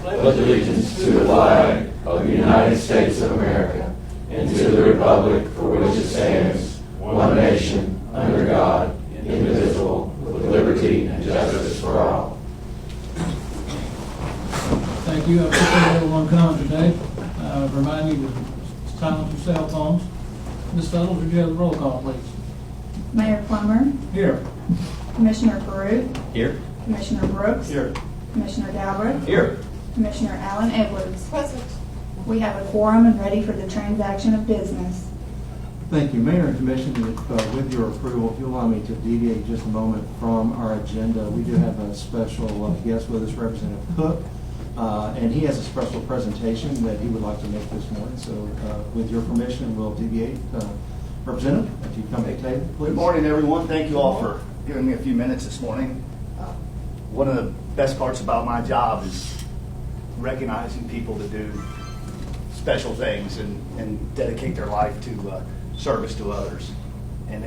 pledge allegiance to the flag of the United States of America and to the republic for which it stands, one nation, under God, indivisible, with liberty and justice for all. Thank you. I appreciate everyone coming today. Remind you to silence your cell phones. Ms. Fellows, would you have the roll call, please? Mayor Plummer, Here. Commissioner Baruch, Here. Commissioner Brooks, Here. Commissioner Galbraith, Here. Commissioner Allen Edwards. Present. We have a quorum and ready for the transaction of business. Thank you, Mayor and Commission. With your approval, if you'll allow me to deviate just a moment from our agenda, we do have a special guest with us, Representative Cook, and he has a special presentation that he would like to make this morning. So with your permission, we'll deviate. Representative, if you come to the table, please. Good morning, everyone. Thank you all for giving me a few minutes this morning. One of the best parts about my job is recognizing people that do special things and dedicate their life to service to others. And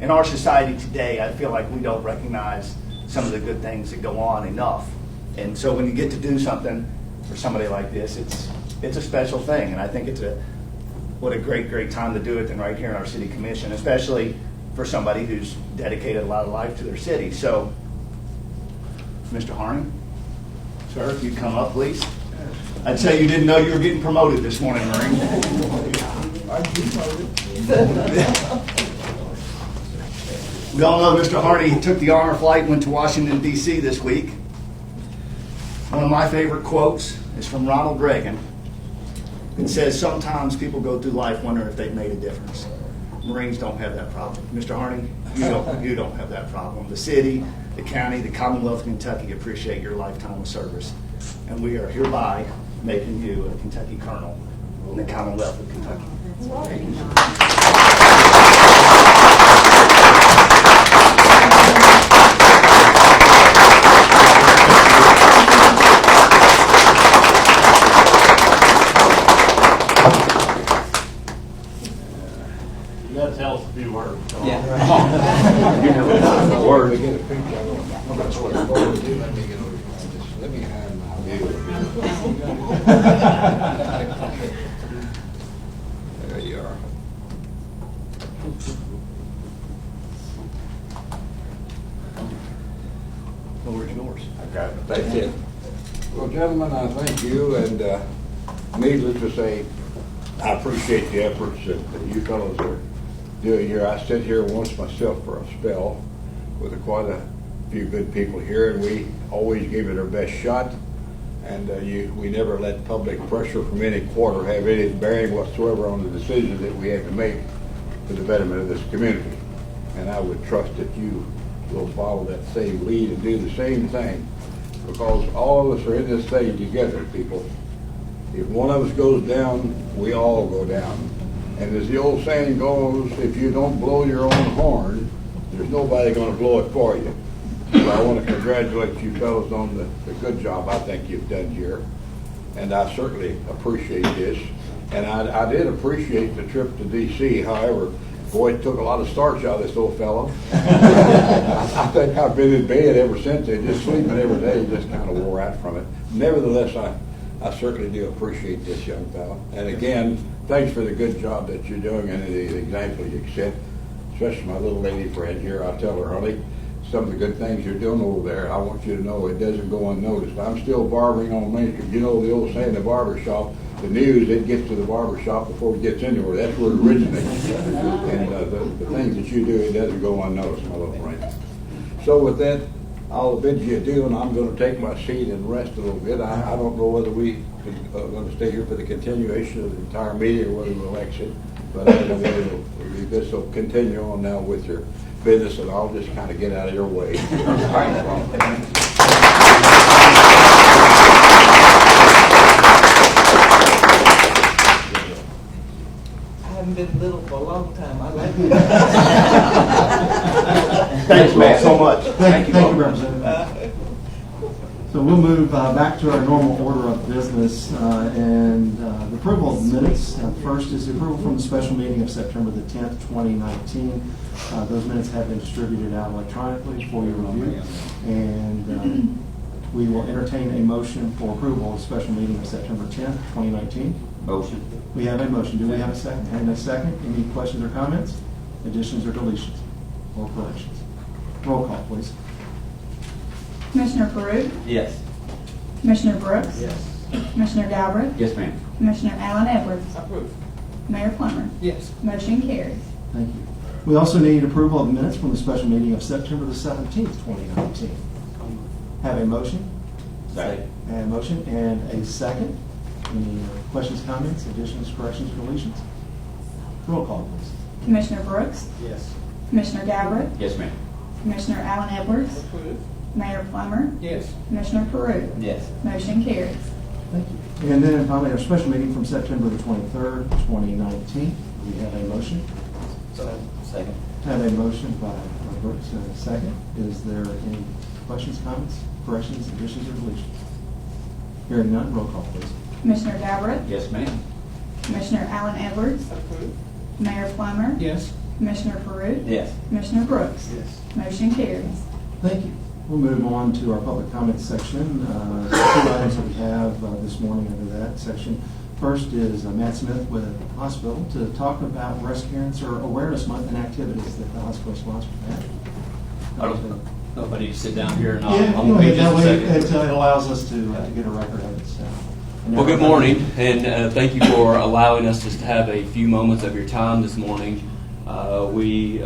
in our society today, I feel like we don't recognize some of the good things that go on enough. And so when you get to do something for somebody like this, it's a special thing. And I think what a great time to do it than right here in our city commission, especially for somebody who's dedicated a lot of life to their city. So, Mr. Harney, sir, if you'd come up, please. I'd say you didn't know you were getting promoted this morning, Marine. We all know Mr. Harney took the honor flight and went to Washington, D.C. this week. One of my favorite quotes is from Ronald Reagan. It says, sometimes people go through life wondering if they've made a difference. Marines don't have that problem. Mr. Harney, you don't have that problem. The city, the county, the Commonwealth of Kentucky appreciate your lifetime of service. And we are hereby making you a Kentucky Colonel in the Commonwealth of Kentucky. You got to tell us a few words. Yeah. You know the words. Get a picture of it. That's what I'm going to do. Let me get over here. Let me hide my view. There you are. The word's yours. Okay, that's it. Well, gentlemen, I thank you, and needless to say, I appreciate the efforts that you fellows are doing here. I sit here once myself for a spell with quite a few good people here, and we always give it our best shot. And we never let public pressure from any quarter have any bearing whatsoever on the decisions that we have to make for the betterment of this community. And I would trust that you will follow that same lead and do the same thing, because all of us are in this thing together, people. If one of us goes down, we all go down. And as the old saying goes, if you don't blow your own horn, there's nobody going to blow it for you. So I want to congratulate you fellows on the good job I think you've done here. And I certainly appreciate this. And I did appreciate the trip to D.C. However, boy, it took a lot of starch out of this old fellow. I think I've been in bed ever since. Just sleeping every day just kind of wore out from it. Nevertheless, I certainly do appreciate this young fellow. And again, thanks for the good job that you're doing and the example you set, especially my little lady friend here. I tell her, honey, some of the good things you're doing over there, I want you to know it doesn't go unnoticed. I'm still barbering on Main Street. You know the old saying, the barber shop, the news, it gets to the barber shop before it gets anywhere. That's where it originates. And the things that you do, it doesn't go unnoticed, my little friend. So with that, I'll bid you adieu, and I'm going to take my seat and rest a little bit. I don't know whether we are going to stay here for the continuation of the entire meeting or whether we'll exit, but either way, it'll be good. So continue on now with your business, and I'll just kind of get out of your way. I haven't been little for a long time. I like it. Thanks, man, so much. Thank you, Representative. So we'll move back to our normal order of business and the approval of the minutes. First is the approval from the special meeting of September the 10th, 2019. Those minutes have been distributed out electronically for your review. And We will entertain a motion for approval of special meeting of September 10th, 2019. Motion. We have a motion. Do we have a second? And a second. Any questions or comments? Additions or deletions? Or corrections? Roll call, please. Commissioner Perude, Yes. Commissioner Brooks, Yes. Commissioner Galbraith, Yes, ma'am. Commissioner Allen Edwards, Approved. Mayor Plummer. Yes. Motion carries. Thank you. We also need approval of minutes from the special meeting of September the 17th, 2019. Have a motion? Second. And a motion and a second. Any questions, comments, additions, corrections, deletions? Roll call, please. Commissioner Brooks, Yes. Commissioner Galbraith, Yes, ma'am. Commissioner Allen Edwards, Approved. Mayor Plummer, Yes. Commissioner Perude. Yes. Motion carries. Thank you. And then finally, our special meeting from September the 23rd, 2019. We have a motion. Second. Have a motion by Brooks and a second. Is there any questions, comments, corrections, additions, or deletions? Hearing none, roll call, please. Commissioner Galbraith, Yes, ma'am. Commissioner Allen Edwards, Approved. Mayor Plummer, Yes. Commissioner Perude, Yes. Commissioner Brooks. Yes. Motion carries. Thank you. We'll move on to our public comments section. Two items that we have this morning under that section. First is Matt Smith with the hospital to talk about Breast Cancer Awareness Month and activities that the hospital sponsors. I don't know if I need to sit down here or not. Yeah, I'm gonna be that just a way second. it allows us to get a record of it. So. Well, good morning, and thank you for allowing us just to have a few moments of your time this morning. We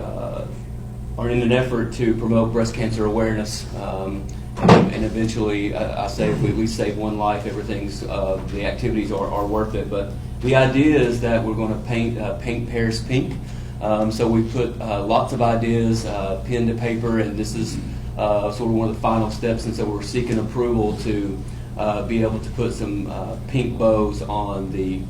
are in an effort to promote breast cancer awareness, and eventually, I say if we at least save one life, everything's the activities are worth it. But the idea is that we're going to paint Paris pink. So we put lots of ideas, pen to paper, and this is sort of one of the final steps. And so we're seeking approval to be able to put some pink bows on the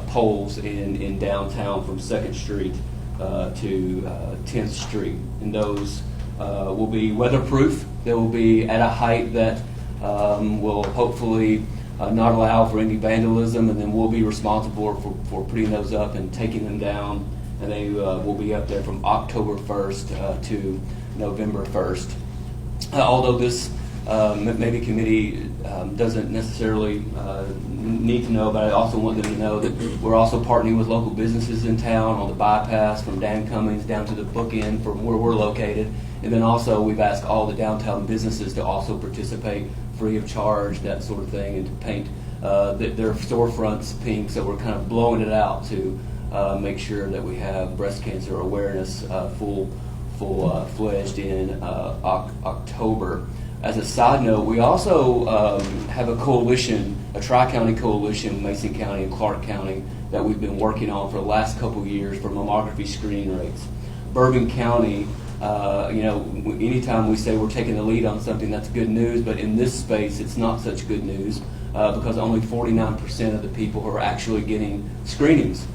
poles in downtown from 2nd Street to 10th Street. And those will be weatherproof. They will be at a height that will hopefully not allow for any vandalism, and then we'll be responsible for putting those up and taking them down. And they will be up there from October 1st to November 1st. Although this maybe committee doesn't necessarily need to know, but I also want them to know that we're also partnering with local businesses in town on the bypass from Dan Cummings down to the bookend from where we're located. And then also we've asked all the downtown businesses to also participate free of charge, that sort of thing, and to paint their storefronts pink. So we're kind of blowing it out to make sure that we have breast cancer awareness full-fledged in October. As a side note, we also have a coalition, a tri-county coalition, Mason County and Clark County, that we've been working on for the last couple of years for mammography screening rates. Bourbon County, anytime we say we're taking the lead on something, that's good news, but in this space, it's not such good news because only 49% of the people are actually getting screenings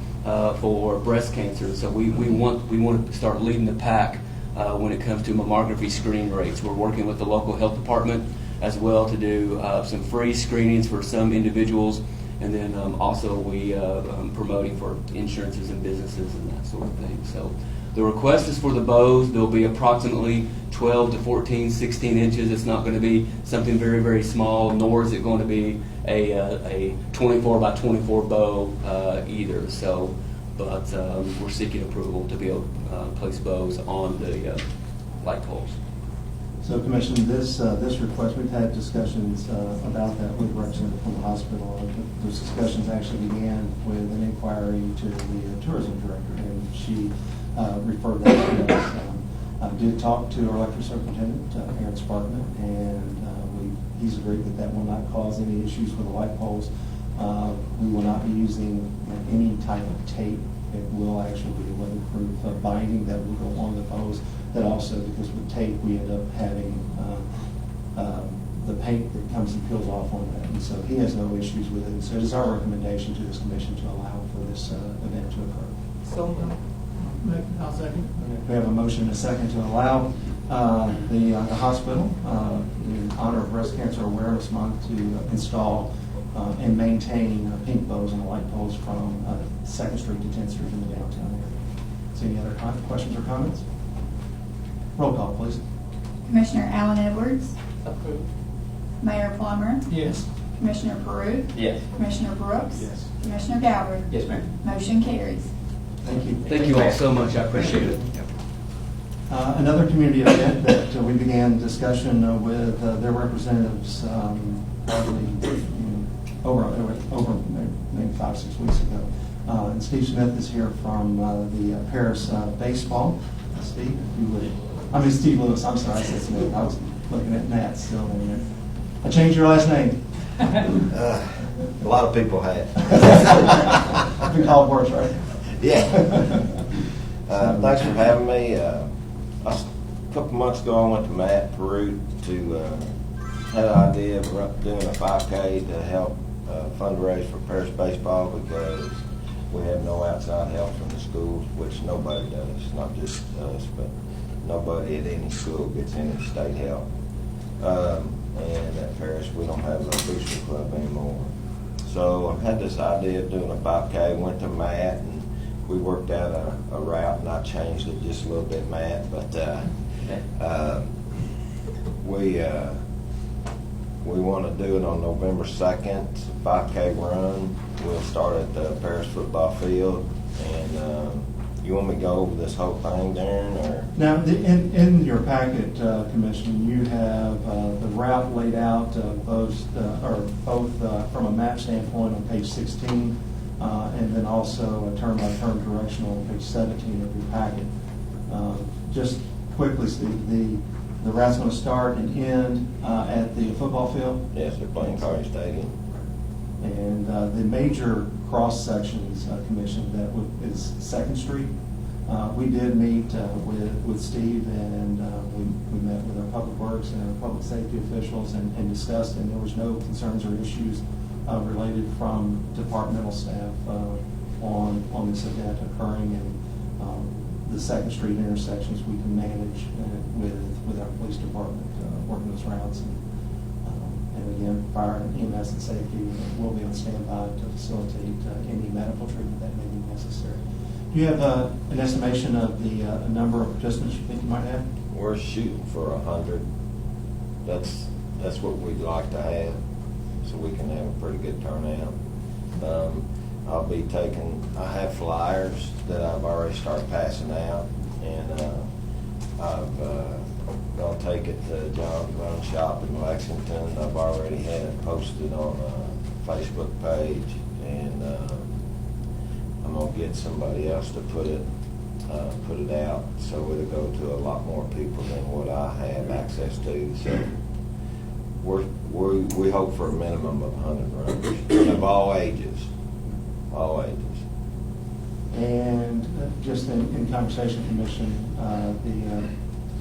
for breast cancer. So we want to start leading the pack when it comes to mammography screening rates. We're working with the local health department as well to do some free screenings for some individuals, and then also we promoting for insurances and businesses and that sort of thing. So the request is for the bows. They'll be approximately 12 to 14, 16 inches. It's not going to be something very, very small, nor is it going to be a 24 by 24 bow either. So, but we're seeking approval to be able to place bows on the light poles. So, Commissioner, this request, we've had discussions about that with the representative from the hospital. Those discussions actually began with an inquiry to the tourism director, and she referred that to us. I did talk to our electric superintendent, Aaron Sparkman, and he's agreed that will not cause any issues with the light poles. We will not be using any type of tape. It will actually be a weatherproof binding that will go on the poles. That also, because with tape, we end up having the paint that comes and peels off on that. And so he has no issues with it. So it is our recommendation to this commission to allow for this event to occur. So I'll second. We have a motion and a second to allow the hospital, in honor of Breast Cancer Awareness Month, to install and maintain pink bows on the light poles from 2nd Street to 10th Street in the downtown area. So any other questions or comments? Roll call, please. Commissioner Allen Edwards, approved. Mayor Plummer, Yes. Commissioner Peru, Yes. Commissioner Brooks, Yes. Commissioner Galbraith. Yes, ma'am. Motion carries. Thank you. Thank you all so much. I appreciate it. Another community event that we began discussion with their representatives probably over maybe 5-6 weeks ago. And Steve Smith is here from the Paris baseball. Steve, if you would. I mean, Steve Lewis, I'm sorry, I said Smith. I was looking at Nat still in there. I changed your last name. A lot of people have. I've been called worse, right? Yeah. Thanks for having me. A couple months ago, I went to Matt Peru to had an idea of doing a 5K to help fundraise for Paris baseball because we have no outside help from the schools, which nobody does, not just us, but nobody at any school gets any state help. And at Paris, we don't have a booster club anymore. So I had this idea of doing a 5K, went to Matt, and we worked out a route, and I changed it just a little bit, Matt, but we want to do it on November 2nd, 5K run. We'll start at the Paris football field, and you want me to go over this whole thing, Darren, or? Now, in your packet, Commissioner, you have the route laid out, both from a map standpoint on page 16, and then also a turn-by-turn directional on page 17 of your packet. Just quickly, Steve, the route's going to start and end at the football field? Yes, they're playing Cardi Stadium. And the major cross sections, Commission, that is 2nd Street. We did meet with Steve, and we met with our public works and our public safety officials and discussed, and there was no concerns or issues related from departmental staff on this event occurring. And the 2nd Street intersections we can manage with our police department working those routes. And again, fire and EMS and safety will be on standby to facilitate any medical treatment that may be necessary. Do you have an estimation of the number of participants you think you might have? We're shooting for 100. That's what we'd like to have, so we can have a pretty good turnout. I'll be I have flyers that I've already started passing out, and I'll take it to John's Run Shop in Lexington. I've already had it posted on a Facebook page, and I'm gonna get somebody else to put it out so it'll go to a lot more people than what I have access to. So we hope for a minimum of 100 runners of all ages. All ages. And just in conversation, Commission,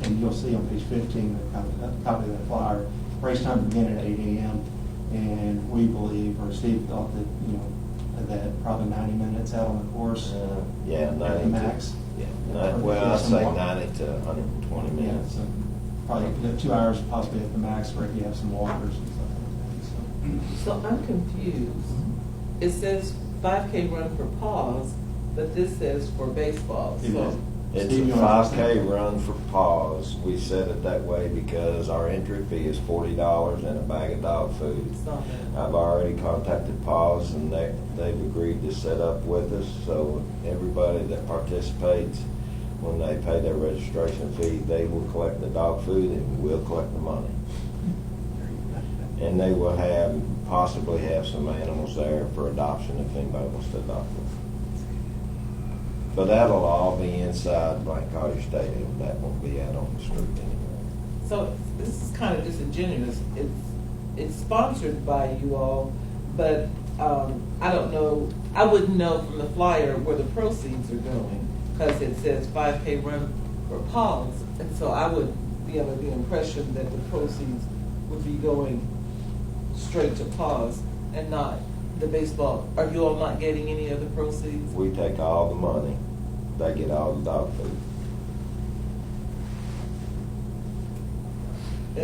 and you'll see on page 15 a copy of that flyer. Race time began at 8 a.m. and we believe, or Steve thought that that probably 90 minutes out on the course. Yeah, 90 at the max. Well, I'd say 90 to 120 minutes. Yeah, so probably 2 hours possibly at the max, or if you have some walkers and stuff like that. So I'm confused. It says 5K run for pause, but this says for baseball. So It's Steve, a you wanna- 5K run for paws. We set it that way because our entry fee is $40 and a bag of dog food. it's not that. I've already contacted paws, and they've agreed to set up with us. So everybody that participates, when they pay their registration fee, they will collect the dog food and we'll collect the money. And they will possibly have some animals there for adoption if anybody wants to adopt them. But that'll all be inside Blank Cottage Stadium. That won't be out on the street anywhere. So this is kind of disingenuous. It's sponsored by you all, but I don't know. I wouldn't know from the flyer where the proceeds are going because it says 5K run for paws, and so I would be under the impression that the proceeds would be going straight to paws and not the baseball. Are you all not getting any of the proceeds? We take all the money. They get all the dog food.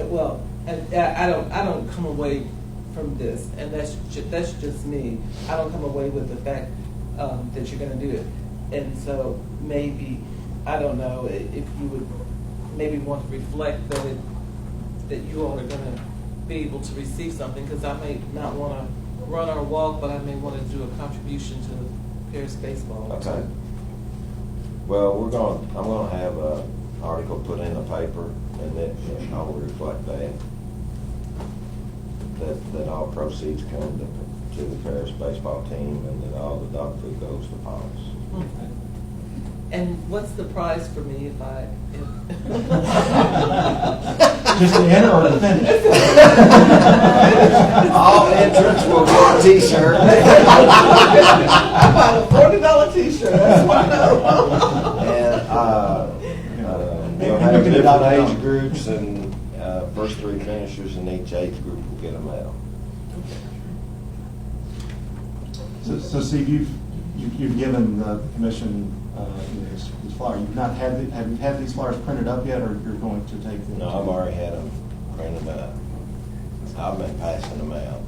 Well, and I don't come away from this, and that's just me. I don't come away with the fact that you're going to do it, and so maybe I don't know if you would maybe want to reflect that you all are going to be able to receive something, because I may not want to run or walk, but I may want to do a contribution to Paris baseball. Okay. Well, I'm gonna have an article put in the paper, and that I'll reflect that all proceeds come to the Paris baseball team, and that all the dog food goes to Paul's. And what's the prize for me if I? Just to enter or to finish? All entrants will get a T-shirt. I bought a $40 T-shirt. That's what I know. And we'll have different age groups, and first three finishers in each age group will get a medal. So Steve, you've given the commission these flyers. Have you had these flyers printed up yet, or you're going to take them? No, I've already had them printed up. I've been passing them out.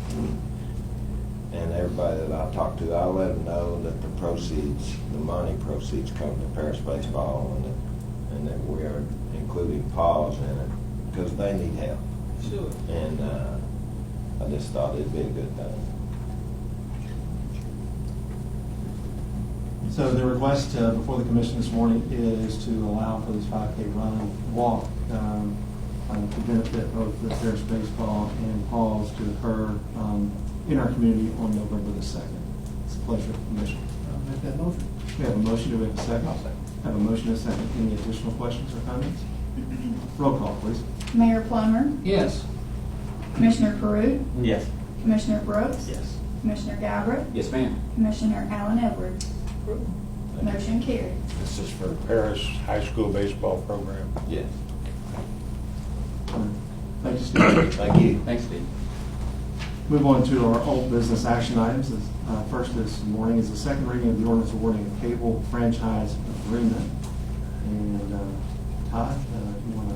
And everybody that I talk to, I let them know that the money proceeds come to Paris baseball, and that we are including Paws in it, because they need help. Sure. And I just thought it'd be a good thing. So the request before the commission this morning is to allow for this 5K run and walk to benefit both the Paris baseball and Paws to occur in our community on November the 2nd. It's a pleasure of the commission. I'll make that motion. We have a motion. Do we have a second? Have a motion and a second. Any additional questions or comments? Roll call, please. Mayor Plummer, Yes. Commissioner Perude, Yes. Commissioner Brooks, Yes. Commissioner Galbraith, Yes, ma'am. Commissioner Allen Edwards. Motion carried. This is for the Paris High School baseball program. Yes. Thank you, Steve. Thank you. Thanks, Steve. Move on to our old business action items. First this morning is the second reading of the ordinance awarding a cable franchise agreement. And Todd, you want to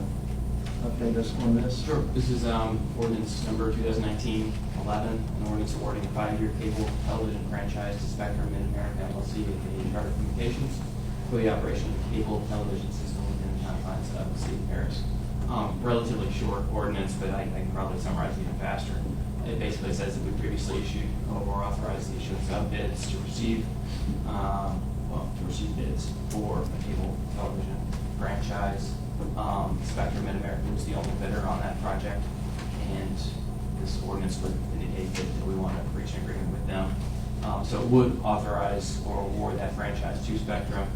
update us on this? Sure. This is ordinance number 2019-11, an ordinance awarding a 5-year cable television franchise to Spectrum Mid-America LLC, aka Charter Communications, for the operation of the cable television system within the confines of the city of Paris. Relatively short ordinance, but I can probably summarize it even faster. It basically says that we previously issued or authorized the issuance of bids to receive bids for a cable television franchise. Spectrum Mid-America was the only bidder on that project, and this ordinance would indicate that we want to reach an agreement with them. So it would authorize or award that franchise to Spectrum.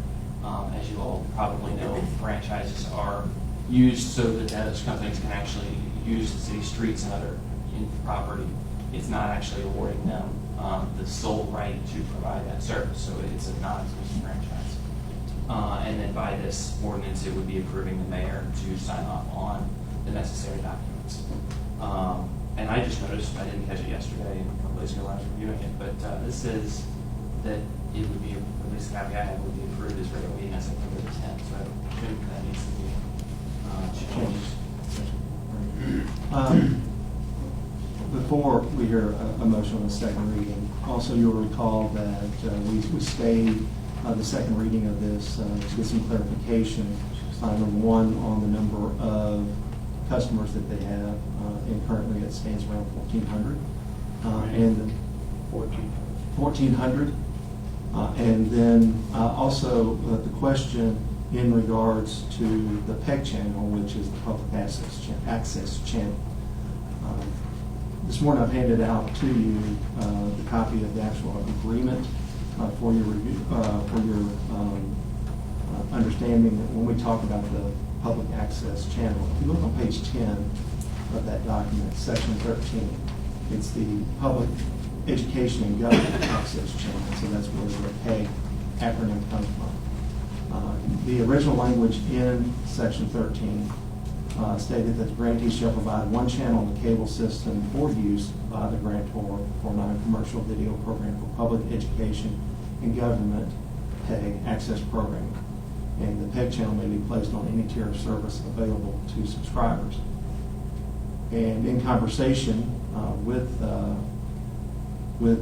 As you all probably know, franchises are used so that those companies can actually use the city streets and other property. It's not actually awarding them the sole right to provide that service, so it's a non-exclusive franchise. And then by this ordinance, it would be approving the mayor to sign off on the necessary documents. And I just noticed, I didn't catch it yesterday, and a couple days ago when I was reviewing it, but this says that it would be, at least the copy I have, would be approved as regular meeting on September the 10th, so I think that needs to be changed. Before we hear a motion on the second reading, also you'll recall that we stayed the second reading of this to get some clarification. Number one, on the number of customers that they have, and currently it stands around 1,400. And 1,400. And then also the question in regards to the PEG channel, which is the public access channel. This morning I've handed out to you the copy of the actual agreement for your review, for your understanding that when we talk about the public access channel. If you look on page 10 of that document, section 13, it's the public education and government access channel. So that's where the PEG acronym comes from. The original language in section 13 stated that the grantee shall provide one channel in the cable system for use by the grantor for non-commercial video program for public education and government PEG access programming. And the PEG channel may be placed on any tier of service available to subscribers. And in conversation with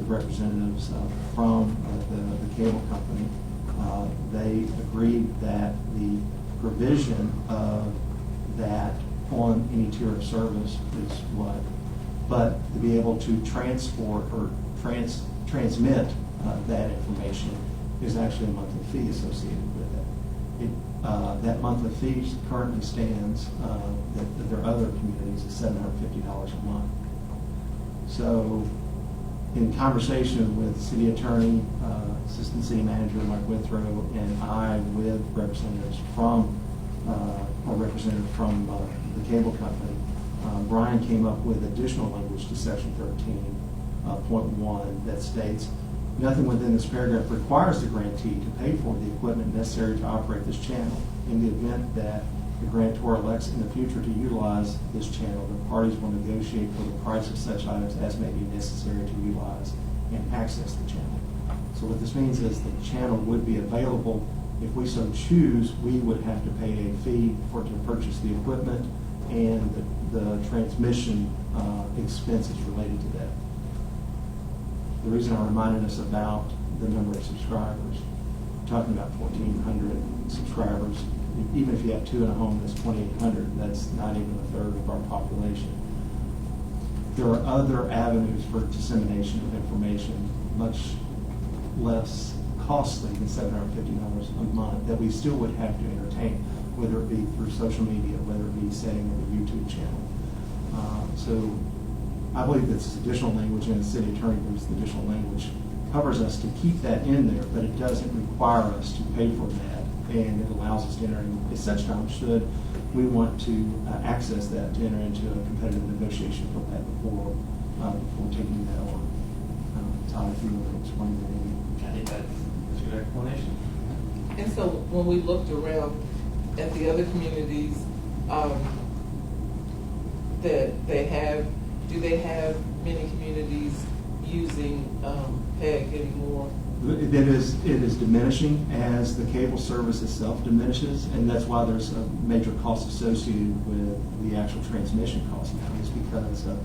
representatives from the cable company, they agreed that the provision of that on any tier of service is what but to be able to transport or transmit that information is actually a monthly fee associated with it. That monthly fee currently stands, that there are other communities, is $750 a month. So in conversation with city attorney, assistant city manager Mike Withrow, and I with representatives from, a representative from the cable company, Brian came up with additional language to section 13.1 that states, nothing within this paragraph requires the grantee to pay for the equipment necessary to operate this channel. In the event that the grantor elects in the future to utilize this channel, the parties will negotiate for the price of such items as may be necessary to utilize and access the channel. So what this means is the channel would be available. If we so choose, we would have to pay a fee to purchase the equipment and the transmission expenses related to that. The reason I reminded us about the number of subscribers, we're talking about 1,400 subscribers. Even if you have two in a home, that's 2,800. That's not even a third of our population. There are other avenues for dissemination of information, much less costly than $750 a month, that we still would have to entertain, whether it be through social media, whether it be setting up a YouTube channel. So I believe this additional language in the city attorney believes the additional language covers us to keep that in there, but it doesn't require us to pay for that, and it allows us to enter in at such time should we want to access that, to enter into a competitive negotiation for that before taking that on. Todd, if you want to explain that. I think that's a good explanation. And so when we looked around at the other communities that they have, do they have many communities using PEG anymore? It is diminishing as the cable service itself diminishes, and that's why there's a major cost associated with the actual transmission cost now, is because of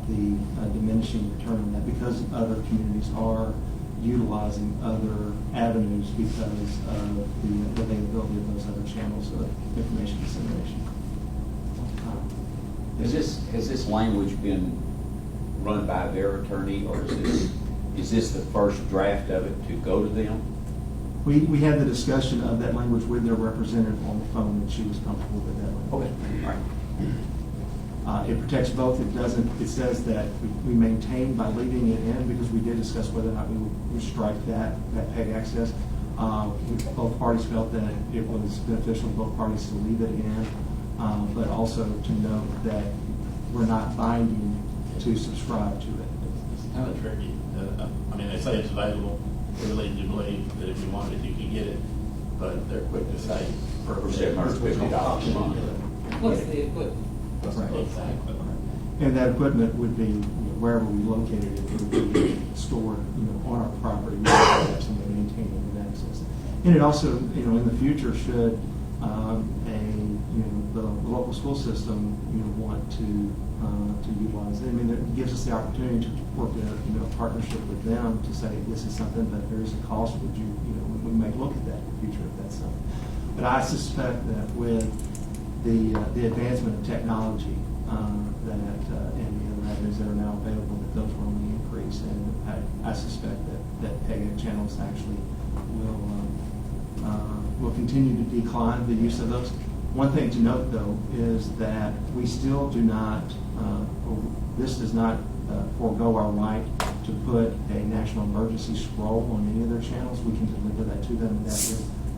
the diminishing return on that, because other communities are utilizing other avenues because of the availability of those other channels of information dissemination. Has this language been run by their attorney, or is this the first draft of it to go to them? We had the discussion of that language with their representative on the phone, and she was comfortable with that language. Okay, all right. It protects both. It says that we maintain by leaving it in, because we did discuss whether or not we would strike that PEG access. Both parties felt that it was beneficial to both parties to leave it in, but also to note that we're not binding to subscribe to it. It's kind of tricky. I mean, they say it's available. We lead you to believe that if you want it, you can get it, but they're quick to say For $750 a month. What's the equipment? Exactly. And that equipment would be, wherever we located it, it would be stored, on our property. We would have somebody maintaining and access it. And it also, in the future, should the local school system, want to utilize it. I mean, it gives us the opportunity to work in a partnership with them to say, this is something, but there is a cost. Would you, we may look at that in the future if that's something. But I suspect that with the advancement of technology, and the other avenues that are now available, that those will only increase, and I suspect that PEG channels actually will continue to decline the use of those. One thing to note, though, is that we still do not, this does not forego our right to put a national emergency scroll on any of their channels. We can deliver that to them, and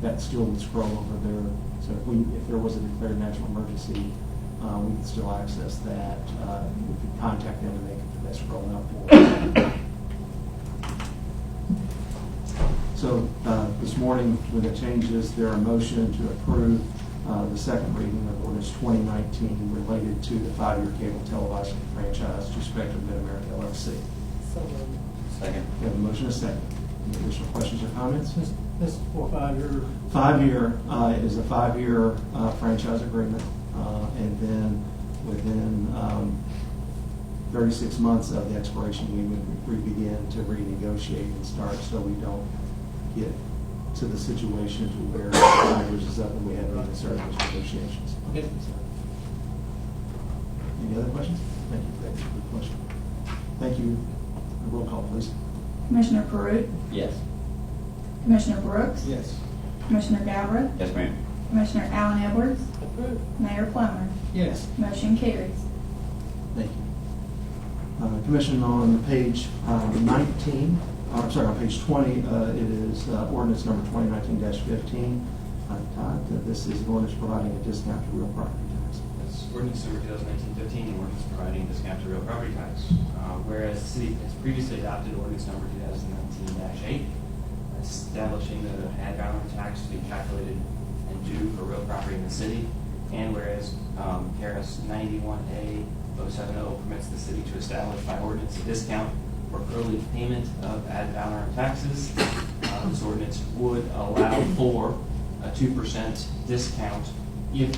that still would scroll over there. So if there was a declared national emergency, we could still access that. We could contact them and they could put that scroll out for us. So this morning, with the changes, there are a motion to approve the second reading of ordinance 2019 related to the 5-year cable television franchise to Spectrum Mid-America LLC. So moved. Second. We have a motion and a second. Any additional questions or comments? This is for 5-year. 5-year, it is a 5-year franchise agreement, and then within 36 months of the expiration, we would begin to renegotiate and start, so we don't get to the situation to where 5 years is up and we haven't even started those negotiations. Okay. Any other questions? Thank you. Thank you for the question. Thank you. Roll call, please. Commissioner Perut, Yes. Commissioner Brooks, Yes. Commissioner Galbraith, Yes, ma'am. Commissioner Allen Edwards, Approved. Mayor Plummer. Yes. Motion carries. Thank you. Commission, on page 19, I'm sorry, on page 20, it is ordinance number 2019-15. Todd, this is an ordinance providing a discount to real property tax. That's ordinance number 2019-15, an ordinance providing a discount to real property tax. Whereas the city has previously adopted ordinance number 2019-8, establishing the ad valorem tax to be calculated and due for real property in the city. And whereas KRS 91A-070 permits the city to establish by ordinance a discount for early payment of ad valorem taxes, this ordinance would allow for a 2% discount if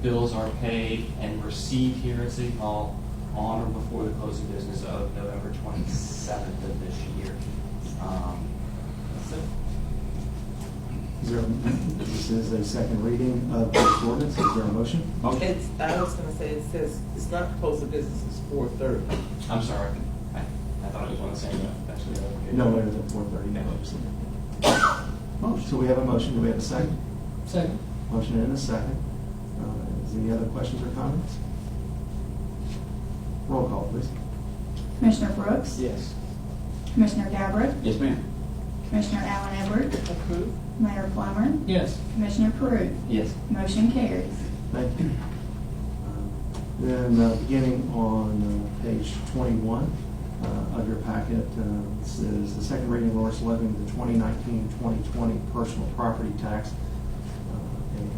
bills are paid and received here at City Hall on or before the close of business of November 27th of this year. That's it. This is a second reading of this ordinance. Is there a motion? It's, I was gonna say, it says, it's not close of business, it's 4:30. I'm sorry. I thought it was one of the same. Actually, okay. No later than 4:30. Motion. So we have a motion. Do we have a second? Second. Motion and a second. Is there any other questions or comments? Roll call, please. Commissioner Brooks, Yes. Commissioner Galbraith, Yes, ma'am. Commissioner Allen Edwards, Approved. Mayor Plummer, Yes. Commissioner Perut. Yes. Motion carries. Thank you. Then beginning on page 21 of your packet, this is the second reading of ordinance levying the 2019-2020 personal property tax. And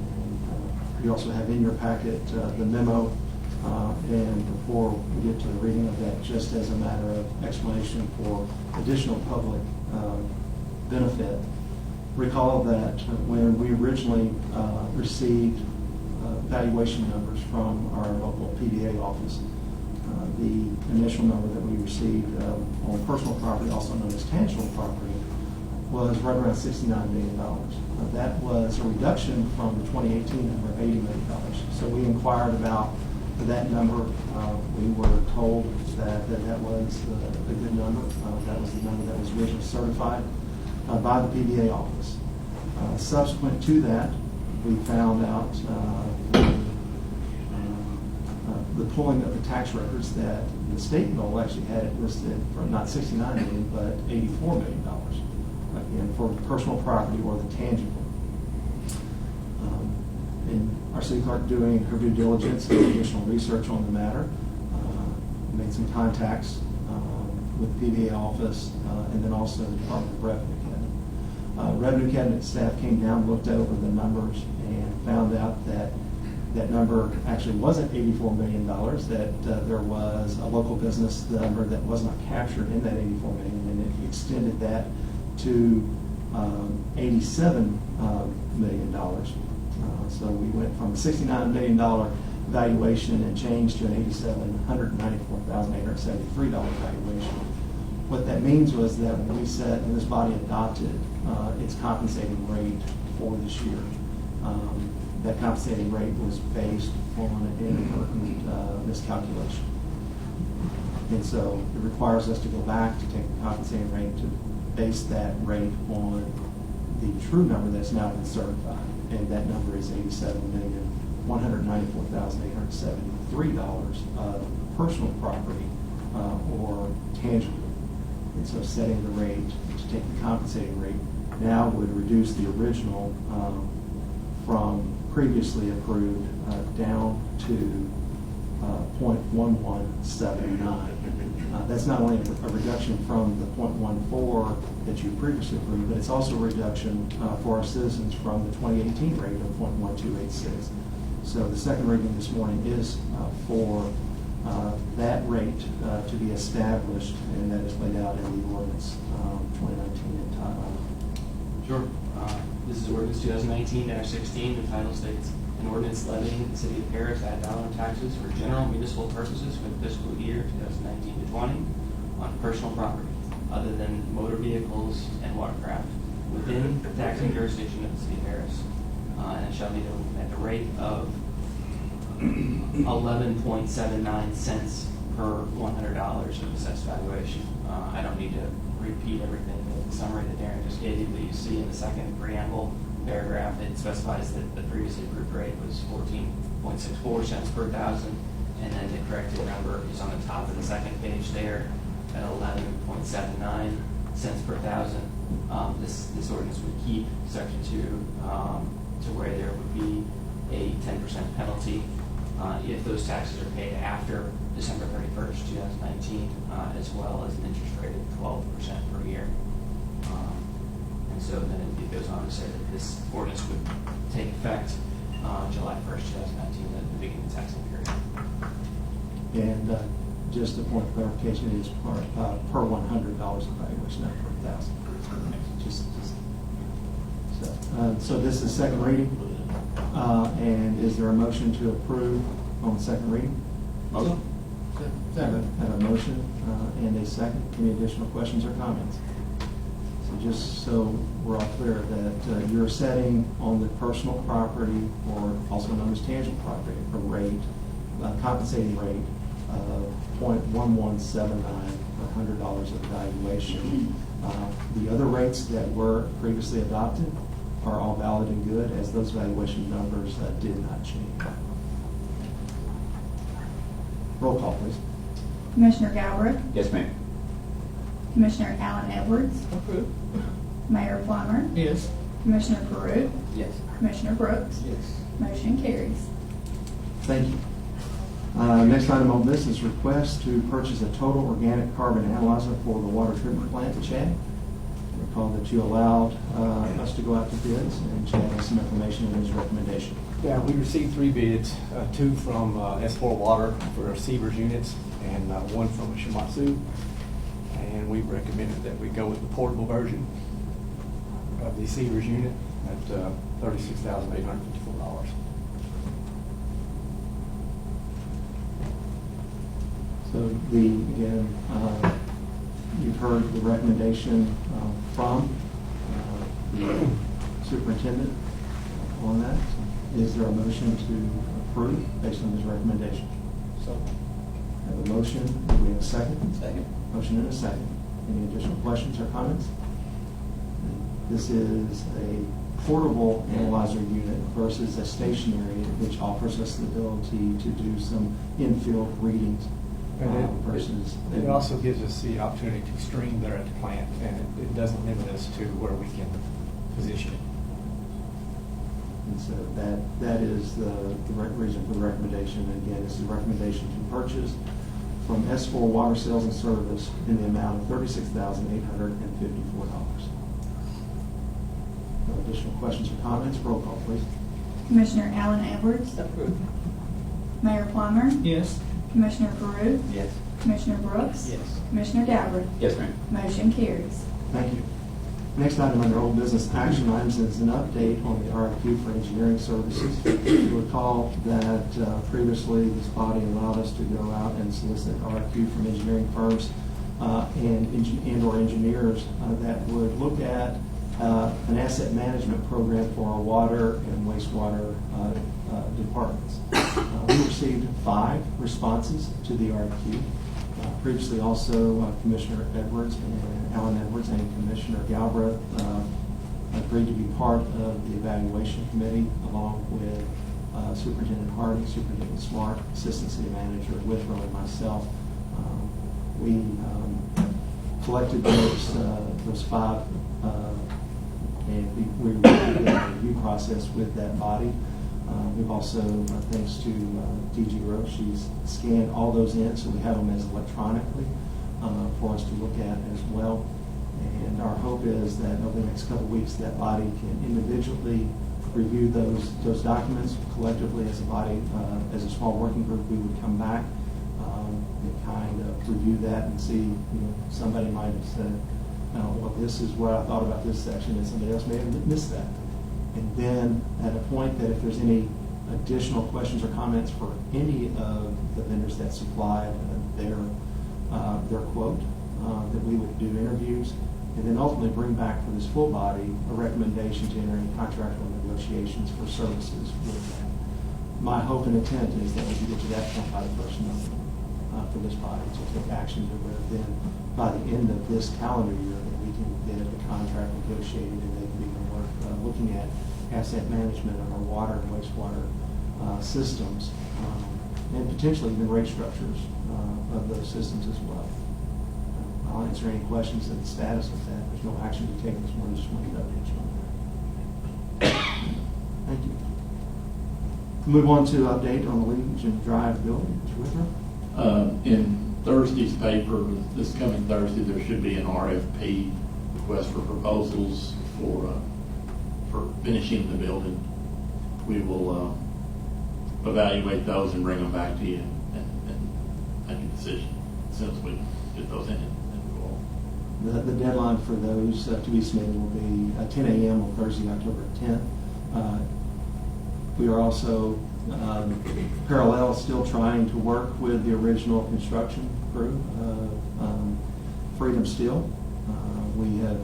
you also have in your packet the memo. And before we get to the reading of that, just as a matter of explanation for additional public benefit, recall that when we originally received valuation numbers from our local PDA office, the initial number that we received on personal property, also known as tangible property, was right around $69 million. That was a reduction from the 2018 number of $80 million. So we inquired about that number. We were told that was a good number. That was the number that was originally certified by the PDA office. Subsequent to that, we found out the pulling of the tax records that the state bill actually had it listed for not $69 million, but $84 million, again, for personal property or the tangible. And our city clerk, doing her due diligence and additional research on the matter, made some contacts with the PDA office and then also the Department of Revenue Cabinet. Revenue Cabinet staff came down, looked over the numbers, and found out that that number actually wasn't $84 million, that there was a local business number that was not captured in that $84 million, and it extended that to $87 million. So we went from a $69 million valuation and changed to an $194,873 valuation. What that means was that when we said, and this body adopted its compensating rate for this year, that compensating rate was based on an inadvertent miscalculation. And so it requires us to go back to take the compensating rate to base that rate on the true number that's now been certified. And that number is $87,194,873 of personal property or tangible. And so setting the rate to take the compensating rate now would reduce the original from previously approved down to 0.1179. That's not only a reduction from the 0.14 that you previously approved, but it's also a reduction for our citizens from the 2018 rate of 0.1286. So the second reading this morning is for that rate to be established, and that is laid out in the ordinance 2019 entitled. Sure. This is ordinance 2019-16. The title states, an ordinance levying the city of Paris ad valorem taxes for general municipal purposes for the fiscal year 2019-20 on personal property other than motor vehicles and watercraft within the taxing jurisdiction of the city of Paris. And it shall be at the rate of 11.79 cents per $100 of assessed valuation. I don't need to repeat everything, the summary that Darren just gave you, but you see in the second preamble paragraph, it specifies that the previously approved rate was 14.64 cents per thousand, and then the corrected number is on the top of the second page there at 11.79 cents per thousand. This ordinance would keep section 2 to where there would be a 10% penalty if those taxes are paid after December 31st, 2019, as well as an interest rate of 12% per year. And so then it goes on to say that this ordinance would take effect July 1st, 2019, at the beginning of the taxing period. And just a point of clarification, it is per $100 evaluation, not per 1,000. So this is second reading, and is there a motion to approve on second reading? Motion. Have a motion and a second. Any additional questions or comments? So just so we're all clear that you're setting on the personal property, or also known as tangible property, a rate, compensating rate of 0.1179 per $100 of valuation. The other rates that were previously adopted are all valid and good, as those valuation numbers did not change. Roll call, please. Commissioner Galbraith, Yes, ma'am. Commissioner Allen Edwards, Approved. Mayor Plummer, Yes. Commissioner Peruth, Yes. Commissioner Brooks. Yes. Motion carries. Thank you. Next item on business, request to purchase a total organic carbon analyzer for the water treatment plant at Chad. Recall that you allowed us to go out to bids, and Chad has some information in his recommendation. Yeah, we received 3 bids, 2 from S4 Water for our Sievers units, and 1 from Shimatsu. And we recommended that we go with the portable version of the Sievers unit at $36,854. So you've heard the recommendation from the superintendent on that. Is there a motion to approve based on his recommendation? So, I have a motion. Do we have a second? Second. Motion and a second. Any additional questions or comments? This is a portable analyzer unit versus a stationary, which offers us the ability to do some in-field readings versus. it also gives us the opportunity to stream there at the plant, and it doesn't limit us to where we can position it. And so that is the reason for the recommendation. Again, it's the recommendation to purchase from S4 Water Sales and Service in the amount of $36,854. No additional questions or comments? Roll call, please. Commissioner Allen Edwards, Approved. Mayor Plummer, Yes. Commissioner Peruth, Yes. Commissioner Brooks. Yes. Commissioner Galbraith. Yes, ma'am. Motion carries. Thank you. Next item under old business action items is an update on the RFQ for engineering services. You recall that previously this body allowed us to go out and solicit RFQ from engineering firms and/or engineers that would look at an asset management program for our water and wastewater departments. We received 5 responses to the RFQ. Previously also Commissioner Edwards and Allen Edwards and Commissioner Galbraith agreed to be part of the evaluation committee along with Superintendent Hardy, Superintendent Smart, Assistant City Manager Withrow, and myself. We collected those 5 and we reviewed the review process with that body. We've also, thanks to DG Rowe, she's scanned all those in, so we have them as electronically for us to look at as well. And our hope is that over the next couple of weeks, that body can individually review those documents collectively as a body, as a small working group. We would come back and kind of review that and see, somebody might have said, well, this is what I thought about this section, and somebody else may have missed that. And then at a point that if there's any additional questions or comments for any of the vendors that supplied their quote, that we would do interviews and then ultimately bring back for this full body a recommendation to enter into contractual negotiations for services with that. My hope and intent is that we can get to that point by the 1st of November. for this body to take action to where then by the end of this calendar year that we can get a contract negotiated and they can begin work looking at asset management of our water and wastewater systems and potentially even rate structures of those systems as well. I'll answer any questions of the status of that. There's no action to take this morning, just want to update you on that. Thank you. Move on to update on the Legion Drive building. Mr. Withrow? In Thursday's paper, this coming Thursday, there should be an RFP, request for proposals for finishing the building. We will evaluate those and bring them back to you and make a decision as soon as we get those in and go on. The deadline for those to be submitted will be 10 a.m. on Thursday, October 10th. We are also parallel still trying to work with the original construction crew, Freedom Steel. We have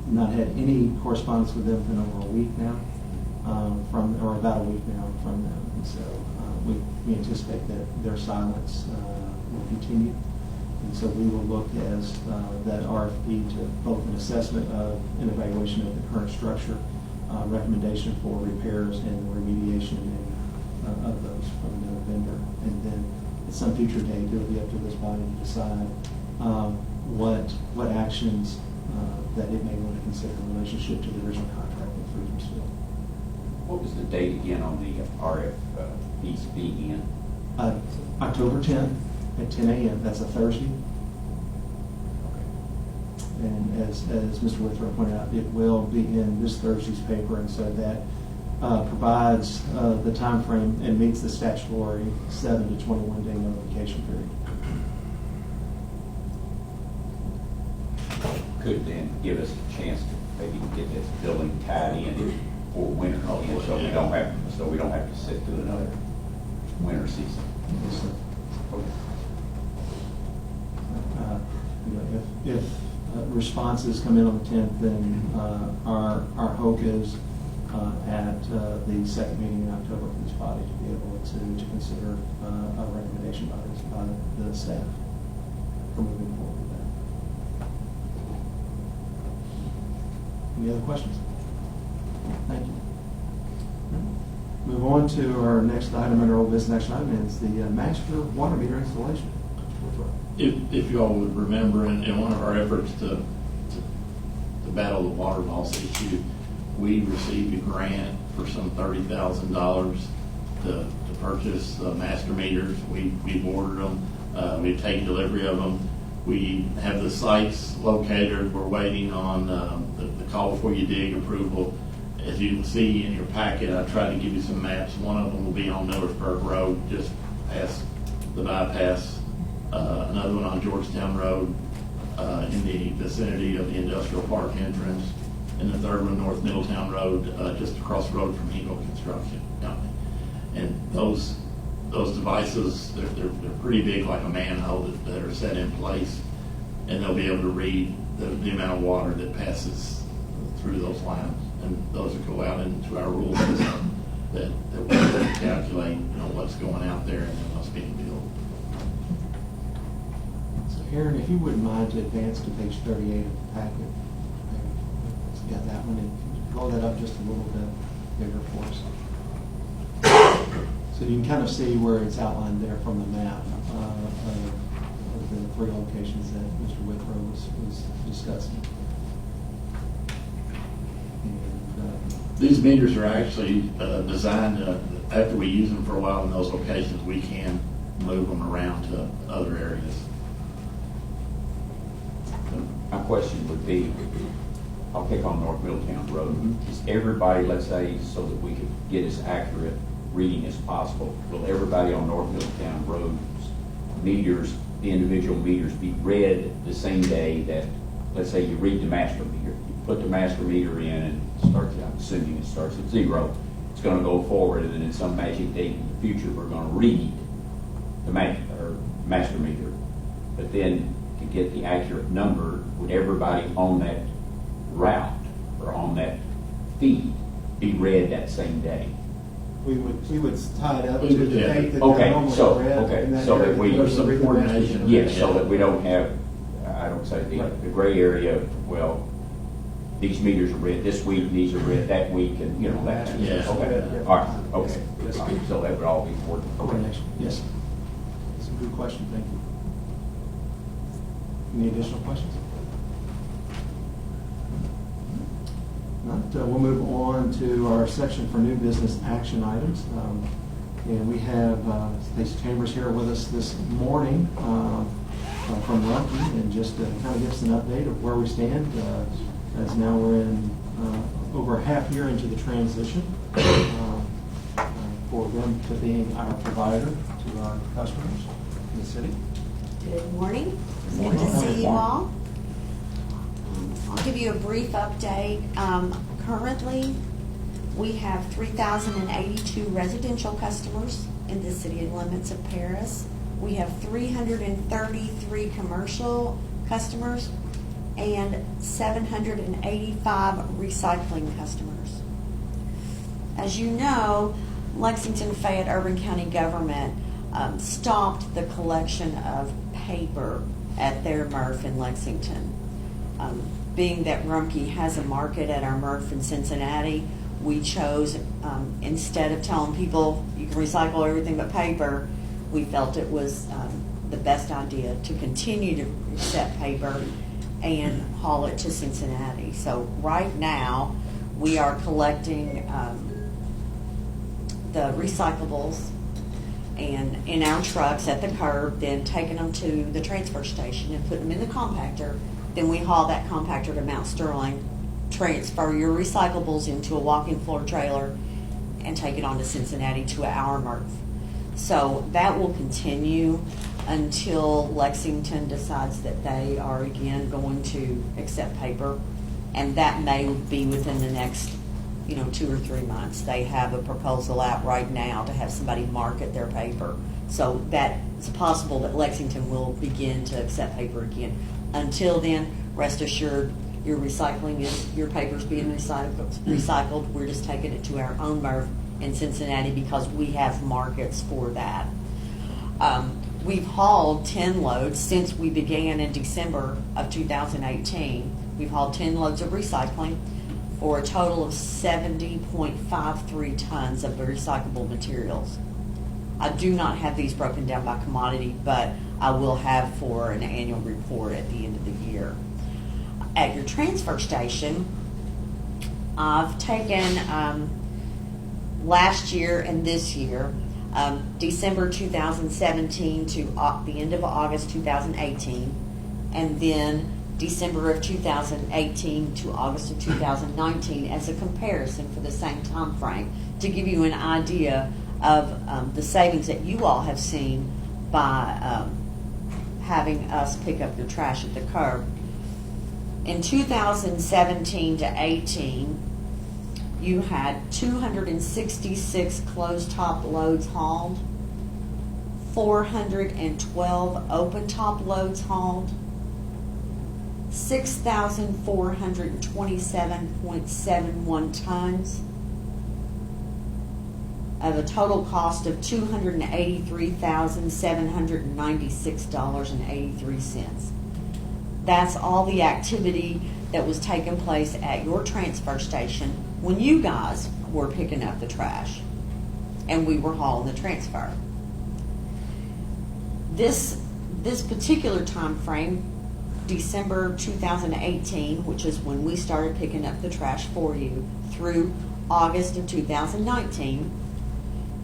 not had any correspondence with them in over a week now, or about a week now from them. And so we anticipate that their silence will continue. And so we will look as that RFP to both an assessment of an evaluation of the current structure, recommendation for repairs and remediation of those from the vendor. And then at some future date, it'll be up to this body to decide what actions that it may want to consider in relationship to the original contract with Freedom Steel. What was the date again on the RFP begin? October 10th at 10 a.m. That's a Thursday. And as Mr. Withrow pointed out, it will be in this Thursday's paper, and so that provides the time frame and meets the statutory 7 to 21 day notification period. Could then give us a chance to maybe get this building tied in before winter, so we don't have to sit through another winter season. Yes, sir. If responses come in on the 10th, then our hope is at the second meeting in October for this body to be able to consider a recommendation by the staff for moving forward with that. Any other questions? Thank you. Move on to our next item under old business action item is the master water meter installation. If you all would remember, in one of our efforts to battle the water loss issue, we received a grant for some $30,000 to purchase master meters. We've ordered them. We've taken delivery of them. We have the sites located. We're waiting on the call before you dig approval. As you can see in your packet, I tried to give you some maps. One of them will be on Millersburg Road, just past the bypass. Another one on Georgetown Road in the vicinity of the industrial park entrance, and the third one North Middletown Road, just across the road from Eagle Construction Company. And those devices, they're pretty big, like a manhole that are set in place, and they'll be able to read the amount of water that passes through those lines, and those will go out into our rule system that will calculate what's going out there and then what's being built. Aaron, if you wouldn't mind to advance to page 38 of the packet. Yeah, that one. And roll that up just a little bit bigger for us. So you can kind of see where it's outlined there from the map of the three locations that Mr. Withrow was discussing. And, these meters are actually designed after we use them for a while in those locations, we can move them around to other areas. My question would be, I'll pick on North Middletown Road. Is everybody, let's say, so that we could get as accurate reading as possible, will everybody on North Middletown Road's meters, the individual meters, be read the same day that, let's say you read the master meter, you put the master meter in and it starts, I'm assuming it starts at 0. It's going to go forward, and then in some magic date in the future, we're going to read the master meter. But then to get the accurate number, would everybody on that route or on that feed be read that same day? We would tie it up We to would, the yeah. date that Okay, they're normally so- read. okay, in that so that area. we- There's some Read the rest. coordination. Yes, so that we don't have, I don't say Right. the gray area of, well, these meters are read this week, these are read that week, and, you know, that kind of Yeah. stuff. Okay, Yeah. all right, okay. Yes. All right, so that would all be important. Coordination, yes. It's a good question, thank you. Any additional questions? Not, we'll move on to our section for new business action items. And we have Stacey Chambers here with us this morning from Rumpke, and just to kind of give us an update of where we stand, as now we're in over a half year into the transition for them to being our provider to our customers in the city. Good morning. Good Morning. to see you Morning. all. I'll give you a brief update. Currently, we have 3,082 residential customers in the city limits of Paris. We have 333 commercial customers and 785 recycling customers. As you know, Lexington Fayette Urban County Government stopped the collection of paper at their MRF in Lexington. Being that Rumpke has a market at our MRF in Cincinnati, we chose, instead of telling people you can recycle everything but paper, we felt it was the best idea to continue to accept paper and haul it to Cincinnati. So right now, we are collecting the recyclables and in our trucks at the curb, then taking them to the transfer station and putting them in the compactor. Then we haul that compactor to Mount Sterling, transfer your recyclables into a walk-in floor trailer, and take it on to Cincinnati to our MRF. So that will continue until Lexington decides that they are again going to accept paper, and that may be within the next 2 or 3 months. They have a proposal out right now to have somebody market their paper. So that it's possible that Lexington will begin to accept paper again. Until then, rest assured, your paper's being recycled. We're just taking it to our own MRF in Cincinnati because we have markets for that. We've hauled 10 loads since we began in December of 2018. We've hauled 10 loads of recycling for a total of 70.53 tons of recyclable materials. I do not have these broken down by commodity, but I will have for an annual report at the end of the year. At your transfer station, I've taken last year and this year, December 2017 to the end of August 2018, and then December of 2018 to August of 2019 as a comparison for the same time frame to give you an idea of the savings that you all have seen by having us pick up your trash at the curb. In 2017 to 18, you had 266 closed-top loads hauled, 412 open-top loads hauled, 6,427.71 tons, of a total cost of $283,796.83. That's all the activity that was taking place at your transfer station when you guys were picking up the trash and we were hauling the transfer. This particular time frame, December 2018, which is when we started picking up the trash for you, through August of 2019,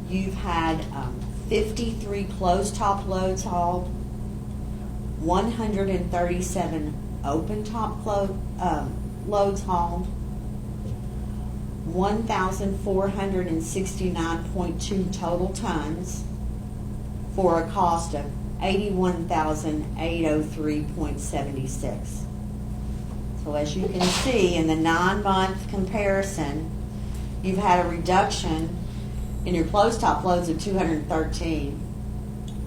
you've had 53 closed-top loads hauled, 137 open-top loads hauled, 1,469.2 total tons for a cost of $81,803.76. So as you can see in the 9-month comparison, you've had a reduction in your closed-top loads of 213,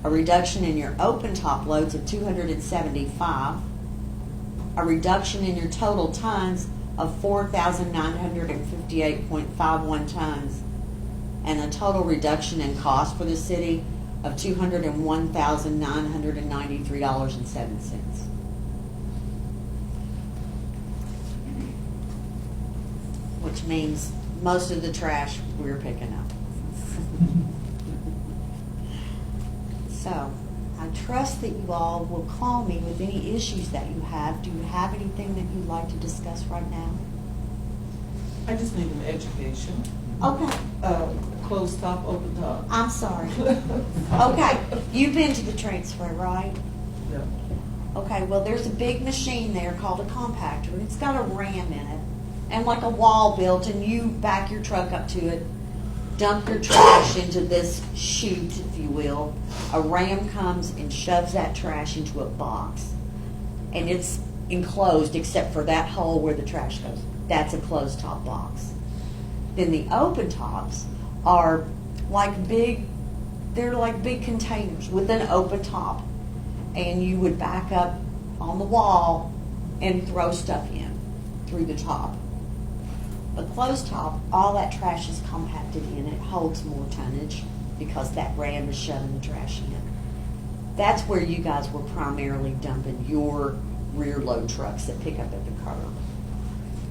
a reduction in your open-top loads of 275, a reduction in your total tons of 4,958.51 tons, and a total reduction in cost for the city of $201,993.07. Which means most of the trash we're picking up. So, I trust that you all will call me with any issues that you have. Do you have anything that you'd like to discuss right now? I just need an education. Okay. Closed top, open top. I'm sorry. Okay, you've been to the transfer, right? No. Okay, well, there's a big machine there called a compactor, and it's got a ram in it, and like a wall built, and you back your truck up to it, dump your trash into this chute, if you will. A ram comes and shoves that trash into a box, and it's enclosed except for that hole where the trash goes. That's a closed top box. Then the open tops are like they're like big containers with an open top. And you would back up on the wall and throw stuff in through the top. The closed top, all that trash is compacted in. It holds more tonnage because that ram is shoving the trash in. That's where you guys were primarily dumping your rear load trucks that pick up at the curb.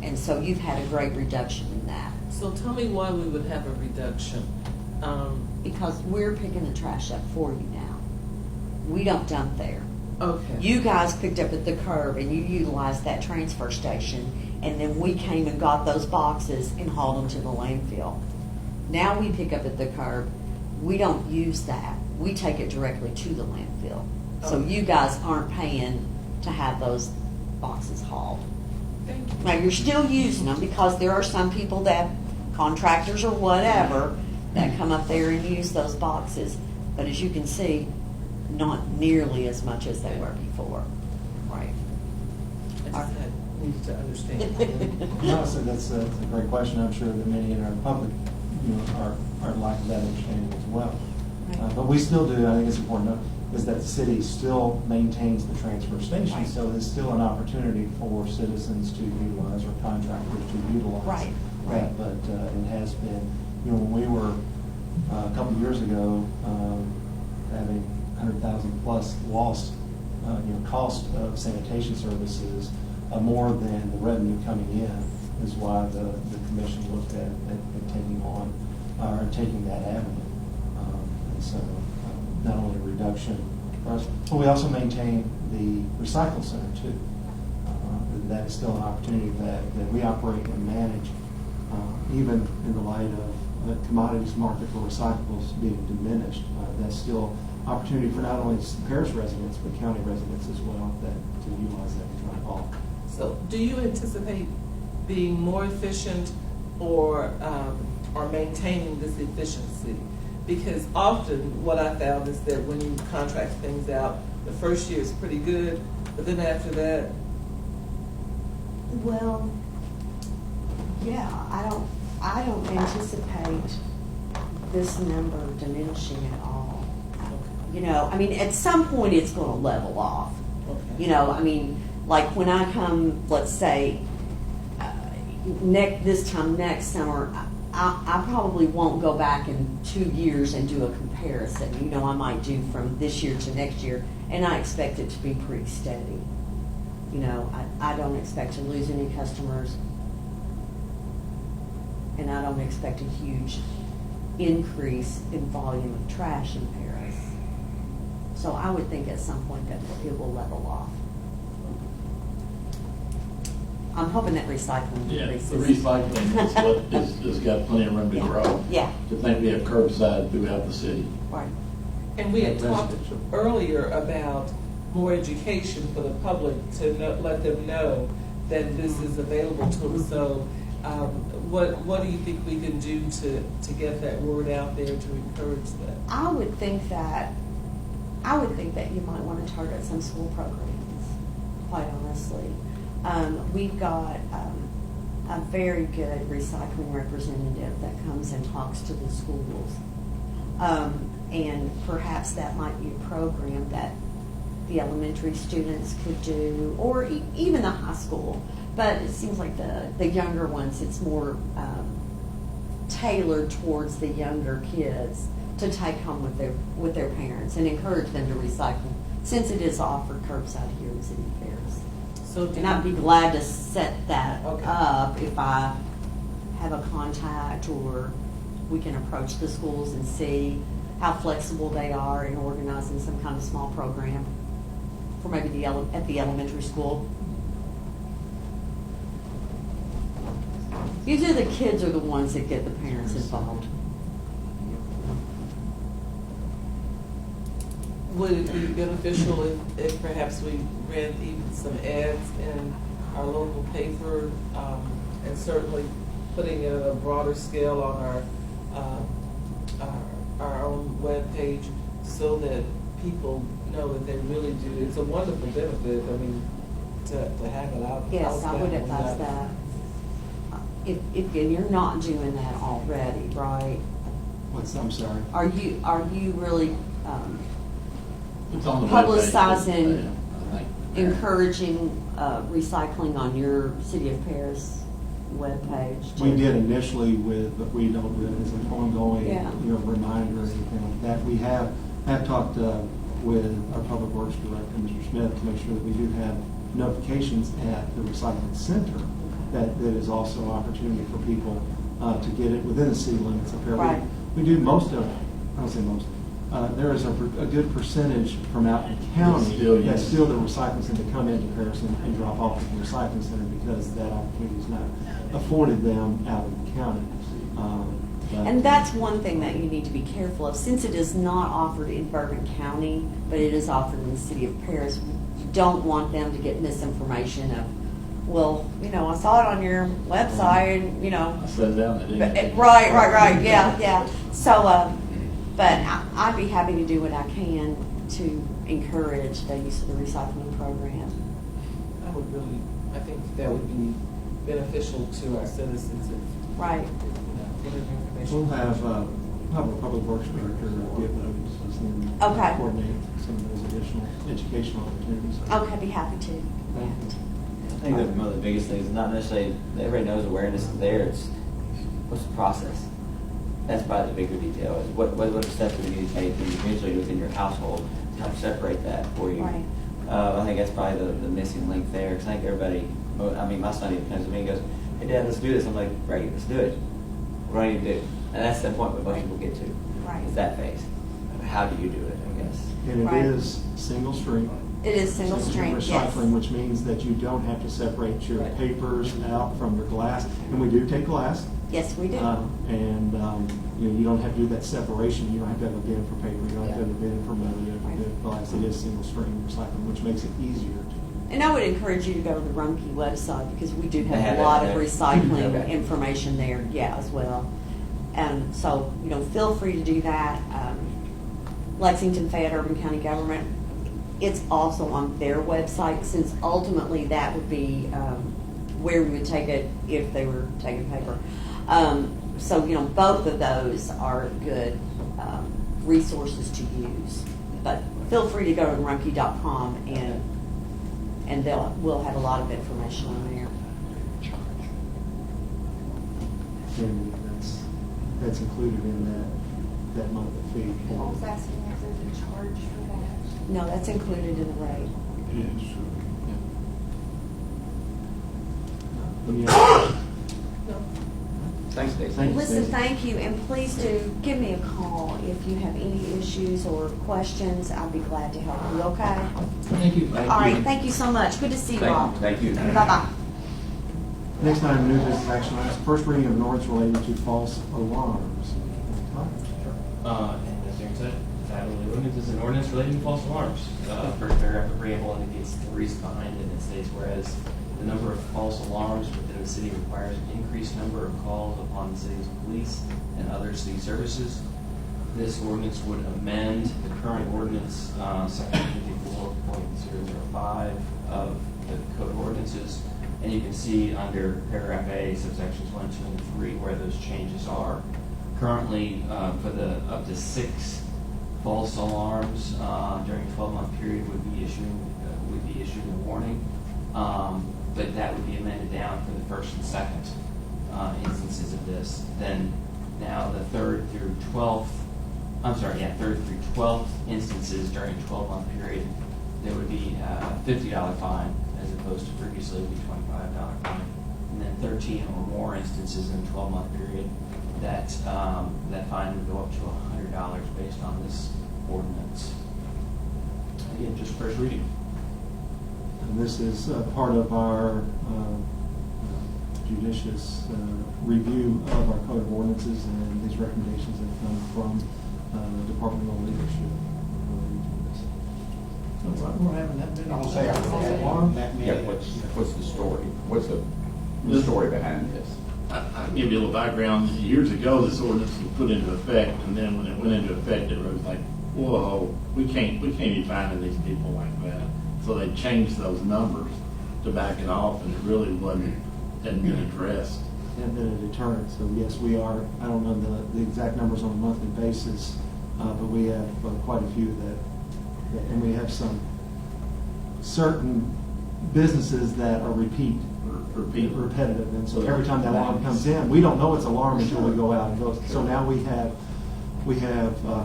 And so you've had a great reduction in that. So tell me why we would have a reduction. Because we're picking the trash up for you now. We don't dump there. Okay. You guys picked up at the curb and you utilized that transfer station, and then we came and got those boxes and hauled them to the landfill. Now we pick up at the curb. We don't use that. We take it directly to the landfill. So Okay. you guys aren't paying to have those boxes hauled. Thank you. Now, you're still using them because there are some people that, contractors or whatever, that come up there and use those boxes. But as you can see, not nearly as much as they were before. Right. I just need to understand. Honestly, that's a great question. I'm sure that many in our public, are like that understanding as well. But we still do, I think it's important to note, is that the city still maintains the transfer station. Right. So there's still an opportunity for citizens to utilize or contractors to utilize. Right, that. right. But it has been, when we were a couple of years ago having 100,000 plus lost, cost of sanitation services more than the revenue coming in is why the commission looked at taking on or taking that avenue. And so not only a reduction for us, but we also maintain the recycle center too. That is still an opportunity that we operate and manage, even in the light of the commodities market for recyclables being diminished. That's still opportunity for not only parish residents, but county residents as well to utilize that to drive off. So do you anticipate being more efficient or maintaining this efficiency? Because often what I found is that when you contract things out, the first year is pretty good, but then after that, Well, yeah, I don't anticipate this number diminishing at all. At some point it's going to level off. okay. Like when I come, let's say, this time next summer, I probably won't go back in 2 years and do a comparison. I might do from this year to next year, and I expect it to be pretty steady. I don't expect to lose any customers, and I don't expect a huge increase in volume of trash in Paris. So I would think at some point that it will level off. I'm hoping that recycling Yeah, increases. the recycling is what has got plenty of room to grow. Yeah, To think we have curbside throughout the city. right. And we had Yeah, talked residential. earlier about more education for the public to let them know that this is available to them. So what do you think we can do to get that word out there to encourage that? I would think that you might want to target some school programs, quite honestly. We've got a very good recycling representative that comes and talks to the schools. And perhaps that might be a program that the elementary students could do, or even the high school. But it seems like the younger ones, it's more tailored towards the younger kids to take home with their parents and encourage them to recycle, since it is offered curbside here in City Fairs. So And I'd be glad to set that Okay. up if I have a contact, or we can approach the schools and see how flexible they are in organizing some kind of small program for maybe at the elementary school. Usually the kids are the ones that get the parents involved. would it be beneficial if perhaps we ran even some ads in our local paper, and certainly putting it at a broader scale on our own webpage, so that people know that they really do. It's a wonderful benefit, I mean, to have it out. Yes, I would advise that. If and you're not doing that already, right? I'm sorry. Are you really It's on the webpage. publicizing, Yeah, I think. encouraging recycling on your City of Paris webpage? We did initially but we don't do it as an ongoing, Yeah. reminder or anything like that. We have talked with our Public Works Director, Mr. Smith, to make sure that we do have notifications at the recycling center. That is also an opportunity for people to get it within the city limits of Paris. Right. We do most of, I don't say most, there is a good percentage from out in the county that still the recycling center come into Paris and drop off at the recycling center, because that opportunity is not afforded them out of the county. And that's one thing that you need to be careful of, since it is not offered in Bourbon County, but it is offered in the City of Paris. You don't want them to get misinformation of, well, I saw it on your website, and, I said down that, didn't Right, yeah. So, but I'd be happy to do what I can to encourage the use of the recycling program. I think that would be beneficial to our citizens if, Right. get information. We'll have a Public Works Director get those and Okay. coordinate some of those additional educational opportunities. Okay, be happy to. I think that one of the biggest things is not necessarily that everybody knows awareness is there. It's what's the process. That's probably the bigger detail. Is what are the steps that you need to take individually within your household to help separate that for you. Right. I think that's probably the missing link there. Because I think everybody. I mean, my son even comes to me and goes, "Hey, Dad, let's do this." I'm like, "Great, let's do it." What do I need to do? And that's the point where most people get to. Right. Is that phase. How do you do it? I guess. And it Right. is single stream. It is single stream, yes. Recycling, which means that you don't have to separate your Right. papers out from your glass. And we do take glass. Yes, we do. And you don't have to do that separation. You don't have to have a bin for paper. You don't have to have a bin for metal. You don't have to have glass. It is single stream recycling, which makes it easier to. And I would encourage you to go to the Rumpke website, because we do They have have a lot it of there. recycling Okay. information there, as well. And so, feel free to do that. Lexington Fayette Urban County Government, it's also on their website, since ultimately that would be where we would take it if they were taking paper. So, both of those are good resources to use. But feel free to go to rumpke.com and we'll have a lot of information on there. And that's included in that monthly fee. I was asking if there's a charge for that. No, that's included in the rate. It is. Any other questions? Thanks, Dave. Thank you, Listen, Stacey. thank you, and please do give me a call if you have any issues or questions. I'd be glad to help you, okay? Thank you. All right, thank you so much. Good to see you all. Thank you. Bye-bye. Next item, of new business action items. First reading of an ordinance relating to false alarms. And as Aaron said, title of the ordinance is an ordinance relating to false alarms. First paragraph of preamble indicates the reason behind it, and it states, whereas the number of false alarms within the city requires an increased number of calls upon the city's police and other city services, this ordinance would amend the current ordinance, section 54.005 of the code of ordinances. And you can see under paragraph A, subsections 1, 2, and 3, where those changes are. Currently, for the up to 6 false alarms during a 12-month period would be issuing a warning, but that would be amended down for the first and second instances of this. Then Now, the third through 12th instances during a 12-month period, there would be a $50 fine as opposed to previously would be $25 fine. And then 13 or more instances in a 12-month period, that fine would go up to $100 based on this ordinance. Again, just first reading. And this is part of our judicious review of our code of ordinances, and these recommendations have come from departmental leadership. So we're having that big. I'll say yeah, what's the story? What's the story behind this? I'll give you a little background. Years ago, this ordinance was put into effect, and then when it went into effect, it was like, whoa, we can't be finding these people like that. So they changed those numbers to back it off, and it really hadn't been addressed. And then a deterrent. So yes, we are, I don't know the exact numbers on a monthly basis, but we have quite a few that, and we have some certain businesses that are repetitive. And so every time that alarm comes in, we don't know it's alarm until we go out and go. So now we have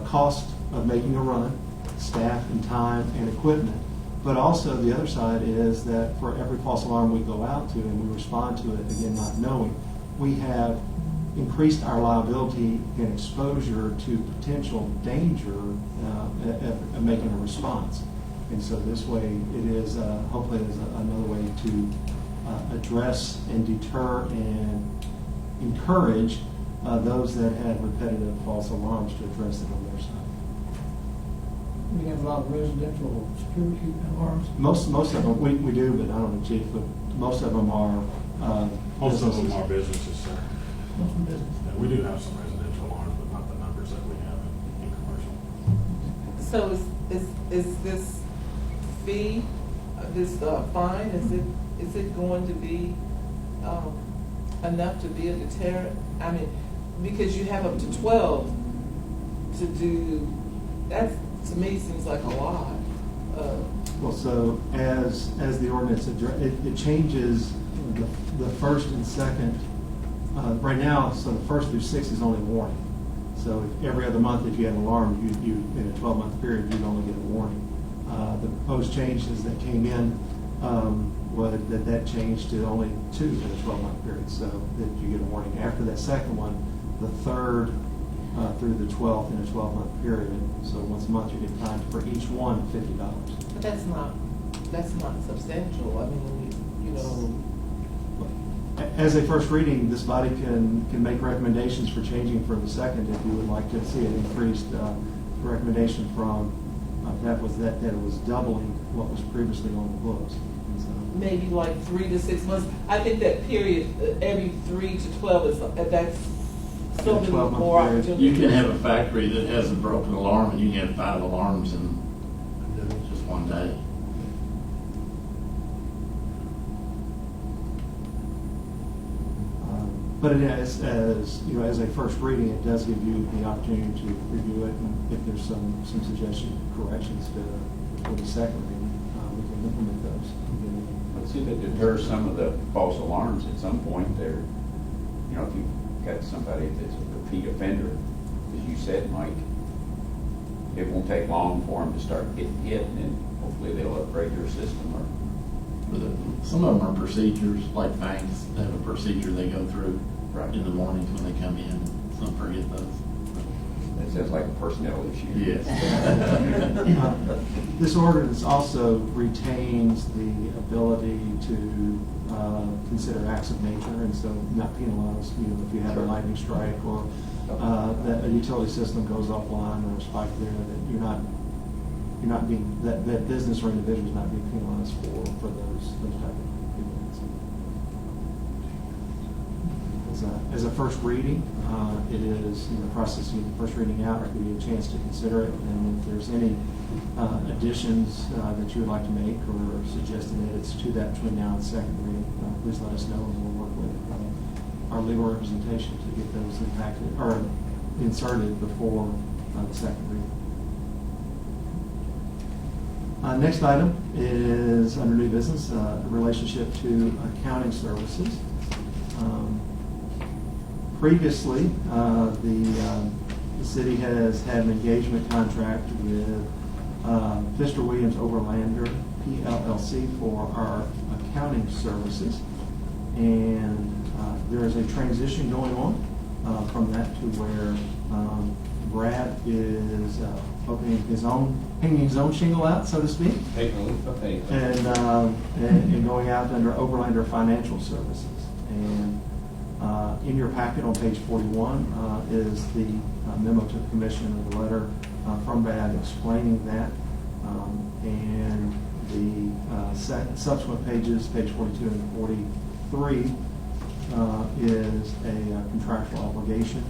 cost of making a run, staff and time and equipment. But also the other side is that for every false alarm we go out to and we respond to it, again, not knowing, we have increased our liability and exposure to potential danger of making a response. And so this way it is, hopefully it is another way to address and deter and encourage those that have repetitive false alarms to address it on their side. We have a lot of residential security alarms. Most of them, we do, but I don't know, Chief, but most of them are Most of them businesses. are businesses, sir. Most of business. Yeah, we do have some residential alarms, but not the numbers that we have in commercial. So is this fee, this fine, is it going to be enough to be a deterrent? I mean, because you have up to 12 to do, that to me seems like a lot. Well, so as the ordinance, it changes the first and second. Right now, so the first through sixth is only warning. So if every other month, if you had an alarm, you in a 12-month period, you'd only get a warning. The proposed changes that came in was that changed to only 2 in a 12-month period, so that you get a warning. After that second one, the third through the 12th in a 12-month period. So once a month, you get fined for each one $50. But that's not substantial. I mean, you know. As a first reading, this body can make recommendations for changing for the second if you would like to see it increased. The recommendation from that it was doubling what was previously on the books. And so, Maybe like 3 to 6 months. I think that period, every 3 to 12 is that's so many 12-month more period. opportunities. You can have a factory that has a broken alarm, and you can have 5 alarms in just one day. But it is, as you know, as a first reading, it does give you the opportunity to review it, and if there's some suggestions, corrections for the second reading, we can implement those. Let's see if it deters some of the false alarms at some point there. You know, if you've got somebody that's a repeat offender, as you said, Mike, it won't take long for them to start getting hit, and then hopefully they'll upgrade their system. Or Some of them are procedures, like banks, they have a procedure they go through in the mornings when they come in. Some forget those. That sounds like a personnel issue. Yes. This ordinance also retains the ability to consider acts of nature, and so not penalize, you know, if you have a lightning strike or that a utility system goes offline or a spike there, that you're not being, that business or individual is not being penalized for those type of events. As a first reading, it is in the process of getting the first reading out. I'll give you a chance to consider it, and if there's any additions that you would like to make or suggested edits to that between now and second reading, please let us know, and we'll work with our legal representation to get those impacted or inserted before the second reading. Next item is under new business, relationship to accounting services. Previously, the city has had an engagement contract with Mr. Williams Overlander PLLC for our accounting services. And there is a transition going on from that to where Brad is hanging his own shingle out, so to speak, and going out under Overlander Financial Services. And in your packet on page 41 is the memo to the commission of the letter from Brad explaining that. And the subsequent pages, page 42 and 43, is a contractual obligation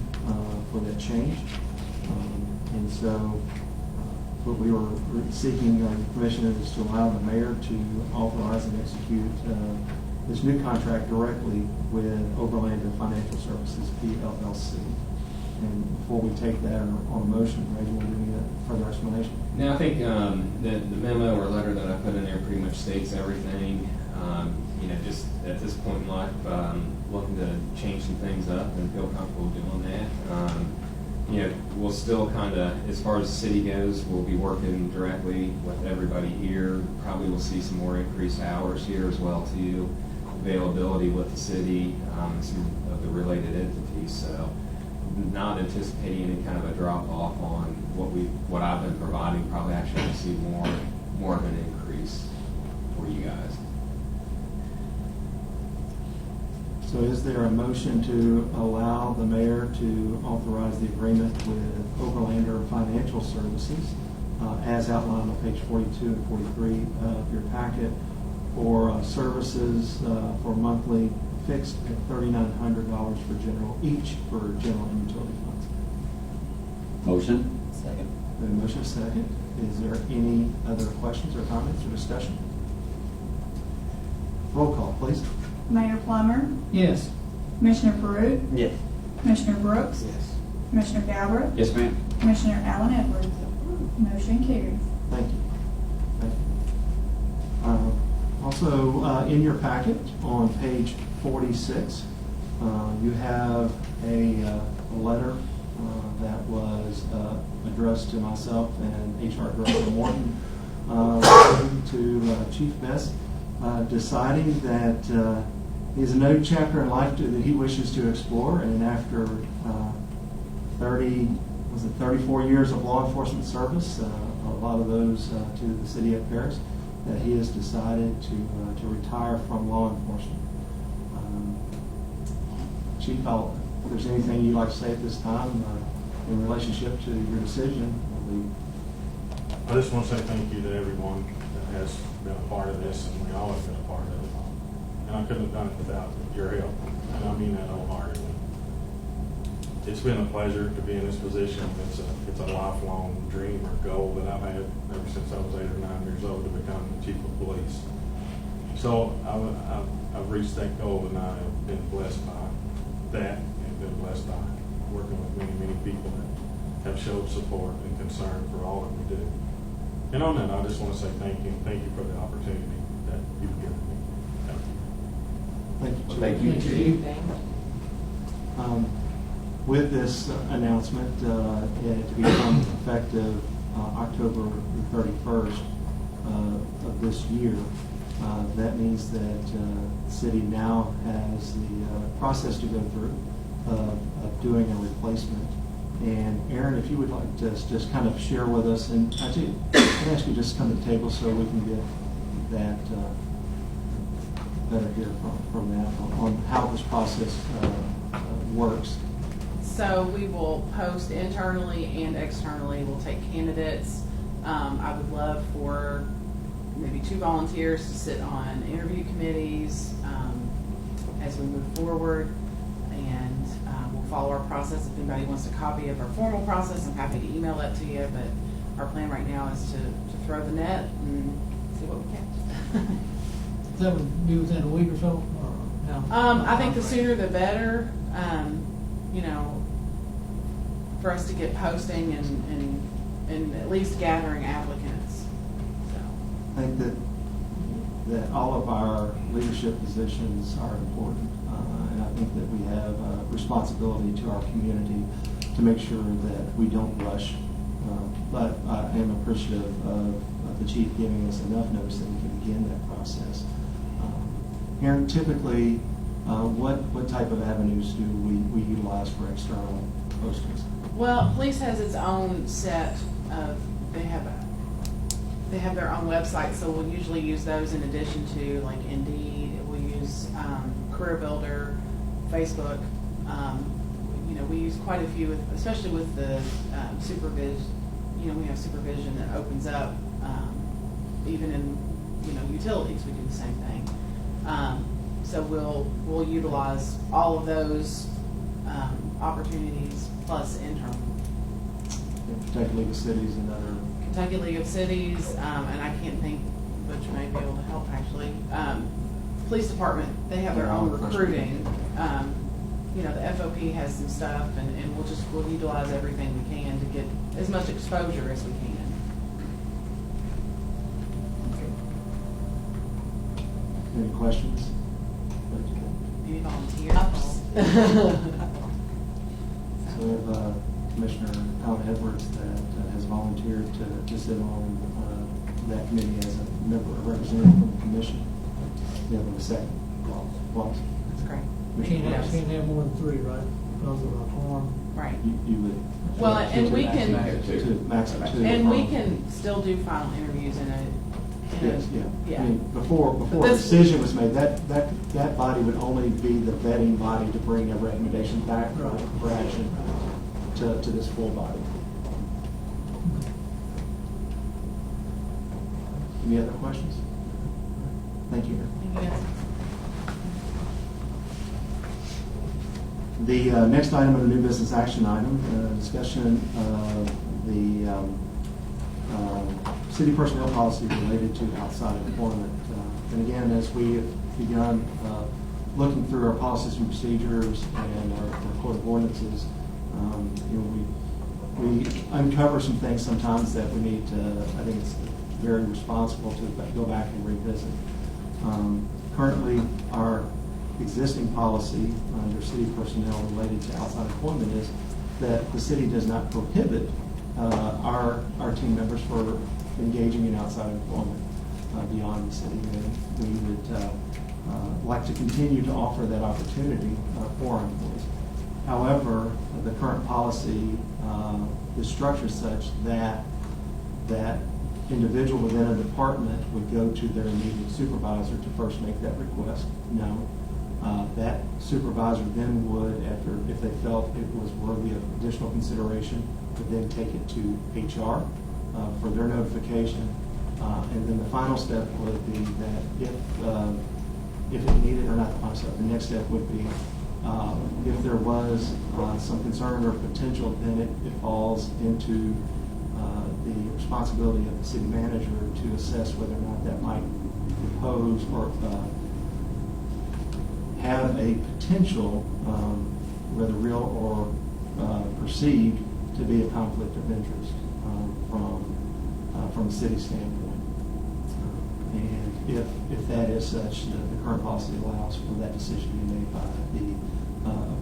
for that change. And so what we were seeking permission is to allow the mayor to authorize and execute this new contract directly with Overlander Financial Services, PLLC. And before we take that on a motion, Ray, you want to give me a further explanation? Now, I think the memo or letter that I put in there pretty much states everything. Just at this point in life, looking to change some things up and feel comfortable doing that. We'll still kind of, as far as the city goes, we'll be working directly with everybody here. Probably we'll see some more increased hours here as well too. Availability with the city, some of the related entities. So not anticipating any kind of a drop off on what I've been providing. Probably actually going to see more of an increase for you guys. So is there a motion to allow the mayor to authorize the agreement with Overlander Financial Services as outlined on page 42 and 43 of your packet for services for monthly fixed at $3,900 each for general and utility funds? Motion? Second. The motion is second. Is there any other questions or comments or discussion? Roll call, please. Mayor Plummer, Yes. Commissioner Perude, Yes. Commissioner Brooks, Yes. Commissioner Galbraith, Yes, ma'am. Commissioner Allen Edwards. Motion carries. Thank you. Thank you. Also, in your packet on page 46, you have a letter that was addressed to myself and HR Director Morton to Chief Best, deciding that he has a new chapter in life that he wishes to explore, and after 34 years of law enforcement service, a lot of those to the city of Paris, that he has decided to retire from law enforcement. Chief, if there's anything you'd like to say at this time in relationship to your decision, I just want to say thank you to everyone that has been a part of this, and we all have been a part of it. And I couldn't have done it without your help, and I mean that wholeheartedly. It's been a pleasure to be in this position. It's a lifelong dream or goal that I've had ever since I was 8 or 9 years old to become the chief of police. So I've reached that goal, and I have been blessed by that, and been blessed by working with many, many people that have showed support and concern for all that we do. And on that, I just want to say thank you. Thank you for the opportunity that you've given me. Thank you. thank you, Chief. Thank you, Chief. With this announcement to become effective October 31st of this year, that means that the city now has the process to go through of doing a replacement. And Aaron, if you would like to just kind of share with us, and actually, I'd ask you just come to the table so we can get that better hear from that on how this process works. So we will post internally and externally. We'll take candidates. I would love for maybe 2 volunteers to sit on interview committees as we move forward. And we'll follow our process. If anybody wants a copy of our formal process, I'm happy to email that to you. But our plan right now is to throw the net and see what we can. That would be within a week or so? Or no? I think the sooner the better. For us to get posting and at least gathering applicants. I think that all of our leadership positions are important, and I think that we have a responsibility to our community to make sure that we don't rush. But I am appreciative of the chief giving us enough notice that we can begin that process. Aaron, typically, what type of avenues do we utilize for external postings? Well, police has its own set of, they have their own website, so we'll usually use those in addition to like Indeed. We'll use Career Builder, Facebook. We use quite a few, especially with the supervision. We have supervision that opens up, even in utilities. We do the same thing. So we'll utilize all of those opportunities plus internal. Kentucky League of Cities and other. Kentucky League of Cities, and I can't think, Butch may be able to help actually. Police Department, they have their own recruiting. The FOP has some stuff, and we'll utilize everything we can to get as much exposure as we can. Any questions? Any volunteers? So we have Commissioner Alan Edwards that has volunteered to sit on that committee as a member, a representative from the commission. We have a second. Wallace. That's great. Can't have more than 3, right? Because of a quorum. Right. You would. Well, and we can, Max of 2. and we can still do final interviews in a. Yes, yeah. Yeah. I mean, before a decision was made, that body would only be the vetting body to bring a recommendation back for action to this full body. Any other questions? Thank you. The next item on the new business action item, discussion of the city personnel policy related to outside employment. And again, as we have begun looking through our policies and procedures and our code of ordinances, we uncover some things sometimes that we need to, I think it's very responsible to go back and revisit. Currently, our existing policy under city personnel related to outside employment is that the city does not prohibit our team members for engaging in outside employment beyond the city. And we would like to continue to offer that opportunity for our employees. However, the current policy is structured such that individual within a department would go to their immediate supervisor to first make that request known. That supervisor then would, if they felt it was worthy of additional consideration, would then take it to HR for their notification. And then the final step would be that if it needed, or not the final step, the next step would be if there was some concern or potential, then it falls into the responsibility of the city manager to assess whether or not that might pose or have a potential, whether real or perceived, to be a conflict of interest from a city standpoint. And if that is such, the current policy allows for that decision to be made by the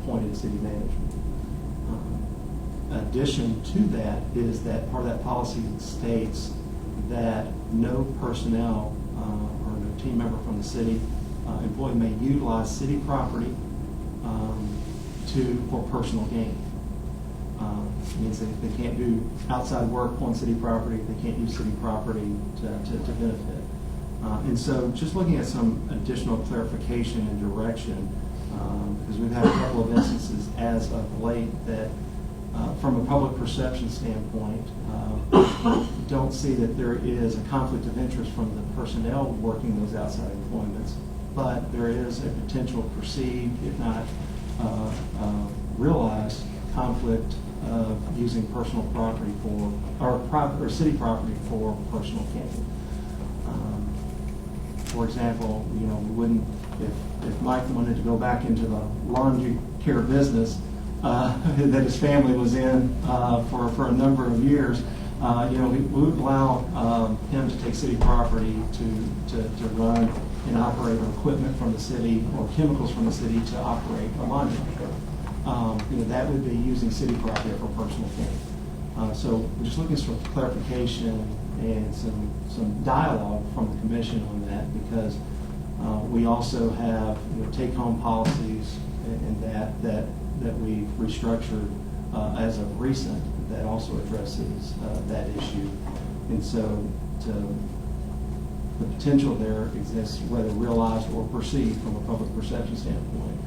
appointed city manager. Addition to that is that part of that policy states that no personnel or no team member from the city employee may utilize city property for personal gain. It means that they can't do outside work on city property, they can't use city property to benefit. And so just looking at some additional clarification and direction, because we've had a couple of instances as of late that from a public perception standpoint, don't see that there is a conflict of interest from the personnel working those outside employments, but there is a potential perceived, if not realized, conflict of using personal property or city property for personal gain. For example, we wouldn't, if Mike wanted to go back into the laundry care business that his family was in for a number of years, we would allow him to take city property to run and operate or equipment from the city or chemicals from the city to operate a laundry. That would be using city property for personal gain. So we're just looking for clarification and some dialogue from the commission on that, because we also have take-home policies and that we restructured as of recent that also addresses that issue. And so the potential there exists, whether realized or perceived from a public perception standpoint,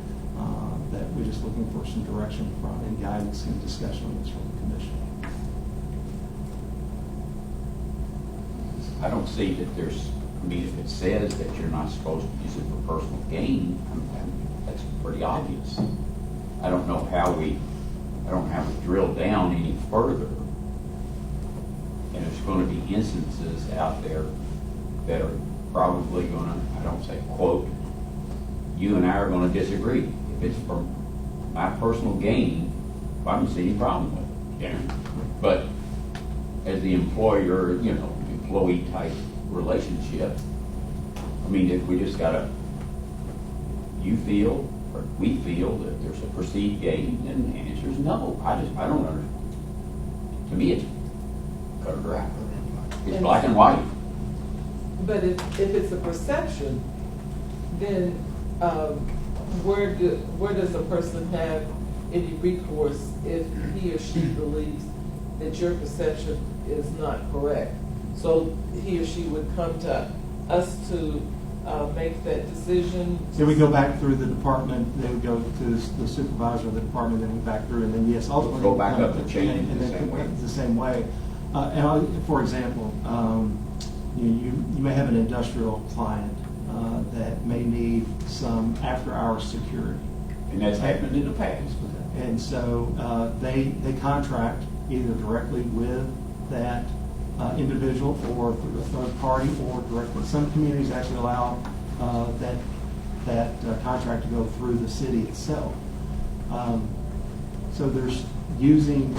that we're just looking for some direction from and guidance and discussion on this from the commission. I don't see that there's, I mean, if it says that you're not supposed to use it for personal gain, that's pretty obvious. I don't know how we drill down any further. And there's going to be instances out there that are probably going to, I don't say quote, you and I are going to disagree. If it's for my personal gain, I don't see any problem with it. Yeah. But as the employer, employee type relationship, I mean, if we just got you feel or we feel that there's a perceived gain, then the answer is no. I don't understand. To me, it's cut or dry. It's black and white. But if it's a perception, then where does a person have any recourse if he or she believes that your perception is not correct? So he or she would come to us to make that decision? So we go back through the department, then we go to the supervisor of the department, then we back through, and then yes, ultimately go back up the chain in the same way. For example, you may have an industrial client that may need some after-hours security. And that's happened in the past. And so they contract either directly with that individual or through a third party or directly. Some communities actually allow that contract to go through the city itself. So there's using,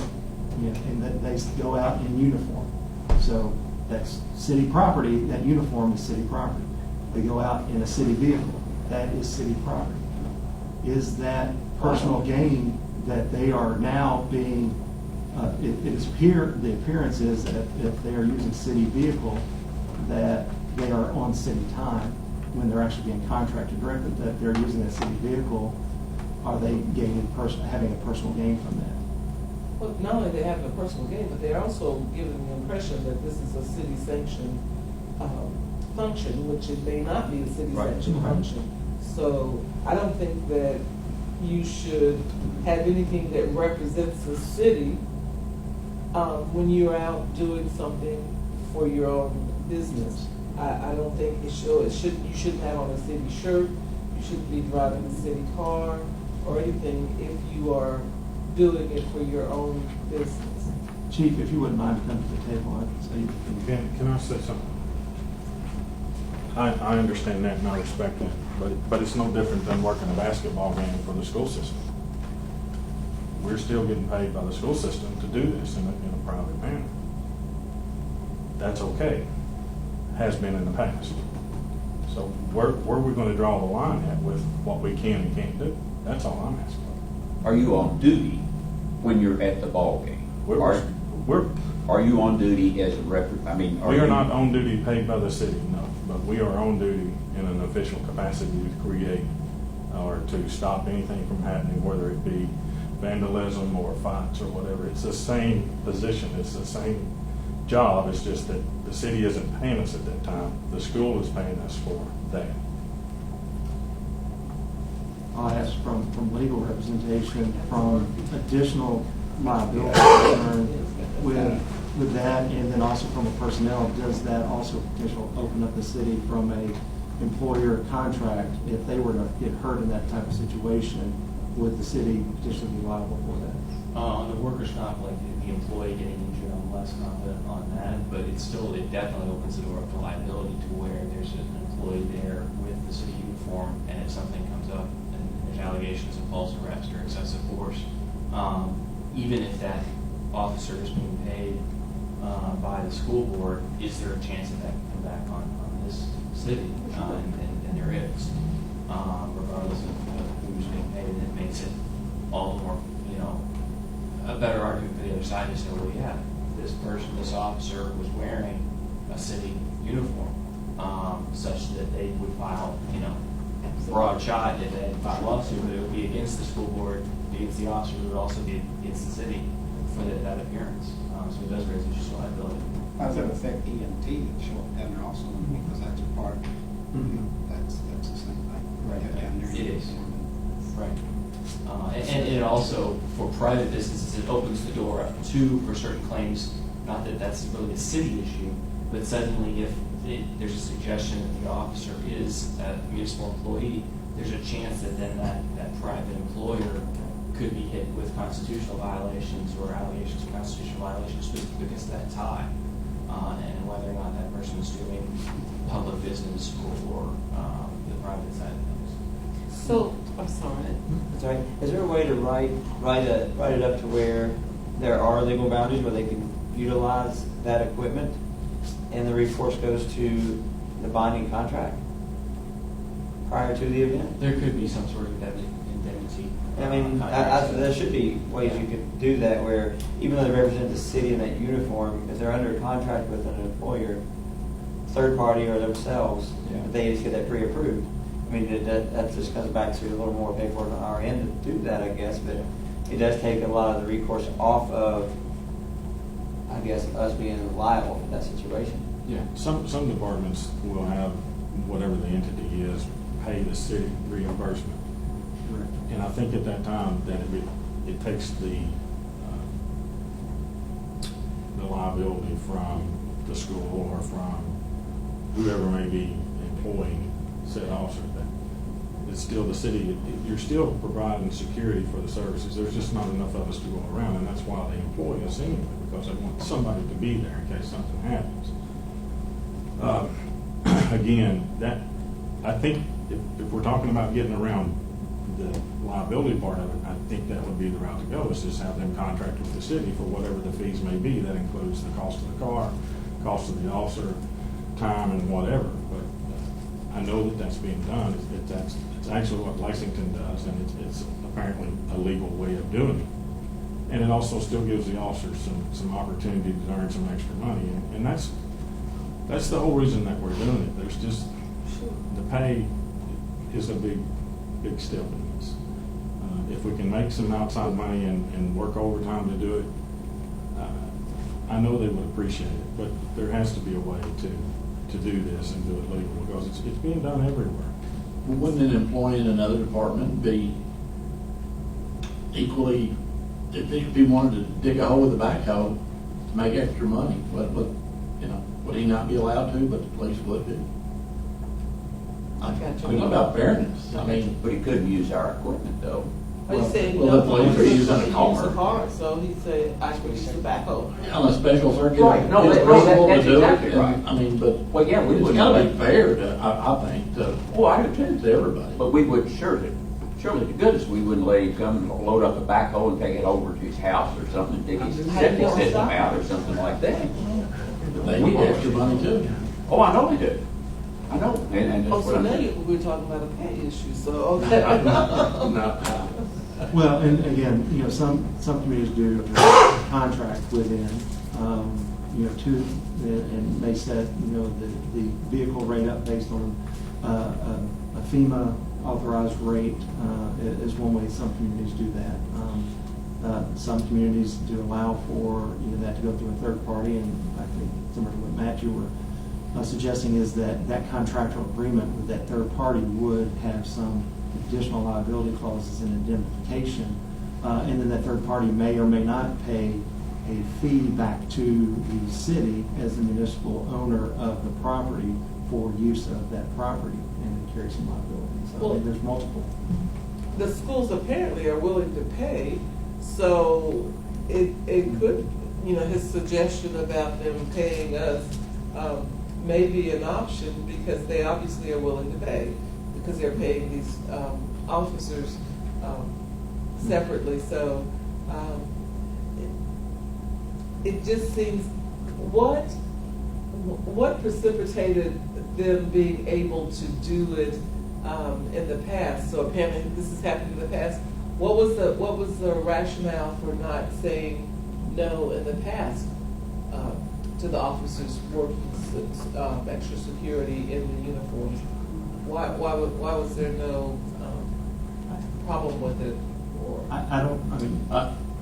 and that they go out in uniform. So that's city property, that uniform is city property. They go out in a city vehicle, that is city property. Is that personal gain that they are now being, the appearance is that if they are using city vehicle, that they are on city time when they're actually being contracted directly, that they're using that city vehicle, are they having a personal gain from that? Well, not only are they having a personal gain, but they're also giving the impression that this is a city-sanctioned function, which it may not be a city-sanctioned function. So I don't think that you should have anything that represents the city when you're out doing something for your own business. I don't think you shouldn't have on a city shirt. You shouldn't be driving a city car or anything if you are doing it for your own business. Chief, if you wouldn't mind to come to the table, I can say. Can I say something? I understand that and I respect that, but it's no different than working a basketball game for the school system. We're still getting paid by the school system to do this in a private manner. That's okay. Has been in the past. So where are we going to draw the line at with what we can and can't do? That's all I'm asking. Are you on duty when you're at the ball game? Are you on duty as a rep? I mean, we are not on duty paid by the city, no, but we are on duty in an official capacity to create or to stop anything from happening, whether it be vandalism or fights or whatever. It's the same position. It's the same job. It's just that the city isn't paying us at that time. The school is paying us for that. I'll ask from legal representation, from additional liability concern with that, and then also from a personnel, does that also potentially open up the city from a employer contract if they were to get hurt in that type of situation? Would the city potentially be liable for that? On the workers' comp, like the employee getting injured, I'm less confident on that, but it definitely opens the door up to liability to where there's an employee there with the city uniform, and if something comes up and there's allegations of false arrest or excessive force, even if that officer is being paid by the school board, is there a chance that can come back on this city? And than there is, regardless of who's being paid, and it makes it all the more, a better argument for the other side to say, well, yeah, this person, this officer was wearing a city uniform, such that they would file, broad shot if they filed a lawsuit, but it would be against the school board, against the officer, it would also be against the city for that appearance. So it does raise issues of liability. How does that affect EMT that show up down there also, because that's a part, that's the same thing. Right. Down there. It is. Right. And it also, for private businesses, it opens the door up to, for certain claims, not that that's really a city issue, but suddenly if there's a suggestion that the officer is a municipal employee, there's a chance that then that private employer could be hit with constitutional violations or allegations of constitutional violations because of that tie, and whether or not that person is doing public business or the private side of things. So, I'm sorry. Sorry, is there a way to write it up to where there are legal boundaries where they can utilize that equipment and the recourse goes to the binding contract prior to the event? There could be some sort of indemnity. I mean, there should be ways you could do that where even though they represent the city in that uniform, if they're under contract with an employer, third party or themselves, they just get that pre-approved. I mean, that just comes back to a little more paperwork on our end to do that, I guess, but it does take a lot of the recourse off of, I guess, us being liable in that situation. Yeah, some departments will have whatever the entity is pay the city reimbursement. And I think at that time that it takes the liability from the school or from whoever may be employing said officer. That it's still the city. You're still providing security for the services. There's just not enough of us to go around, and that's why they employ us anyway, because they want somebody to be there in case something happens. Again, I think if we're talking about getting around the liability part of it, I think that would be the route to go, is just have them contract with the city for whatever the fees may be. That includes the cost of the car, cost of the officer, time, and whatever. But I know that that's being done. It's actually what Lexington does, and it's apparently a legal way of doing it. And it also still gives the officers some opportunity to earn some extra money, and that's the whole reason that we're doing it. There's just the pay is a big step in this. If we can make some outside money and work overtime to do it, I know they would appreciate it. But there has to be a way to do this and do it legal, because it's being done everywhere. Wouldn't an employee in another department be equally, if he wanted to dig a hole with a backhoe to make extra money, would he not be allowed to, but the police would be? It's about fairness. I mean, but he couldn't use our equipment though. But he said, well, the police are using a use car. a car, so he said, I could use the backhoe. On a special circuit, Right. No, it's that's possible to do exactly it. right. I mean, but Well, yeah, we it's wouldn't. got to be fair to, I think, to, Oh, I do too. to everybody. But we would surely to goodness, we wouldn't let him come and load up a backhoe and take it over to his house or something, dig his septic system out or something like that. But they need extra money too. Oh, I know they do. I know. And Oh, that's so what now I'm we're talking about a pay issue, so, okay. Well, and again, some communities do contract within, and they set, the vehicle rate up based on a FEMA authorized rate is one way some communities do that. Some communities do allow for that to go through a third party, and I think similar to what Matt, you were suggesting, is that contractual agreement with that third party would have some additional liability clauses and indemnification, and then that third party may or may not pay a fee back to the city as the municipal owner of the property for use of that property and carry some liability. So Well, there's multiple. The schools apparently are willing to pay, so it could, his suggestion about them paying us may be an option, because they obviously are willing to pay, because they're paying these officers separately. So it just seems, what what precipitated them being able to do it in the past? So apparently this has happened in the past. What was the rationale for not saying no in the past to the officers working extra security in the uniforms? Why was there no problem with it?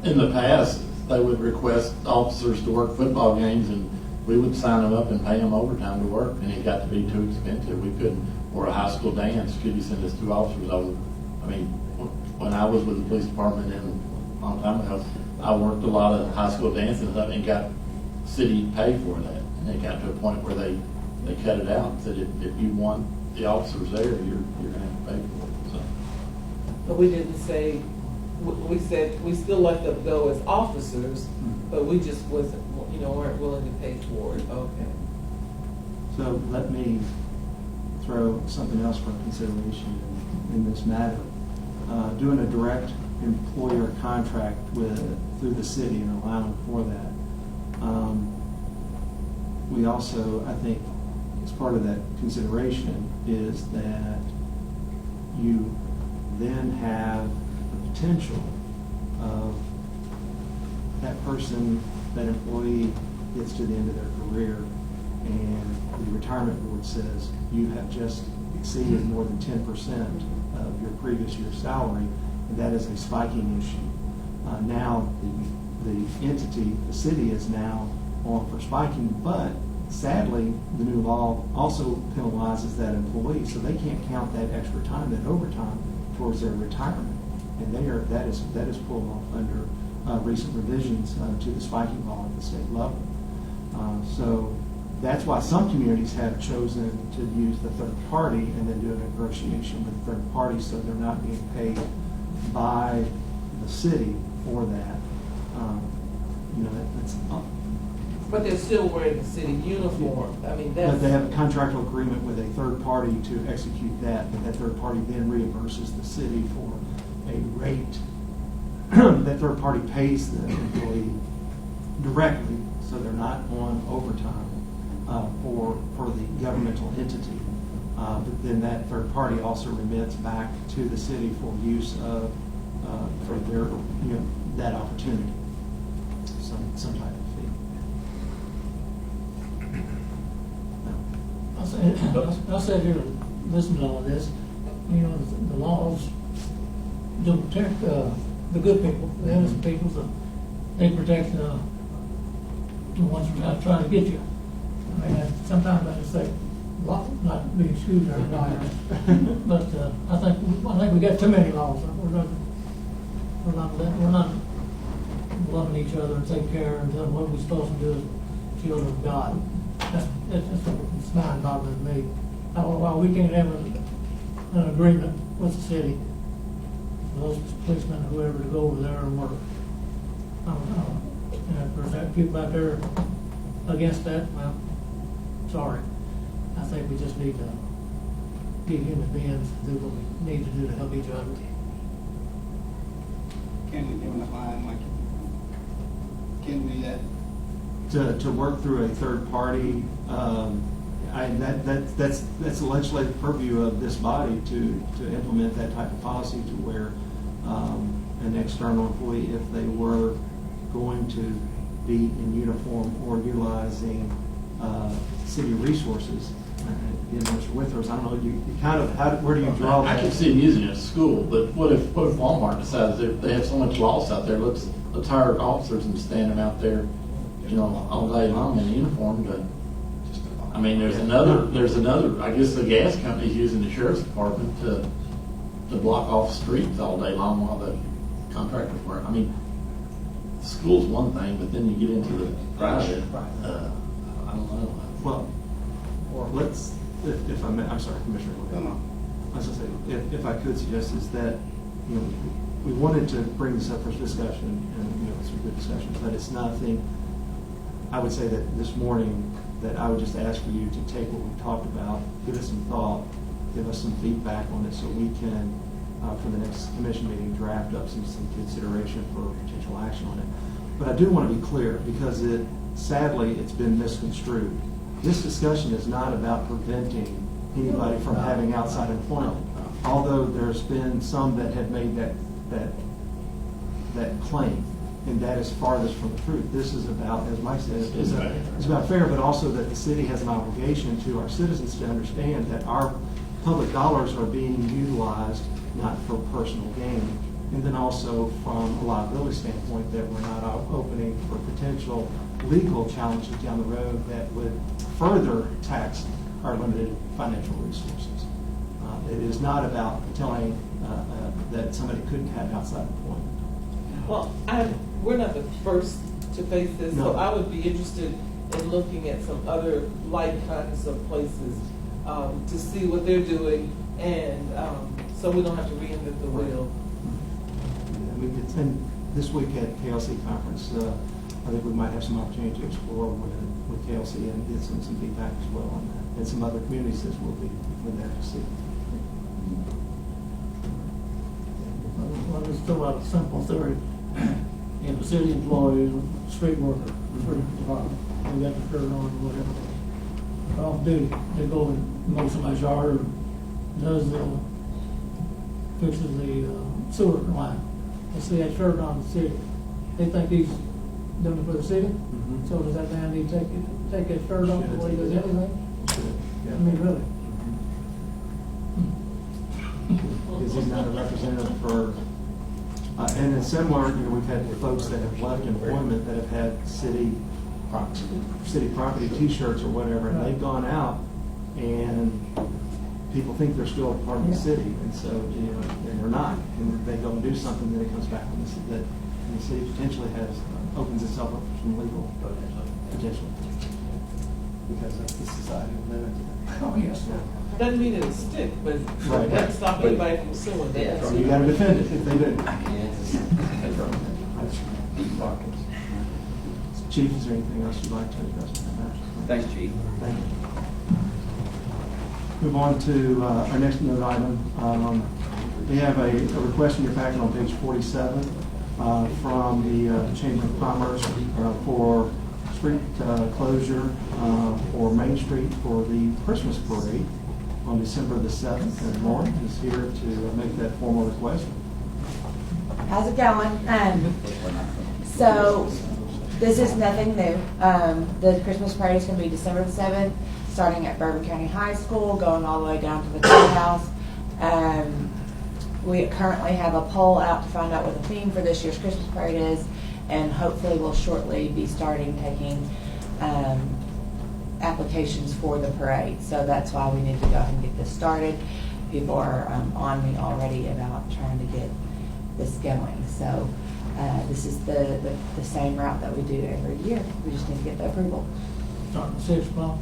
In the past, they would request officers to work football games, and we would sign them up and pay them overtime to work, and it got to be too expensive. We couldn't, or a high school dance, could you send us 2 officers over? I mean, when I was with the police department a long time ago, I worked a lot of high school dances and stuff and got city pay for that. And it got to a point where they cut it out and said, if you want the officers there, you're going to have to pay for it. So. But we didn't say, we said we still let them go as officers, but we just weren't willing to pay for it. Okay. So let me throw something else for consideration in this matter. Doing a direct employer contract through the city and allowing for that. We also, I think, as part of that consideration is that you then have the potential of that person, that employee gets to the end of their career and the retirement board says you have just exceeded more than 10% of your previous year's salary, and that is a spiking issue. Now the entity, the city, is now on for spiking, but sadly the new law also penalizes that employee, so they can't count that extra time, that overtime, towards their retirement, and that is pulled off under recent revisions to the spiking law at the state level. So that's why some communities have chosen to use the third party and then do a negotiation with the third party, so they're not being paid by the city for that. That's But they're still wearing the city uniform. I mean, that's... But they have a contractual agreement with a third party to execute that, but that third party then reimburses the city for a rate. That third party pays the employee directly, so they're not on overtime for the governmental entity. But then that third party also remits back to the city for use of for their that opportunity, some type of fee. I sat here and listened to all this. The laws don't protect the good people, the innocent people. They protect the ones who are trying to get you. I mean, sometimes I just say, not being excused or not, but I think we got too many laws. We're not loving each other and taking care and doing what we're supposed to do as children of God. It's mind-boggling to me. While we can't have an agreement with the city, those policemen or whoever to go over there and work. I don't know. And if there's people out there against that, well, sorry. I think we just need to be human beings and do what we need to do to help each other. Can we give them a line like, can we do that? To work through a third party, that's the legislative purview of this body to implement that type of policy to where an external employee, if they were going to be in uniform or utilizing city resources, Mr. Withers, I don't know, you kind of, where do you draw that? I can see them using it at school, but what if Walmart decides if they have so much loss out there, let's hire officers and stand them out there, all day long in uniform. But I mean, there's another. I guess the gas company's using the sheriff's department to block off streets all day long while the contractors work. I mean, school's one thing, but then you get into the private. I don't know. Well, let's, if I may, I'm sorry, Commissioner. I was going to say, if I could suggest is that, we wanted to bring this up for discussion, and some good discussions, but it's nothing. I would say that this morning that I would just ask for you to take what we talked about, give us some thought, give us some feedback on it, so we can, for the next commission meeting, draft up some consideration for potential action on it. But I do want to be clear, because sadly it's been misconstrued. this discussion is not about preventing anybody from having outside employment. Although there's been some that have made that claim, and that is farthest from the truth. This is about, as Mike said, it's about fair, but also that the city has an obligation to our citizens to understand that our public dollars are being utilized not for personal gain, and then also from a liability standpoint that we're not opening for potential legal challenges down the road that would further tax our limited financial resources. It is not about telling that somebody couldn't have outside employment. Well, we're not the first to face this, No. so I would be interested in looking at some other like kinds of places to see what they're doing, and so we don't have to reinvent the wheel. And this week at KLC conference, I think we might have some opportunity to explore with KLC and get some feedback as well on that, and some other communities that will be there to see. Well, just throw out a simple theory. And the city employee, street worker, street department, they got the shirt on or whatever. Off duty, they go and mow somebody's yard or fixes the sewer line. They see that shirt on the city. They think he's doing it for the city. Mm-hmm. So does that man need to take his shirt off before he does anything? Yeah. I mean, really? Because he's not a representative for, and in similar, we've had folks that have left employment that have had city property T-shirts or whatever, and they've gone out, and people think they're still a part of the city, and so, and they're not, and they go and do something, then it comes back on the city, that the city potentially opens itself up for some legal potential, because of the society of living. Oh, yes. Doesn't mean it'll stick, but Right. doesn't stop anybody from suing. So you gotta defend it if they do. Chief, is there anything else you'd like to address? Thanks, Chief. Thank you. Move on to our next note item. We have a request in your packet on page 47 from the Chamber of Commerce for street closure for Main Street for the Christmas parade on December the 7th. And Lauren is here to make that formal request. How's it going? So this is nothing new. The Christmas parade is going to be December the 7th, starting at Bourbon County High School, going all the way down to the courthouse. We currently have a poll out to find out what the theme for this year's Christmas parade is, and hopefully we'll shortly be starting taking applications for the parade. So that's why we need to go ahead and get this started. People are on me already about trying to get this going. So this is the same route that we do every year. We just need to get the approval. Starting at 6 o'clock?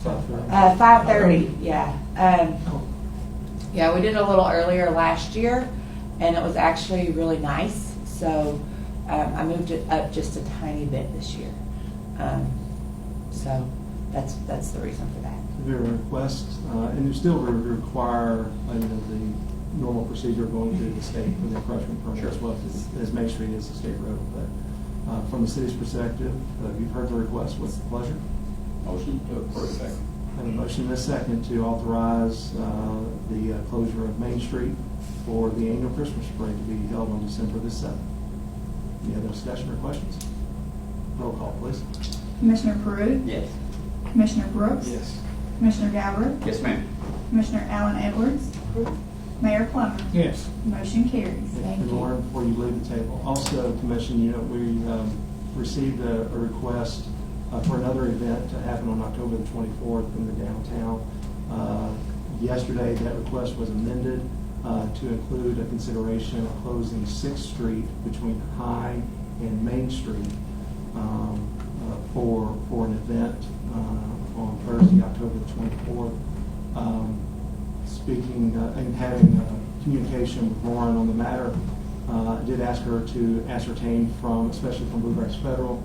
5:30, yeah. Yeah, we did it a little earlier last year, and it was actually really nice. So I moved it up just a tiny bit this year. So that's the reason for that. Your request, and you still require the normal procedure going through the state with the encroachment permit as well as Main Street is a state road. But from the city's perspective, you've heard the request. What's the pleasure? Motion to approve. I have a motion and a second to authorize the closure of Main Street for the annual Christmas parade to be held on December the 7th. Any other discussion or questions? Roll call, please. Commissioner Peru? Yes. Commissioner Brooks? Yes. Commissioner Galbraith? Yes, ma'am. Commissioner Allen Edwards? Mayor Plummer? Yes. Motion carries. Thank And you. Lauren, before you leave the table, also, Commission, we received a request for another event to happen on October the 24th in the downtown. Yesterday, that request was amended to include a consideration of closing 6th Street between High and Main Street for an event on Thursday, October the 24th. Speaking and having communication with Lauren on the matter, I did ask her to ascertain especially from Bluegrass Federal,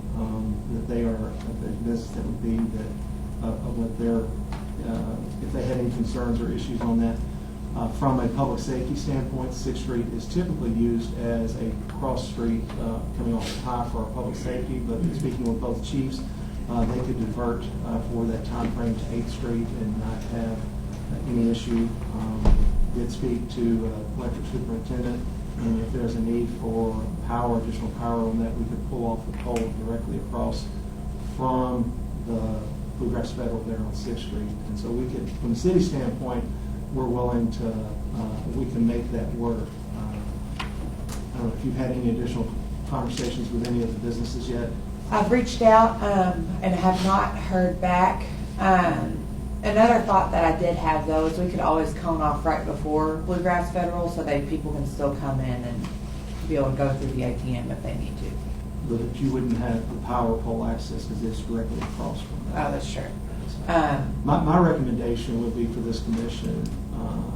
that they are the business that would be that of what if they had any concerns or issues on that. From a public safety standpoint, 6th Street is typically used as a cross street coming off the high for our public safety, but speaking with both chiefs, they could divert for that time frame to 8th Street and not have any issue. Did speak to electric superintendent, and if there's a need for power, additional power on that, we could pull off the pole directly across from the Bluegrass Federal there on 6th Street. And so we could, from the city standpoint, we're willing to, we can make that work. I don't know if you've had any additional conversations with any of the businesses yet. I've reached out and have not heard back. Another thought that I did have though is we could always cone off right before Bluegrass Federal so that people can still come in and be able to go through the ATM if they need to. But you wouldn't have the power pole access because it's directly across from that. Oh, that's true. My recommendation would be for this commission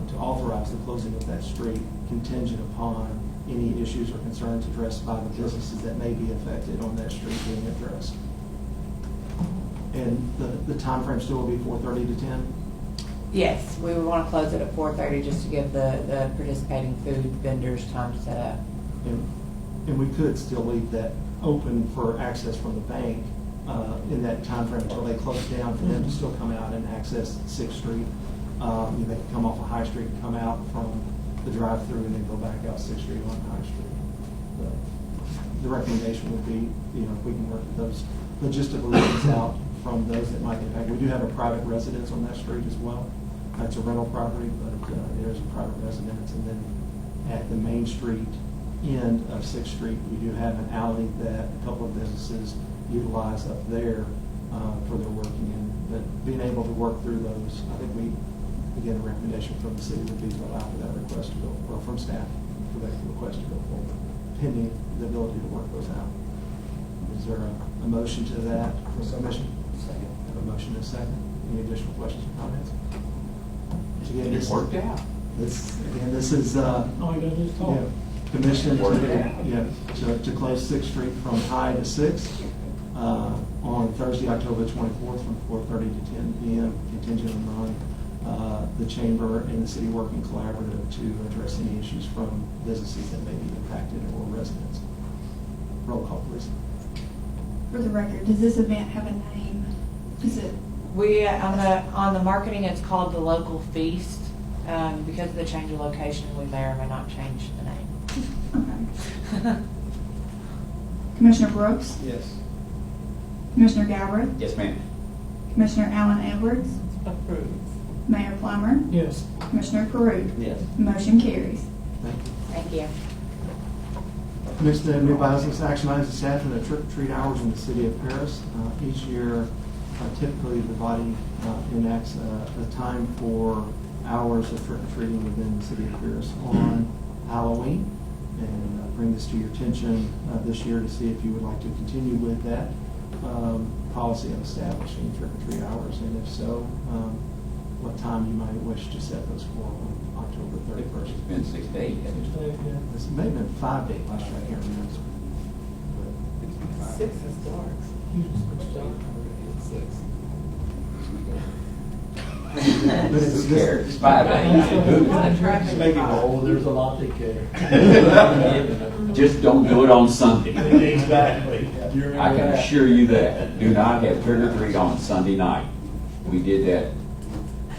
to authorize the closing of that street contingent upon any issues or concerns addressed by the businesses that may be affected on that street being addressed. And the timeframe still will be 4:30 to 10? Yes, we would want to close it at 4:30 just to give the participating food vendors time to set up. And we could still leave that open for access from the bank in that timeframe until they close down for them to still come out and access 6th Street. They could come off of High Street and come out from the drive-through and then go back out 6th Street on High Street. The recommendation would be, if we can work those logistical reasons out from those that might impact. We do have a private residence on that street as well. It's a rental property, but there's a private residence. And then at the Main Street end of 6th Street, we do have an alley that a couple of businesses utilize up there for their working in. But being able to work through those, I think again, a recommendation from the city would be to allow for that request to go, or from staff, for that request to go forward, pending the ability to work those out. Is there a motion to that from the commission? Second. Have a motion and a second. Any additional questions or comments? Again, It worked out. This is, All you gotta do is talk. commission to close 6th Street from High to 6th on Thursday, October 24th from 4:30 to 10 p.m. contingent on the chamber and the city working collaborative to address any issues from businesses that may be impacted or residents. Roll call, please. For the record, does this event have a name? Is it? We on the marketing, it's called the Local Feast. Because of the change of location, we may or may not change the name. Okay. Commissioner Brooks? Yes. Commissioner Galbraith? Yes, ma'am. Commissioner Allen Edwards? Approved. Mayor Plummer? Yes. Commissioner Peru? Yes. Motion carries. Thank you. Next, new business action items, the staff and the trick-or-treat hours in the city of Paris. Each year, typically the body enacts a time for hours of trick-or-treating within the city of Paris on Halloween. And bring this to your attention this year to see if you would like to continue with that policy of establishing trick-or-treat hours, and if so, what time you might wish to set those for on October 31st. It's been 6 to 8. This may have been 5 days last year, I can't remember. 6 is dark. It's dark. It's 6. But it's Who cares? It's 5 days. Make it old, there's a lot they care. Just don't do it on Sunday. Exactly. I can assure you that. Do not have trick or treat on Sunday night. We did that.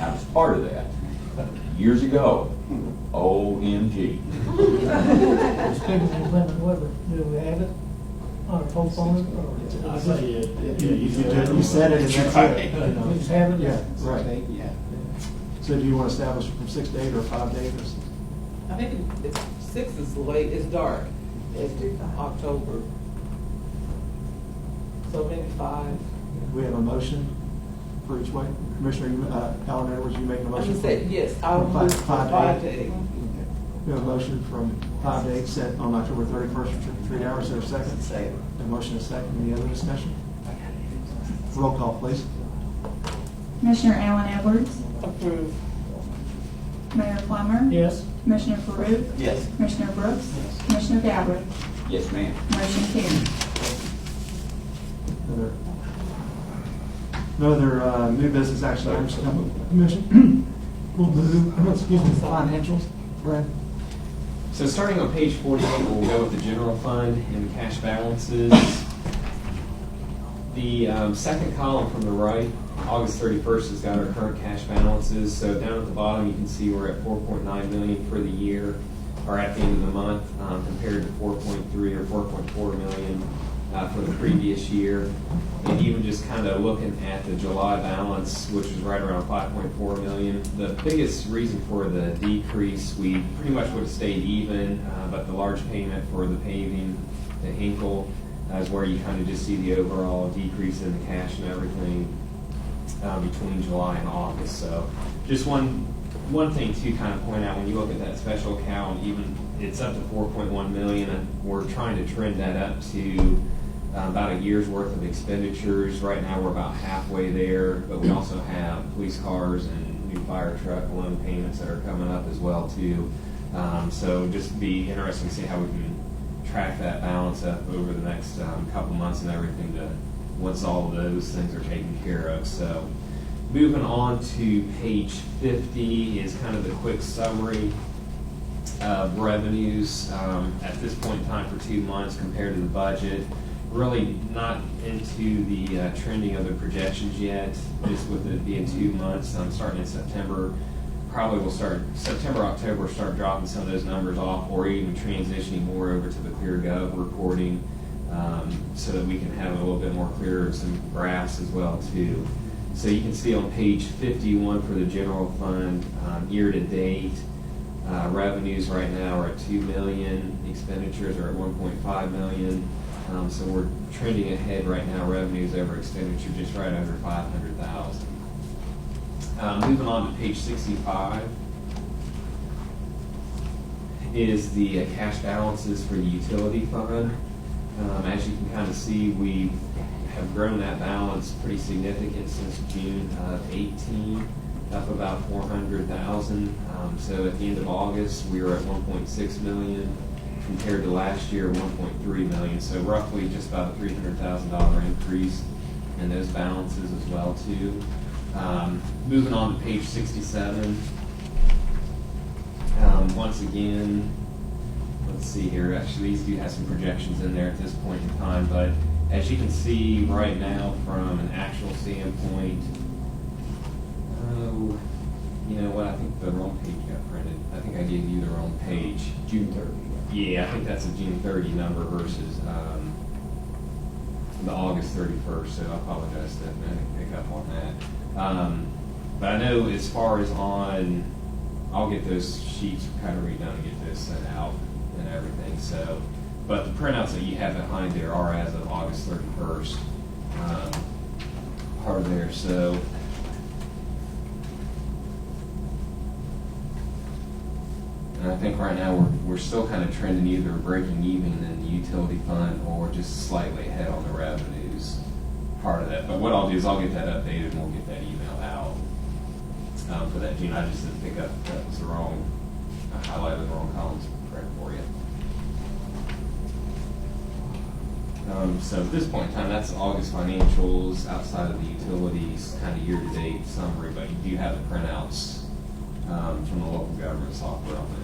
I was part of that years ago. OMG. Speaking of inclement weather, do we have it on our postponement? I say it. You said it, and that's it. We just have it? Yeah, right. Yeah. So do you want to establish it from 6 to 8 or 5 days? I think it's 6 is late, it's dark. It's October. So maybe 5. We have a motion for each way. Commissioner Allen Edwards, you making a I'm motion? just saying, yes, I'll From move 5 5 to 8. to 8. Okay. We have a motion from 5 to 8 set on October 31st for trick-or-treat hours. Is there a second? Second. A motion is second. Any other discussion? Roll call, please. Commissioner Allen Edwards? Approved. Mayor Plummer? Yes. Commissioner Peru? Yes. Commissioner Brooks? Commissioner Galbraith? Yes, ma'am. Motion carries. No other new business action items to come up with the commission. We'll move, excuse me, financials. Brad? So starting on page 48, we'll go with the general fund and cash balances. The second column from the right, August 31st, has got our current cash balances. So down at the bottom, you can see we're at 4.9 million for the year, or at the end of the month, compared to 4.3 or 4.4 million for the previous year. And even just kind of looking at the July balance, which is right around 5.4 million, the biggest reason for the decrease, we pretty much would have stayed even, but the large payment for the paving, the Hinkle, is where you kind of just see the overall decrease in the cash and everything between July and August. So just one thing to kind of point out, when you look at that special account, even it's up to 4.1 million, and we're trying to trend that up to about a year's worth of expenditures. Right now we're about halfway there, but we also have police cars and new fire truck loan payments that are coming up as well too. So just be interesting to see how we can track that balance up over the next couple months and everything to once all of those things are taken care of. So moving on to page 50 is kind of the quick summary of revenues at this point in time for 2 months compared to the budget. Really not into the trending of the projections yet, just with it being 2 months. Starting in September, probably we'll start September, October, start dropping some of those numbers off, or even transitioning more over to the ClearGov reporting, so that we can have a little bit more clear some graphs as well too. So you can see on page 51 for the general fund, year to date, revenues right now are at 2 million, expenditures are at 1.5 million. So we're trending ahead right now, revenues over expenditure just right under 500,000. Moving on to page 65 is the cash balances for the utility fund. As you can kind of see, we have grown that balance pretty significant since June of 18, up about 400,000. So at the end of August, we were at 1.6 million compared to last year, 1.3 million. So roughly just about a $300,000 increase in those balances as well too. Moving on to page 67. Once again, let's see here. Actually, these do have some projections in there at this point in time, but as you can see right now from an actual standpoint, you know what, I think the wrong page got printed. I think I gave you the wrong page. June 30. Yeah, I think that's a June 30 number versus the August 31st, so I apologize that I didn't pick up on that. But I know as far as on, I'll get those sheets kind of redone and get those sent out and everything. So, but the printouts that you have behind there are as of August 31st, are there. So, and I think right now we're still kind of trending either breaking even in the utility fund or just slightly ahead on the revenues part of that. But what I'll do is I'll get that updated and we'll get that email out for that June. I just didn't pick up that was the wrong, I highlighted the wrong columns correct for you. So at this point in time, that's August financials outside of the utilities kind of year-to-date summary, but you do have the printouts from the local government software on that.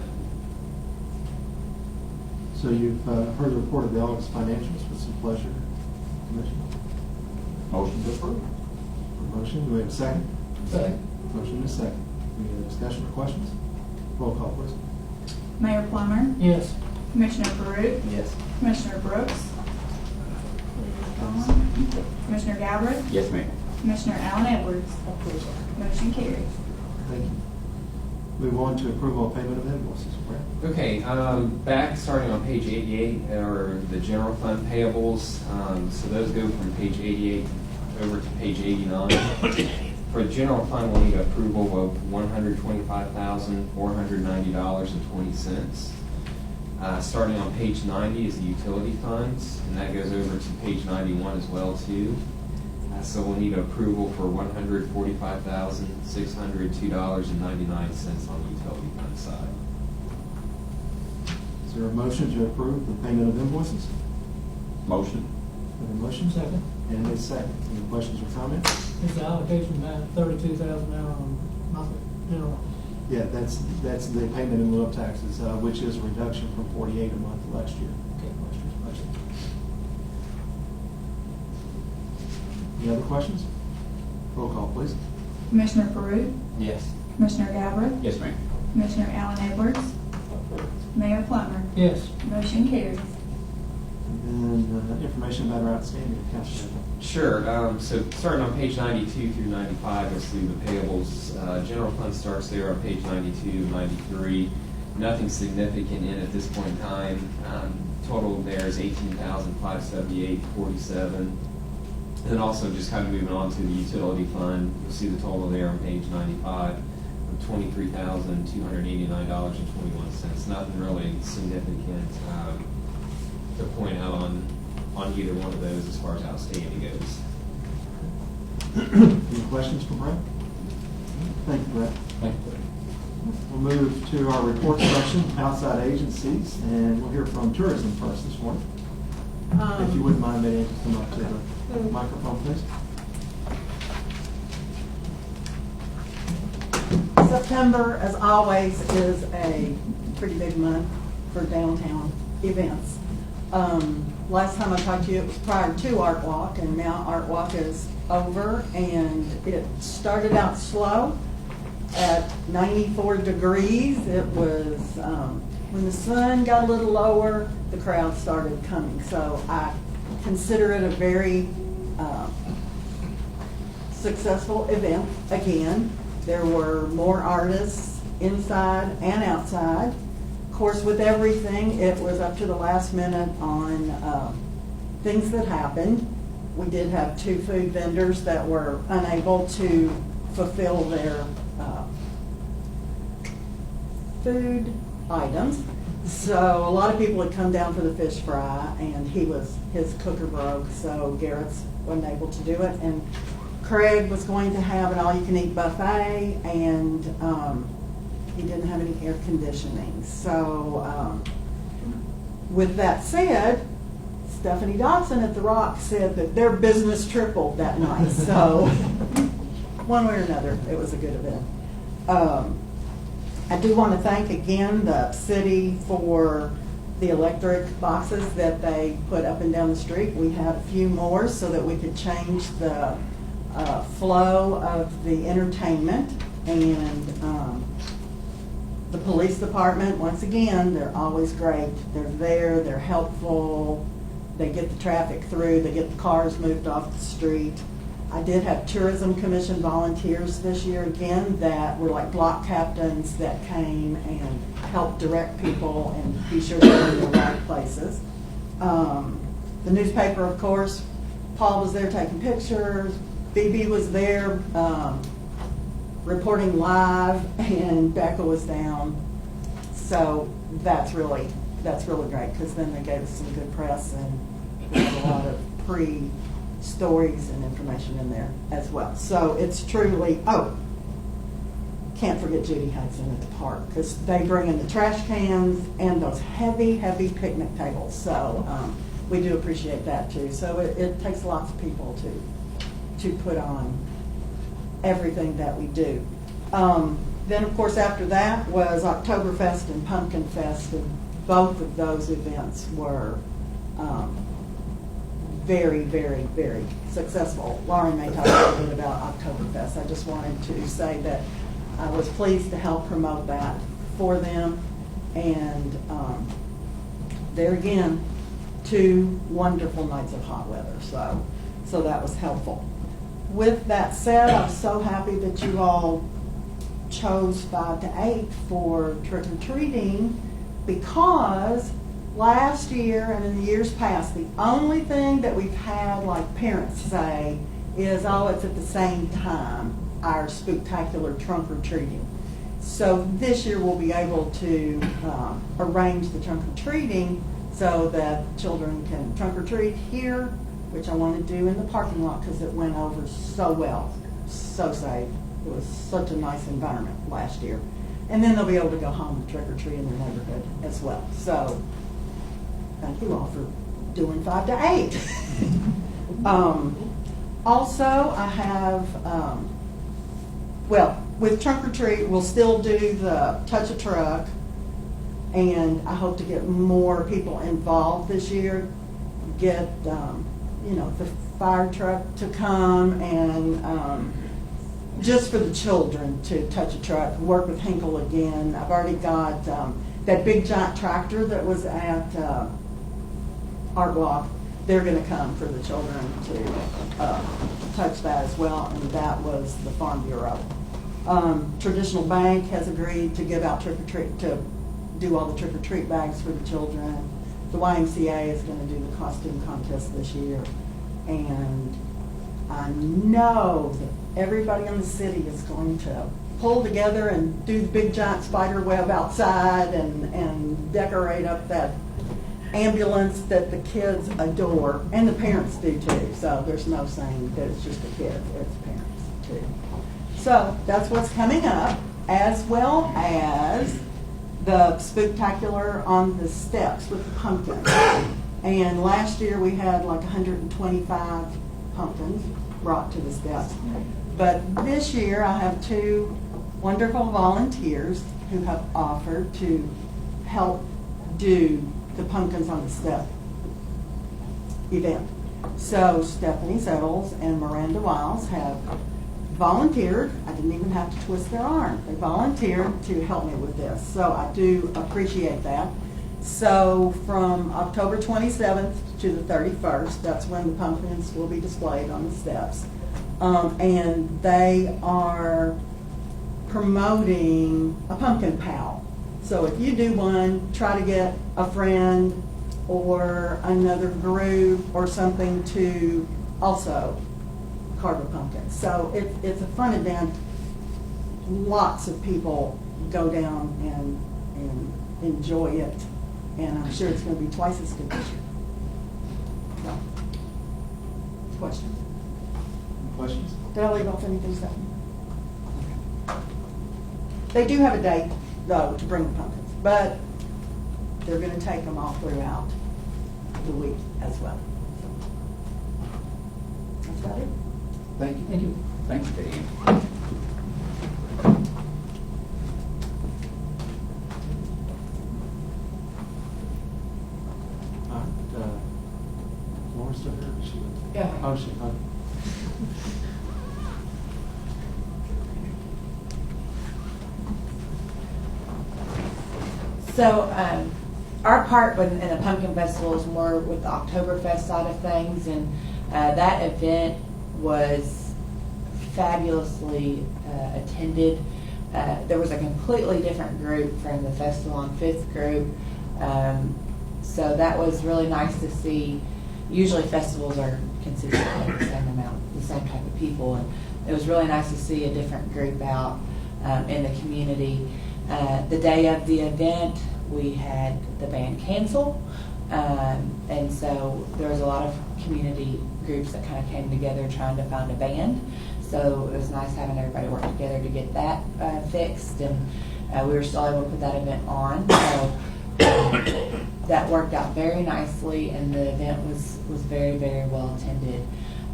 So you've heard the report of the August financials with some pleasure, Commissioner. Motion to approve. Motion, do we have a second? Second. Motion and a second. Any other discussion or questions? Roll call, please. Mayor Plummer? Yes. Commissioner Baruch? Yes. Commissioner Brooks? Gone. Commissioner Galbraith? Yes, ma'am. Commissioner Allen Edwards? Motion carries. Thank you. Move on to approval of payment of invoices. Brad? Okay, back starting on page 88 are the general fund payables. So those go from page 88 over to page 89. For the general fund, we'll need approval of $125,490.20. Starting on page 90 is the utility funds, and that goes over to page 91 as well too. So we'll need approval for $145,602.99 on the utility fund side. Is there a motion to approve the payment of invoices? Motion. We have a motion? Second. And a second. Any questions or comments? Is the allocation now 32,000 now on monthly general? Yeah, that's the payment in lieu of taxes, which is a reduction from 48 a month last year. Okay. Last year's budget. Any other questions? Roll call, please. Commissioner Peru, Yes. Commissioner Galbraith, Yes, ma'am. Commissioner Allen Edwards, Mayor Plummer. Yes. Motion carries. And then information about our outstanding accounts payable. Sure. So starting on page 92 through 95, you'll see the payables. General fund starts there on page 92, 93. Nothing significant in at this point in time. Total there is $18,578.47. And then also just kind of moving on to the utility fund, you'll see the total there on page 95 of $23,289.21. Nothing really significant to point out on either one of those as far as outstanding goes. Any questions for Brett? Thank you, Brett. Thank you. We'll move to our report section, outside agencies, and we'll hear from tourism first this morning. If you wouldn't mind, maybe come up to the microphone, please. September, as always, is a pretty big month for downtown events. Last time I talked to you, it was prior to Art Walk, and now Art Walk is over, and it started out slow at 94 degrees. It was, when the sun got a little lower, the crowd started coming. So I consider it a very successful event. Again, there were more artists inside and outside. Of course, with everything, it was up to the last minute on things that happened. We did have 2 food vendors that were unable to fulfill their food items. So a lot of people had come down for the fish fry, and his cooker broke, so Garrett's wasn't able to do it. And Craig was going to have an all-you-can-eat buffet, and he didn't have any air conditioning. So with that said, Stephanie Dodson at The Rock said that their business tripled that night. So one way or another, it was a good event. I do want to thank again the city for the electric boxes that they put up and down the street. We had a few more so that we could change the flow of the entertainment. And the police department, once again, they're always great. They're there, they're helpful, they get the traffic through, they get the cars moved off the street. I did have Tourism Commission volunteers this year again that were like block captains that came and helped direct people and be sure they're in the right places. The newspaper, of course, Paul was there taking pictures, Phoebe was there reporting live, and Becca was down. So that's really great, because then they gave us some good press, and we had a lot of stories and information in there as well. So it's truly, can't forget Judy Hudson at the park, because they bring in the trash cans and those heavy, heavy picnic tables. So we do appreciate that too. So it takes lots of people to put on everything that we do. Then of course after that was Oktoberfest and Pumpkin Fest, and both of those events were very, very, very successful. Lauren may talk a little bit about Oktoberfest. I just wanted to say that I was pleased to help promote that for them. And there again, 2 wonderful nights of hot weather. So that was helpful. With that said, I'm so happy that you all chose 5 to 8 for trick-or-treating, because last year and in the years past, the only thing that we've had like parents say is, it's at the same time, our spectacular trunk-or-treating. So this year we'll be able to arrange the trunk-or-treating so that children can trunk-or-treat here, which I want to do in the parking lot because it went over so well, so safe. It was such a nice environment last year. And then they'll be able to go home and trick-or-treat in their neighborhood as well. So thank you all for doing 5 to 8. Also, I have, with Trunk or Treat, we'll still do the Touch a Truck, and I hope to get more people involved this year. Get the fire truck to come and, just for the children to touch a truck, work with Hinkle again. I've already got, that big giant tractor that was at, our block. They're gonna come for the children to, touch that as well, and that was the Farm Bureau. Traditional Bank has agreed to give out trick-or-treat, to do all the trick-or-treat bags for the children. The YMCA is gonna do the costume contest this year. And I know that everybody in the city is going to pull together and do the big giant spider web outside and decorate up that ambulance that the kids adore, and the parents do too. So there's no saying that it's just the kids, it's parents too. So that's what's coming up, as well as the spooktacular on the steps with the pumpkins. And last year we had like 125 pumpkins brought to the steps. But this year I have 2 wonderful volunteers who have offered to help do the pumpkins on the step event. So Stephanie Settles and Miranda Wiles have volunteered. I didn't even have to twist their arm. They volunteered to help me with this. So I do appreciate that. So from October 27th to the 31st, that's when the pumpkins will be displayed on the steps. And they are promoting a pumpkin pal. So if you do one, try to get a friend or another group or something to also carve a pumpkin. So it's a fun event. Lots of people go down and enjoy it. And I'm sure it's going to be twice as good this year. So, questions? Questions? Did I leave off anything, Stephanie? They do have a date, though, to bring the pumpkins, but they're going to take them all throughout the week as well. That's about it. Thank you. Thank you. Thanks, Dave. Laura's still here? Is she? Yeah. Oh, she, okay. So, our part in the Pumpkin Festival is more with the Oktoberfest side of things, and that event was fabulously attended. There was a completely different group from the Festival on Fifth group, so that was really nice to see. Usually festivals are consistently the same amount, the same type of people, and it was really nice to see a different group out in the community. The day of the event, we had the band cancel, and so there was a lot of community groups that kind of came together trying to find a band. So it was nice having everybody work together to get that fixed, and we were still able to put that event on. So that worked out very nicely, and the event was very, very well attended.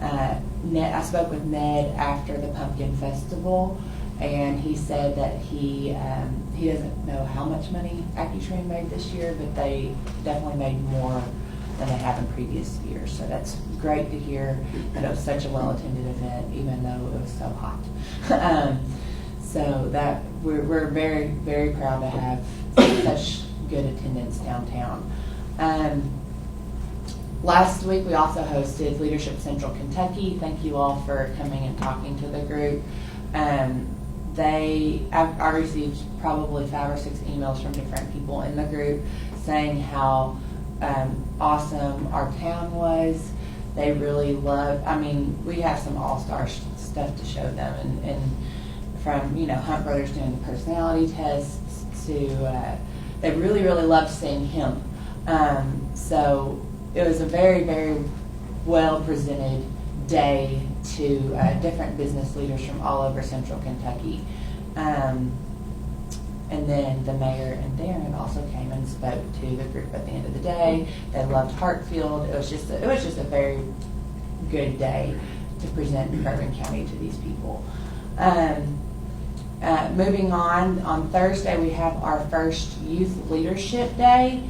I spoke with Ned after the Pumpkin Festival, and he said that he doesn't know how much money AccuTrade made this year, but they definitely made more than they have in previous years. So that's great to hear that it was such a well-attended event, even though it was so hot. So that we're very, very proud to have such good attendance downtown. Last week we also hosted Leadership Central Kentucky. Thank you all for coming and talking to the group. I received probably 5 or 6 emails from different people in the group saying how awesome our town was. They really loved, we have some all-star stuff to show them, and from, Hunt Brothers doing the personality tests to, they really, really loved seeing him. So it was a very, very well presented day to different business leaders from all over Central Kentucky. And then the mayor and Darren also came and spoke to the group at the end of the day. They loved Hartfield. It was just a very good day to present Bourbon County to these people. Moving on Thursday we have our first Youth Leadership Day.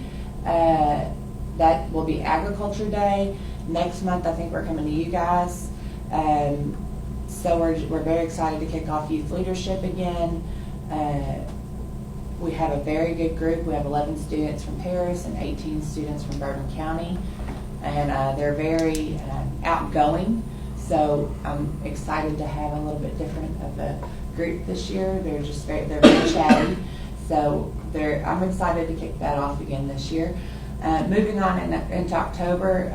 That will be Agriculture Day. Next month, I think we're coming to you guys. So we're very excited to kick off youth leadership again. We have a very good group. We have 11 students from Paris and 18 students from Bourbon County. And they're very outgoing. So I'm excited to have a little bit different of a group this year. They're very chatty. So I'm excited to kick that off again this year. Moving on into October,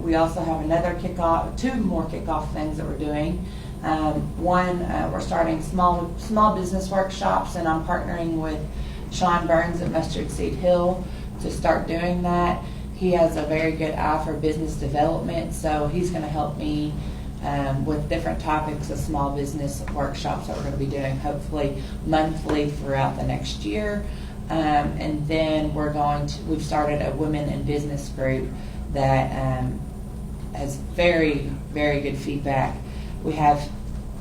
we also have another kickoff, 2 more kickoff things that we're doing. One, we're starting small business workshops, and I'm partnering with Sean Burns at Mustard Seed Hill to start doing that. He has a very good eye for business development, so he's going to help me with different topics of small business workshops that we're going to be doing hopefully monthly throughout the next year. And then we've started a women in business group that has very, very good feedback. We have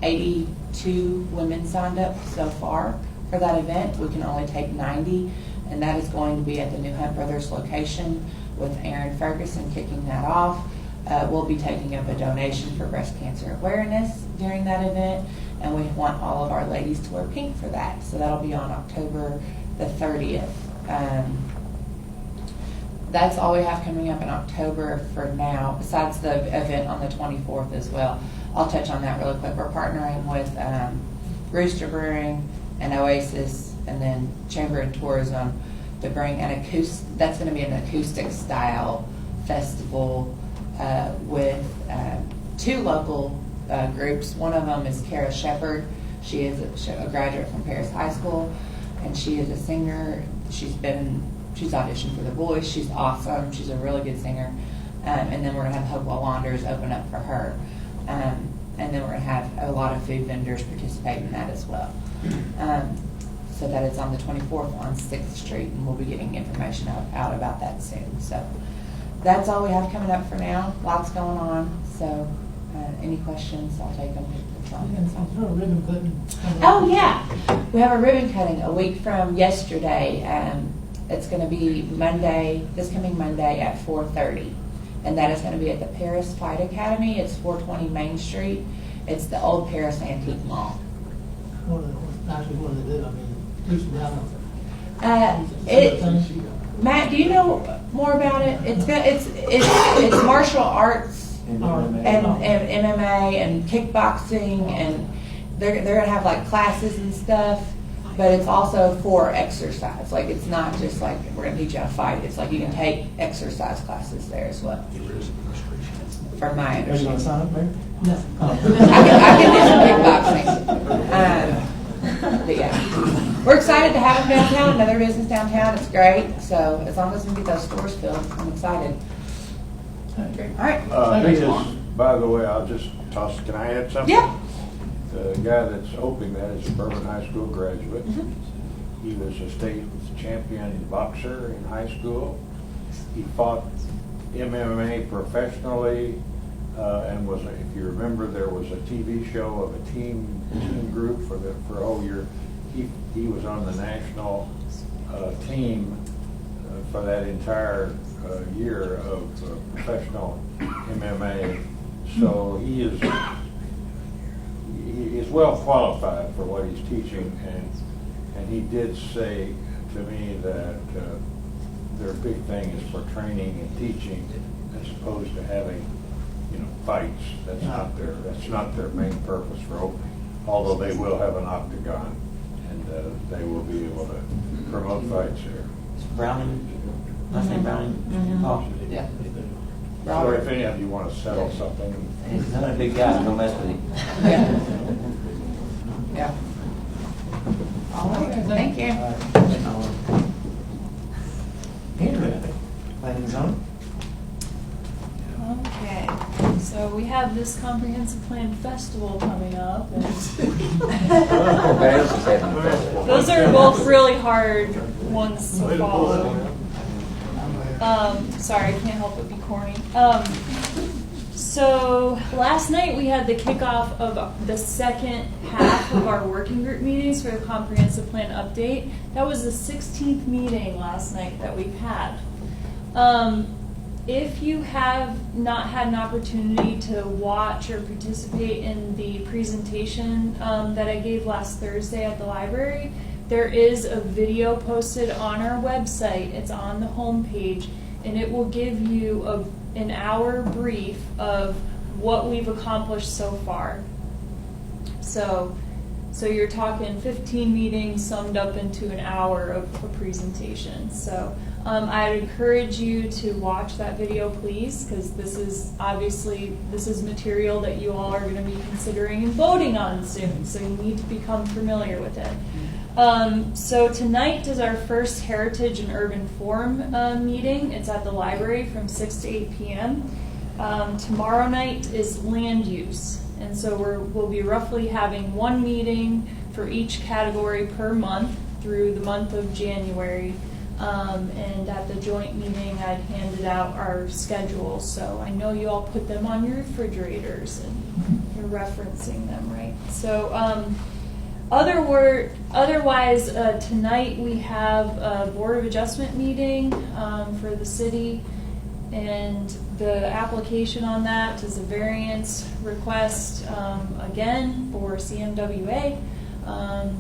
82 women signed up so far for that event. We can only take 90, and that is going to be at the New Hunt Brothers location with Aaron Ferguson kicking that off. We'll be taking up a donation for breast cancer awareness during that event, and we want all of our ladies to wear pink for that. So that'll be on October the 30th. That's all we have coming up in October for now, besides the event on the 24th as well. I'll touch on that really quick. We're partnering with Rooster Brewing and Oasis, and then Chamber of Tourism to bring that's going to be an acoustic style festival with 2 local groups. One of them is Kara Shepard. She is a graduate from Paris High School, and she is a singer. She's auditioned for The Voice. She's awesome. She's a really good singer. And then we're going to have Hopewell Launders open up for her. And then we're going to have a lot of food vendors participate in that as well. So that is on the 24th on 6th Street, and we'll be getting information out about that soon. So that's all we have coming up for now. Lots going on. So any questions, I'll take them. Ribbon cutting. Oh, yeah. We have a ribbon cutting a week from yesterday. It's going to be this coming Monday at 4:30. And that is going to be at the Paris Fight Academy. It's 420 Main Street. It's the old Paris Antique Mall. What do they do? I mean, teach them how Matt, do you know more about it? It's martial arts and MMA and kickboxing, and they're gonna have like classes and stuff. But it's also for exercise. Like, it's not just like we're gonna teach you how to fight. It's like you can take exercise classes there as well. From my understanding. Are you gonna sign up, Mary? No. I can do some kickboxing. But yeah, we're excited to have them downtown. Another business downtown. It's great. So as long as we get those stores filled, I'm excited. All right. By the way, I'll just toss. Can I add something? Yeah. The guy that's opening that is a Bourbon High School graduate. Mm-hmm. He was a state champion boxer in high school. He fought MMA professionally, and was, if you remember, there was a TV show of a team group for a whole year. He was on the national team for that entire year of professional MMA. So he is well qualified for what he's teaching, and he did say to me that their big thing is for training and teaching as opposed to having, fights. That's not their main purpose for opening. Although they will have an octagon, and they will be able to promote fights there. Browning, last name Browning. Oh, yeah. So if any of you want to settle something, he's not a big guy. Don't mess with him. Yeah. Yeah. All right. Thank you. Andrea, planning zone. Okay, so we have this comprehensive plan festival coming up, and those are both really hard ones to follow. Sorry, I can't help but be corny. So last night we had the kickoff of the second half of our working group meetings for the comprehensive plan update. That was the 16th meeting last night that we've had. If you have not had an opportunity to watch or participate in the presentation that I gave last Thursday at the library, there is a video posted on our website. It's on the homepage, and it will give you an hour brief of what we've accomplished so far. So you're talking 15 meetings summed up into an hour of a presentation. So I'd encourage you to watch that video, please, because this is material that you all are going to be considering and voting on soon. So you need to become familiar with it. So tonight is our first Heritage and Urban Forum meeting. It's at the library from 6 to 8 p.m. Tomorrow night is land use. And so we'll be roughly having one meeting for each category per month through the month of January. And at the joint meeting, I'd handed out our schedules. So I know you all put them on your refrigerators and you're referencing them, right? So otherwise, tonight we have a Board of Adjustment meeting for the city. And the application on that is a variance request, again, for CMWA.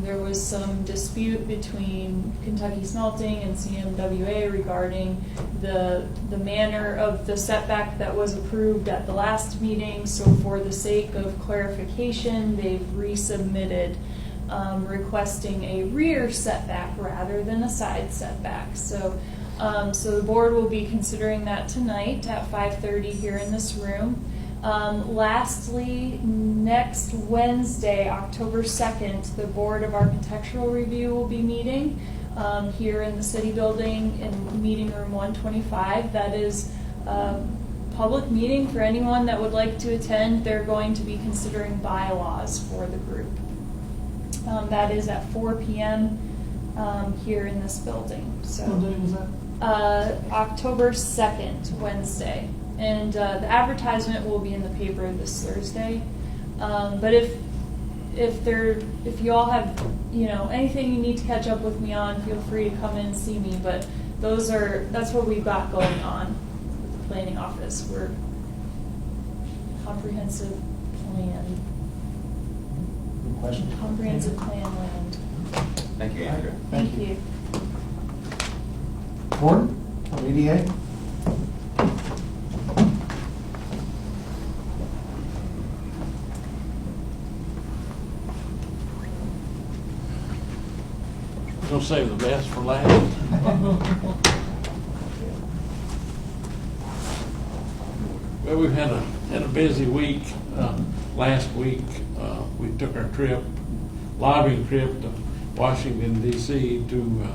There was some dispute between Kentucky Smelting and CMWA regarding the manner of the setback that was approved at the last meeting. So for the sake of clarification, they've resubmitted requesting a rear setback rather than a side setback. So the board will be considering that tonight at 5:30 here in this room. Lastly, next Wednesday, October 2nd, the Board of Architectural Review will be meeting here in the city building in meeting room 125. That is a public meeting for anyone that would like to attend. They're going to be considering bylaws for the group. That is at 4 p.m. Here in this building. So. What day was that? October 2nd, Wednesday. And the advertisement will be in the paper this Thursday. But if you all have, anything you need to catch up with me on, feel free to come in and see me. But that's what we've got going on with the planning office. We're comprehensive plan. Question? Comprehensive plan land. Thank you, Andrew. Thank you. Gordon, from EDA? We're going to save the best for last. Well, we've had a busy week. Last week, we took our lobbying trip to Washington, D.C. to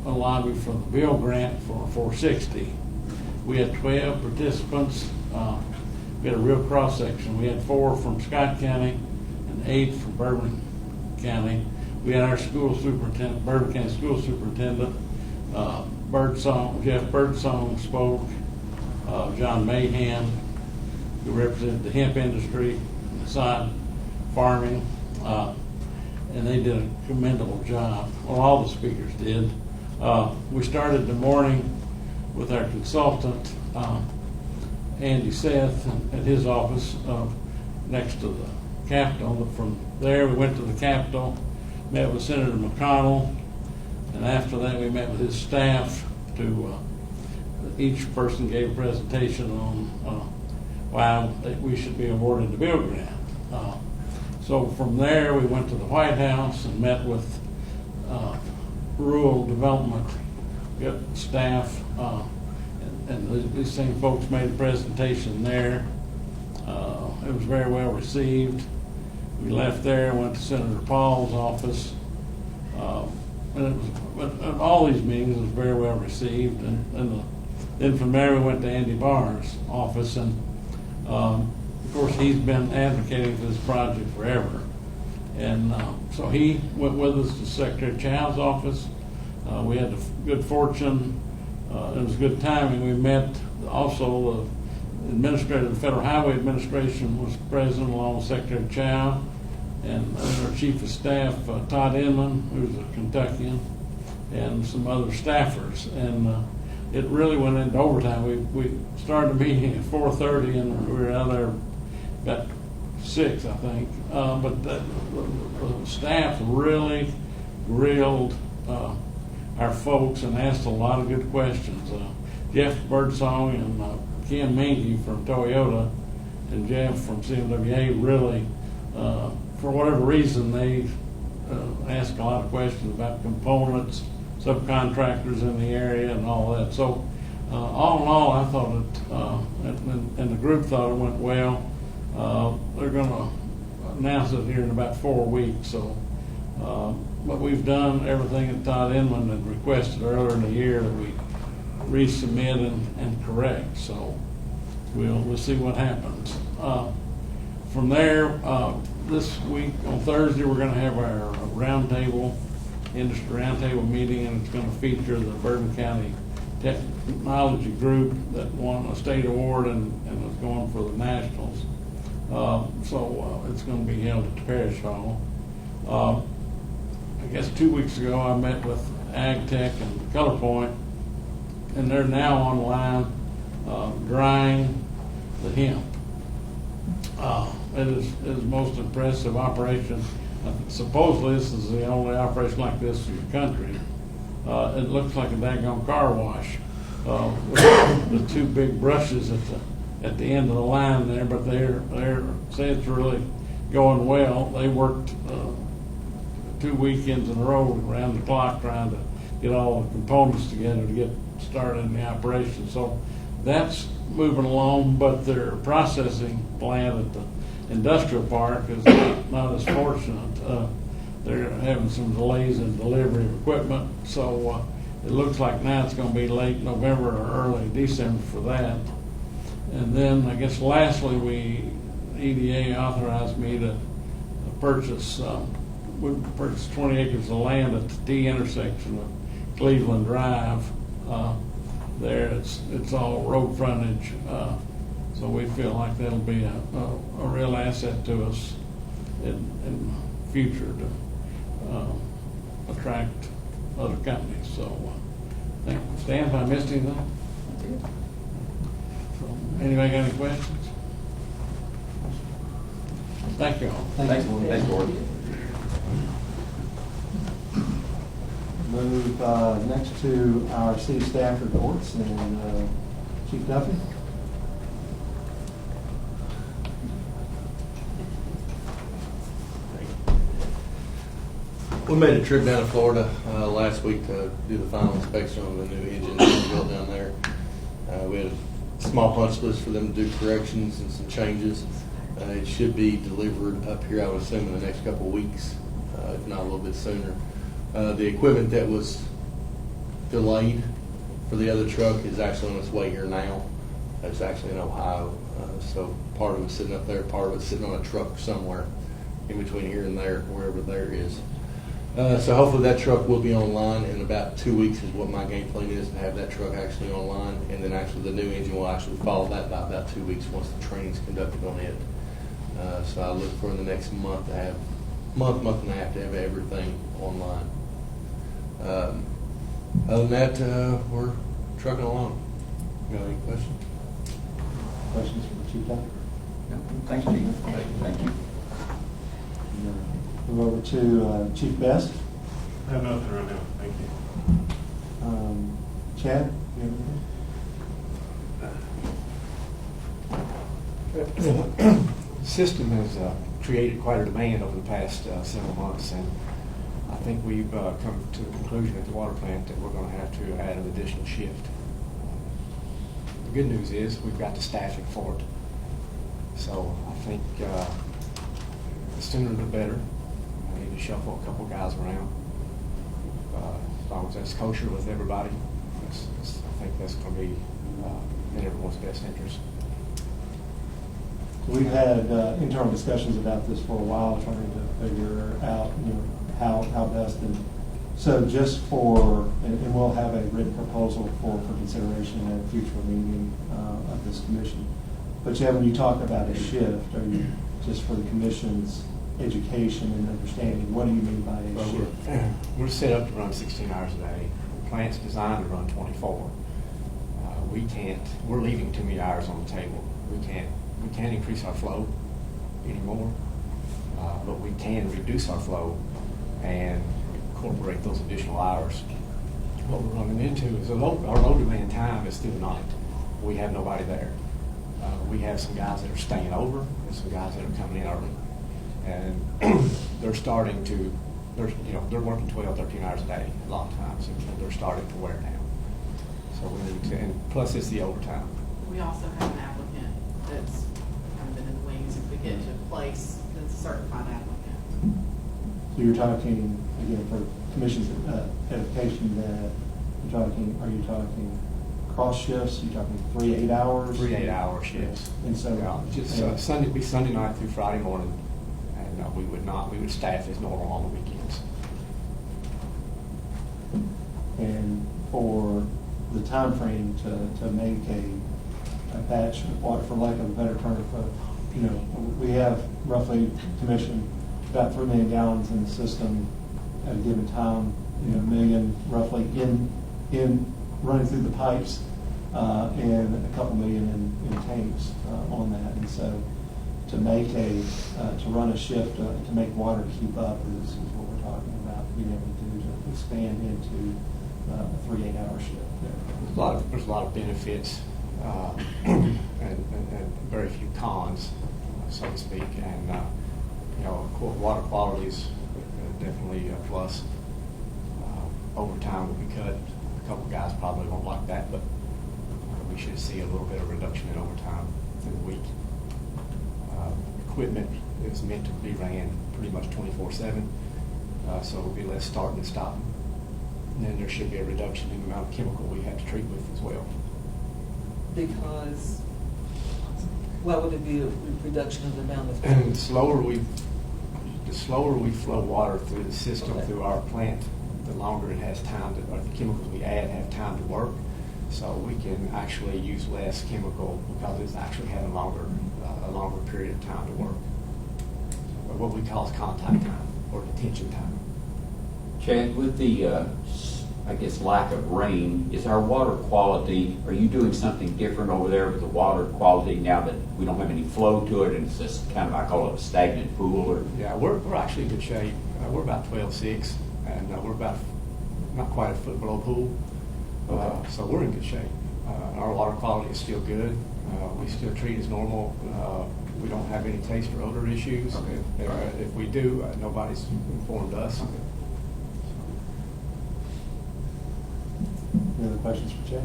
a lobby for the bill grant for 460. We had 12 participants. We had a real cross-section. We had 4 from Scott County and 8 from Bourbon County. We had our school superintendent, Bourbon County school superintendent, Jeff Birdsong spoke, John Mahan, who represented the hemp industry, the side farming, and they did a commendable job. Well, all the speakers did. We started the morning with our consultant, Andy Seth, at his office next to the Capitol. From there, we went to the Capitol, met with Senator McConnell, and after that, we met with his staff to, each person gave a presentation on why we should be awarded the bill grant. So from there, we went to the White House and met with rural development staff, and these same folks made a presentation there. It was very well received. We left there, went to Senator Paul's office, and all these meetings was very well received. And then from there, we went to Andy Barr's office, and of course, he's been advocating for this project forever. And so he went with us to Secretary Chow's office. We had the good fortune, it was good timing. We met also the administrator of the Federal Highway Administration was present along with Secretary Chow, and our Chief of Staff, Todd Inman, who's a Kentuckian, and some other staffers. And it really went into overtime. We started the meeting at 4:30 and we were out there about 6, I think. But the staff really grilled our folks and asked a lot of good questions. Jeff Birdsong and Ken Minky from Toyota and Jeff from CMWA really, for whatever reason, they asked a lot of questions about components, subcontractors in the area and all that. So all in all, I thought it, and the group thought it went well. They're going to announce it here in about 4 weeks. So, but we've done everything that Todd Inman had requested earlier in the year that we resubmit and correct. So we'll see what happens. From there, this week on Thursday, we're going to have our industry roundtable meeting, and it's going to feature the Bourbon County Technology Group that won a state award and is going for the nationals. So it's going to be held at the Parish Hall. I guess 2 weeks ago I met with Ag Tech and ColorPoint, and they're now online drying the hemp. It is most impressive operation. Supposedly this is the only operation like this in the country. It looks like a daggone car wash with the 2 big brushes at the end of the line there, but they're say it's really going well. They worked 2 weekends in a row around the clock trying to get all the components together to get started in the operation. So that's moving along, but their processing plant at the industrial park is not as fortunate. They're having some delays in delivery of equipment, so it looks like now it's going to be late November or early December for that. And then I guess lastly, EDA authorized me to purchase, we purchased 20 acres of land at the T intersection of Cleveland Drive. There, it's all road frontage, so we feel like that'll be a real asset to us in future to attract other companies. So, Stan, if I missed anything? So, anybody got any questions? Thank you all. Thanks, Gordon. Move next to our city staff reports, and Chief Duffy. We made a trip down to Florida last week to do the final inspection on the new engine built down there. We had a small punch list for them to do corrections and some changes. It should be delivered up here, I would assume, in the next couple of weeks, if not a little bit sooner. The equipment that was delayed for the other truck is actually on its way here now. It's actually in Ohio. So part of it's sitting up there, part of it's sitting on a truck somewhere in between here and there, wherever there is. So hopefully that truck will be online in about 2 weeks is what my game plan is, to have that truck actually online. And then actually the new engine will actually follow that by about 2 weeks once the training's conducted on it. So I look for in the next month to have, month and a half to have everything online. Other than that, we're trucking along. You got any questions? Questions for the Chief Duffy? No, thanks, Chief. Thank you. Move over to Chief Best. I have nothing right now, thank you. Chad, you have anything? The system has created quite a demand over the past several months, and I think we've come to the conclusion at the water plant that we're going to have to add an additional shift. The good news is we've got the staffing for it. So I think the sooner the better. I need to shuffle a couple guys around. As long as that's kosher with everybody, I think that's going to be in everyone's best interest. We've had internal discussions about this for a while, trying to figure out, how best. And so just for, and we'll have a written proposal for consideration at a future meeting of this commission. But Chad, when you talk about a shift, are you just for the commission's education and understanding? What do you mean by a shift? We're set up to run 16 hours a day. The plant's designed to run 24. we're leaving too many hours on the table. We can't increase our flow anymore, but we can reduce our flow and incorporate those additional hours. What we're running into is our low demand time is through the night. We have nobody there. We have some guys that are staying over and some guys that are coming in early. And they're starting to, they're working 12, 13 hours a day a lot of times, and they're starting to wear now. So we need to, and plus it's the overtime. We also have an applicant that's kind of been in the wings. If we get to a place that's a certified applicant. So you're talking, again, for commission's edification, that are you talking cross shifts? You're talking 3 8-hours? 3 8-hour shifts. And so, Sunday night through Friday morning, and we would staff as normal on the weekends. And for the time frame to make a batch of water, for lack of a better term, we have roughly commissioned about 3 million gallons in the system at a given time, 1 million roughly in running through the pipes, and a couple million in tanks on that. And so to run a shift, to make water keep up is what we're talking about, being able to do, to expand into a 3 8-hour shift there. There's a lot of benefits and very few cons, so to speak. And water quality is definitely a plus. Overtime will be cut. A couple guys probably won't like that, but we should see a little bit of reduction in overtime through the week. Equipment is meant to be ran pretty much 24/7, so it will be less starting and stopping. And then there should be a reduction in the amount of chemical we have to treat with as well. Because, why would it be a reduction of the amount of? And the slower we flow water through the system, through our plant, the longer it has time to, or the chemicals we add have time to work. So we can actually use less chemical because it's actually having a longer period of time to work. What we call is contact time or detention time. Chad, with the, lack of rain, is our water quality, are you doing something different over there with the water quality now that we don't have any flow to it and it's just kind of, I call it a stagnant pool? Or? Yeah, we're actually in good shape. We're about 12.6, and we're about not quite a foot below pool. So we're in good shape. Our water quality is still good. We still treat as normal. We don't have any taste or odor issues. Okay. If we do, nobody's informed us. Okay. Any other questions for Chad?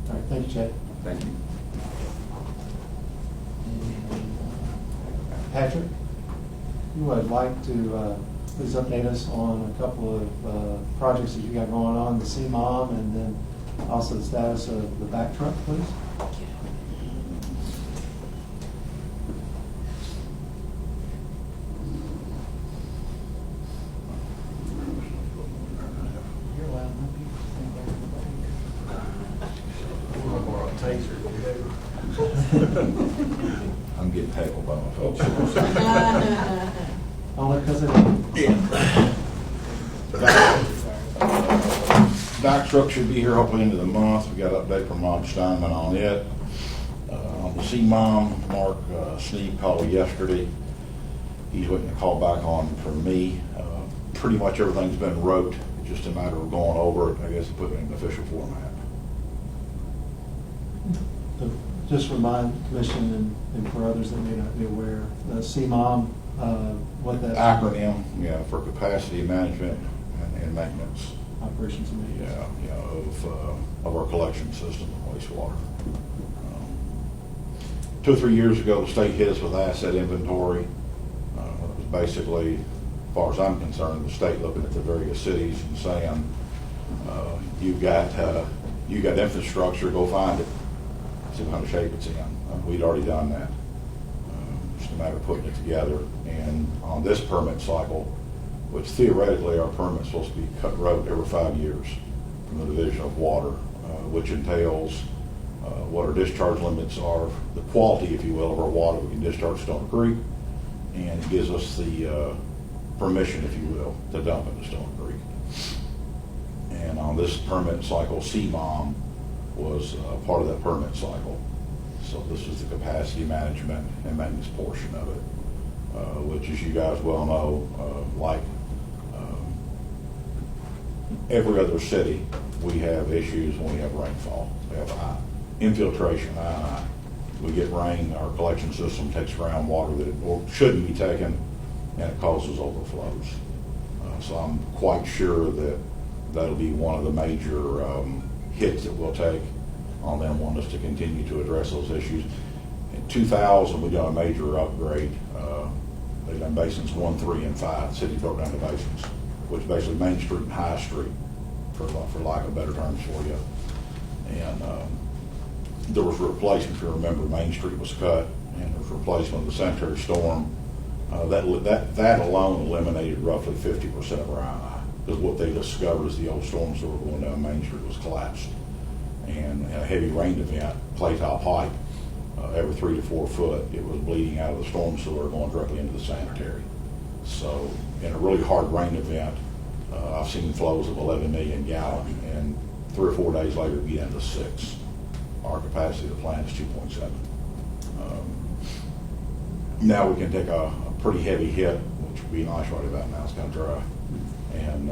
All right, thank you, Chad. Thank you. Patrick, you would like to please update us on a couple of projects that you got going on, the CMOM, and then also the status of the back truck, please? I'm getting tackled by my folks. Only because of Dock truck should be here hopefully into the month. We got an update from Rob Steinman on it. On the CMOM, Mark Sneed called yesterday. He's waiting to call back on from me. Pretty much everything's been wrote. It's just a matter of going over it, I guess, and putting it in an official format. Just remind the commission and for others that may not be aware, the CMOM, what that acronym, for capacity management and maintenance. Operations and maintenance. Of our collection system of wastewater. 2 or 3 years ago, the state hit us with asset inventory. It was basically, as far as I'm concerned, the state looking at the various cities and saying, you got infrastructure, go find it. See what kind of shape it's in. We'd already done that. Just a matter of putting it together. And on this permit cycle, which theoretically our permit's supposed to be wrote every 5 years from the Division of Water, which entails what our discharge limits are, the quality, if you will, of our water we can discharge Stone Creek, and it gives us the permission, if you will, to dump into Stone Creek. And on this permit cycle, CMOM, was part of that permit cycle. So this is the capacity management and maintenance portion of it, which, as you guys well know, like every other city, we have issues when we have rainfall. We have infiltration, I. We get rain, our collection system takes groundwater that it shouldn't be taken, and it causes overflows. So I'm quite sure that that'll be one of the major hits that we'll take on them wanting us to continue to address those issues. In 2000, we done a major upgrade. They done basins 1, 3, and 5. The city broke down the basins, which is basically Main Street and High Street, for lack of better terms for you. And there was a replacement. If you remember, Main Street was cut, and there was a replacement of the sanitary storm. That alone eliminated roughly 50% of our I. Because what they discovered is the old storm sewer going down Main Street was collapsed. And in a heavy rain event, clay tile pipe, every 3 to 4 foot, it was bleeding out of the storm sewer going directly into the sanitary. So in a really hard rain event, I've seen flows of 11 million gallon, and 3 or 4 days later be down to 6. Our capacity of the plant is 2.7. Now we can take a pretty heavy hit, which would be nice right about now. It's kind of dry, and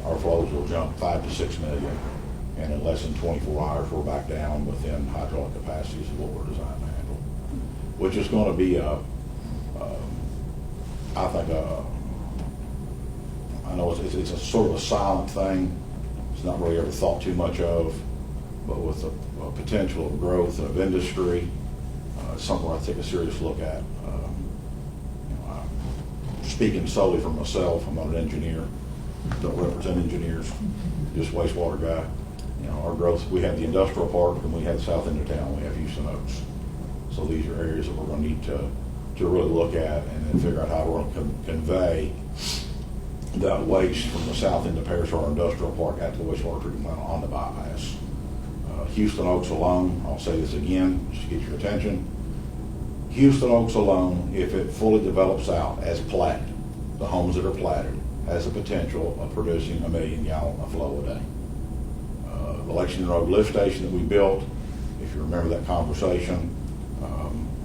our flows will jump 5 to 6 million, and in less than 24 hours we're back down within hydraulic capacities of what we're designed to handle, which is going to be I think I know it's a sort of a silent thing. It's not really ever thought too much of, but with the potential of growth of industry, it's something I take a serious look at. I'm speaking solely for myself. I'm not an engineer. Don't represent engineers. Just wastewater guy. Our growth. We have the industrial park, and we have the south end of town. We have Houston Oaks. So these are areas that we're going to need to really look at, and then figure out how we're going to convey that waste from the south end of Paris or our industrial park out to the wastewater treatment plant on the bypass. Houston Oaks alone, I'll say this again, just to get your attention. Houston Oaks alone, if it fully develops out as platted, the homes that are platted, has the potential of producing 1 million gallon of flow a day. The Lexington Road lift station that we built, if you remember that conversation,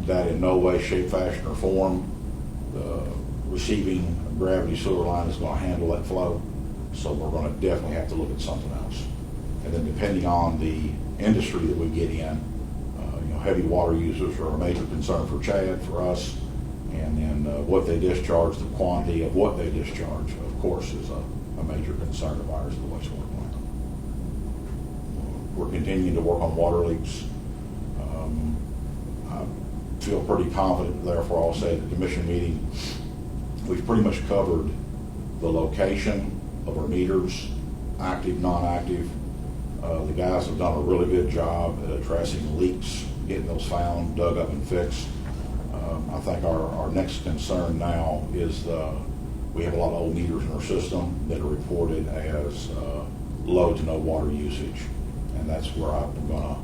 that in no way, shape, fashion, or form, the receiving gravity sewer line is going to handle that flow. So we're going to definitely have to look at something else. And then depending on the industry that we get in, heavy water users are a major concern for Chad, for us, and then what they discharge, the quantity of what they discharge, of course, is a major concern of ours at the wastewater plant. We're continuing to work on water leaks. I feel pretty confident, therefore I'll say at the commission meeting, we've pretty much covered the location of our meters, active, non-active. The guys have done a really good job at addressing leaks, getting those found, dug up, and fixed. I think our next concern now is we have a lot of old meters in our system that are reported as low to no water usage, and that's where I'm going to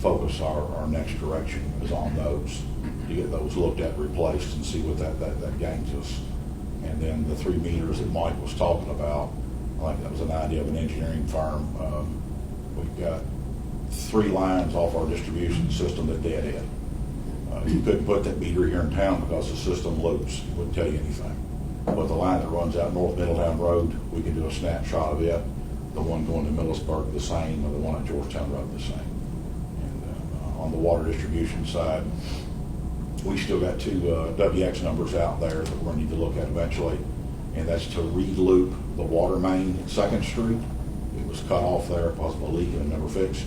focus our next direction is on those, to get those looked at, replaced, and see what that gains us. And then the 3 meters that Mike was talking about, I think that was an idea of an engineering firm. We've got 3 lines off our distribution system that dead end. You couldn't put that meter here in town because the system loops. It wouldn't tell you anything. But the line that runs out North Middletown Road, we can do a snapshot of it. The one going to Millersburg, the same, or the one at Georgetown Road, the same. And on the water distribution side, we still got 2 WX numbers out there that we're going to need to look at eventually, and that's to re-loop the water main at 2nd Street. It was cut off there because of a leak and never fixed.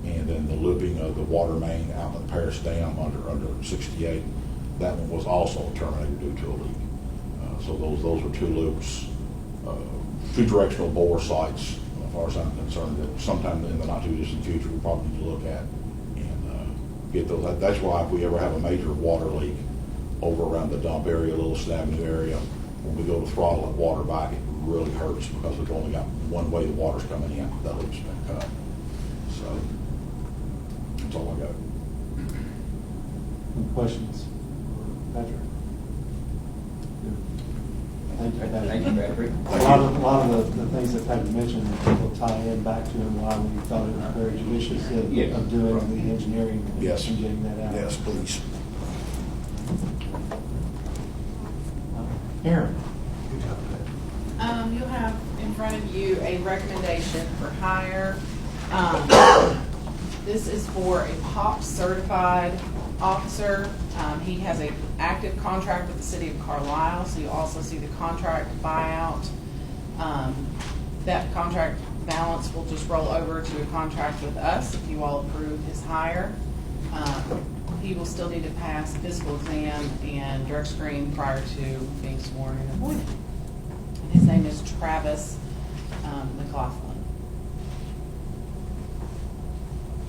And then the looping of the water main out of the Paris Dam under 68, that one was also terminated due to a leak. So those were 2 loops, 2 directional bore sites, as far as I'm concerned, that sometime in the not too distant future we'll probably need to look at and get those. That's why if we ever have a major water leak over around the dump area, Little Avenue area, when we go to throttle that water back, it really hurts because we've only got one way the water's coming in. That loop's been cut. So that's all I got. Any questions? Patrick? Thank you, Patrick. Thank you, Patrick. A lot of the things that Patrick mentioned will tie in back to why we thought it was very judicious of doing the engineering and getting that out. Yes, please. Aaron? You'll have in front of you a recommendation for hire. This is for a POP certified officer. He has an active contract with the city of Carlisle, so you also see the contract buyout. That contract balance will just roll over to a contract with us if you all approve his hire. He will still need to pass physical exam and drug screen prior to being sworn and appointed. His name is Travis McLaughlin.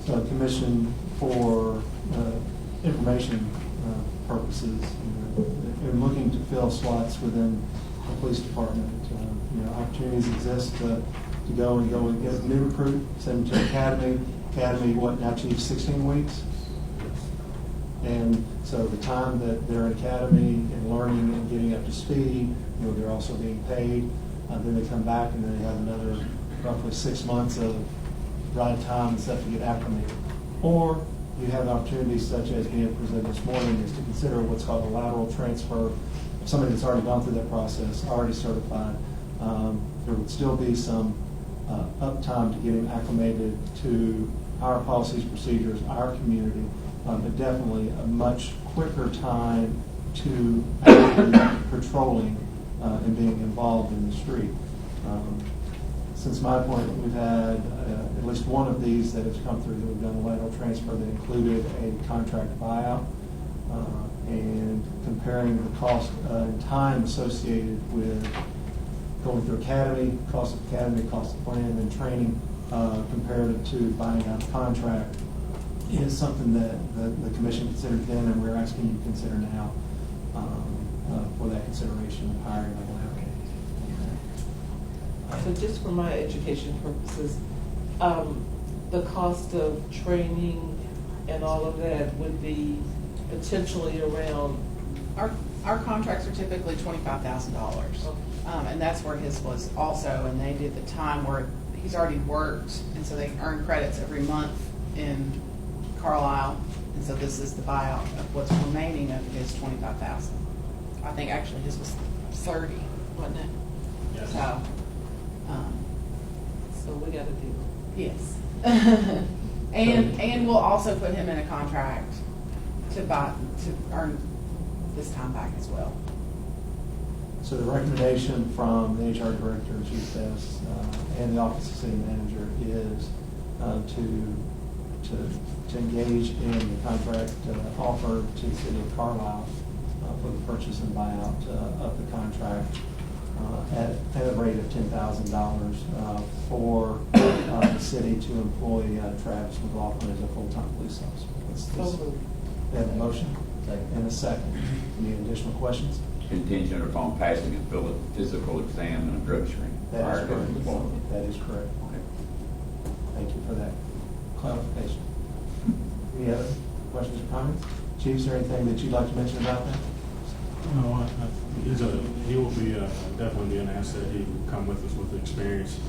So commission for information purposes, they're looking to fill slots within the police department. Opportunities exist to go and get a new recruit, send them to academy. Academy, now Chief, 16 weeks? And so the time that they're in academy and learning and getting up to speed, they're also being paid. Then they come back and then they have another roughly 6 months of ride time and stuff to get acclimated. Or you have opportunities such as being presented this morning is to consider what's called a lateral transfer of somebody that's already gone through that process, already certified. There would still be some uptime to get him acclimated to our policies, procedures, our community, but definitely a much quicker time to actually patrolling and being involved in the street. Since my appointment, we've had at least one of these that has come through that we've done a lateral transfer that included a contract buyout. And comparing the cost and time associated with going through academy, cost of academy, cost of plan and training, comparative to buying out a contract is something that the commission considered then and we're asking you to consider now for that consideration of hiring level. So just for my education purposes, the cost of training and all of that would be potentially around. Our contracts are typically $25,000, and that's where his was also. And they did the time where he's already worked, and so they earn credits every month in Carlisle. And so this is the buyout of what's remaining of his $25,000. I think actually his was 30, wasn't it? Yes. So we got to do. Yes. And we'll also put him in a contract to earn this time back as well. So the recommendation from the HR director, Chief Best, and the Office of City Manager is to engage in the contract offer to the City of Carlisle for the purchase and buyout of the contract at a rate of $10,000 for the city to employ Travis McLaughlin as a full-time police officer. We have a motion and a second. Any additional questions? Contingent upon passing a physical exam and a drug screen. That is correct. That is correct. Thank you for that clarification. Any other questions or comments? Chief, is there anything that you'd like to mention about that? No, he will be definitely be an asset. He will come with us with experience.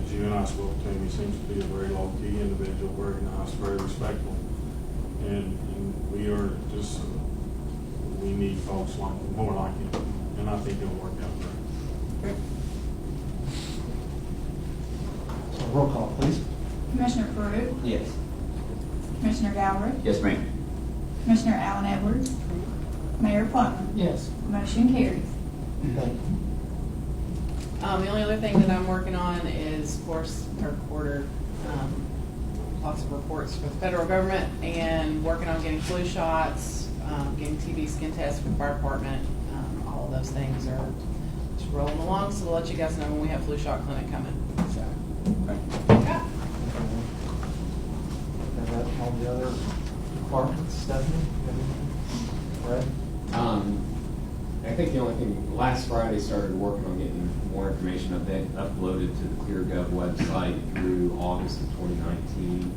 As you and I spoke to him, he seems to be a very low-key individual, very nice, very respectful, and we are just we need folks more like him, and I think it'll work out great. So roll call, please. Commissioner Pruitt, Yes. Commissioner Galbraith, Yes, ma'am. Commissioner Allen Edwards, Mayor Plummer. Yes. Motion carries. Thank you. The only other thing that I'm working on is, of course, third quarter, lots of reports for the federal government, and working on getting flu shots, getting TB skin tests for the fire department. All of those things are just rolling along, so we'll let you guys know when we have flu shot clinic coming. So, yeah. And that, all the other departments, Stephanie? Brad? I think the only thing, last Friday started working on getting more information uploaded to the ClearGov website through August of 2019.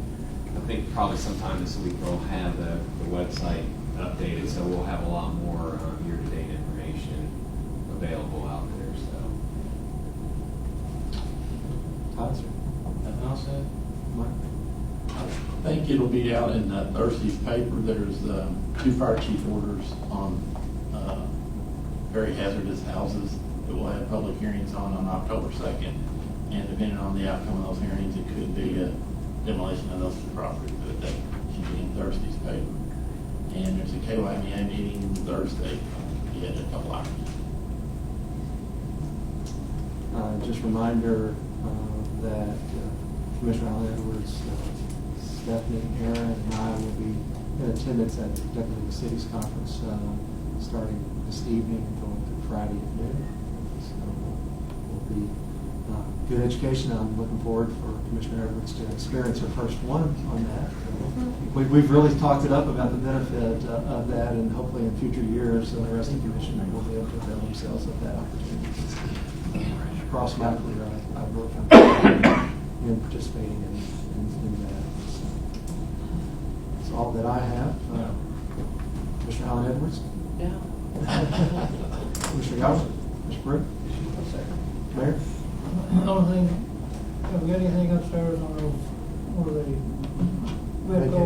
I think probably sometime this week we'll have the website updated, so we'll have a lot more year-to-date information available out there, so. Nothing else, Ed? I think it'll be out in Thursday's paper. There's 2 fire chief orders on very hazardous houses that we'll have public hearings on October 2nd. And depending on the outcome of those hearings, it could be a demolition of those 2 properties, but that should be in Thursday's paper. And there's a KYMEA meeting Thursday. We had a couple hours. Just a reminder that Commissioner Allen Edwards, Stephanie, Aaron, and I will be in attendance at Deputy the City's conference starting this evening and going through Friday at noon. So will be good education. I'm looking forward for Commissioner Edwards to experience her first one on that. We've really talked it up about the benefit of that, and hopefully in future years, the rest of the commission will be able to avail themselves of that opportunity. Cross my career, I've worked on in participating in that. So that's all that I have. Commissioner Allen Edwards? Yeah. Commissioner Yawson? Mr. Britt? Mayor? The only thing, have we got anything upstairs on those, what are they? Redco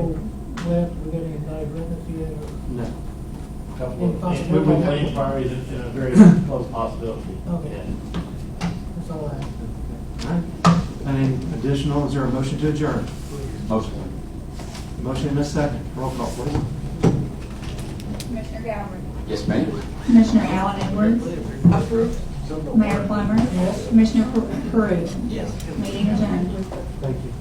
left, we got anybody written yet? No. Couple of inquiries and a very close possibility. Okay. That's all I have. All right. Anything additional? Is there a motion to adjourn? Motion. Motion in a second. Roll call, please. Commissioner Galbraith? Yes, ma'am. Commissioner Allen Edwards? Approved. Mayor Plummer? Yes. Commissioner Peru? Yes. Meeting adjourned. Thank you.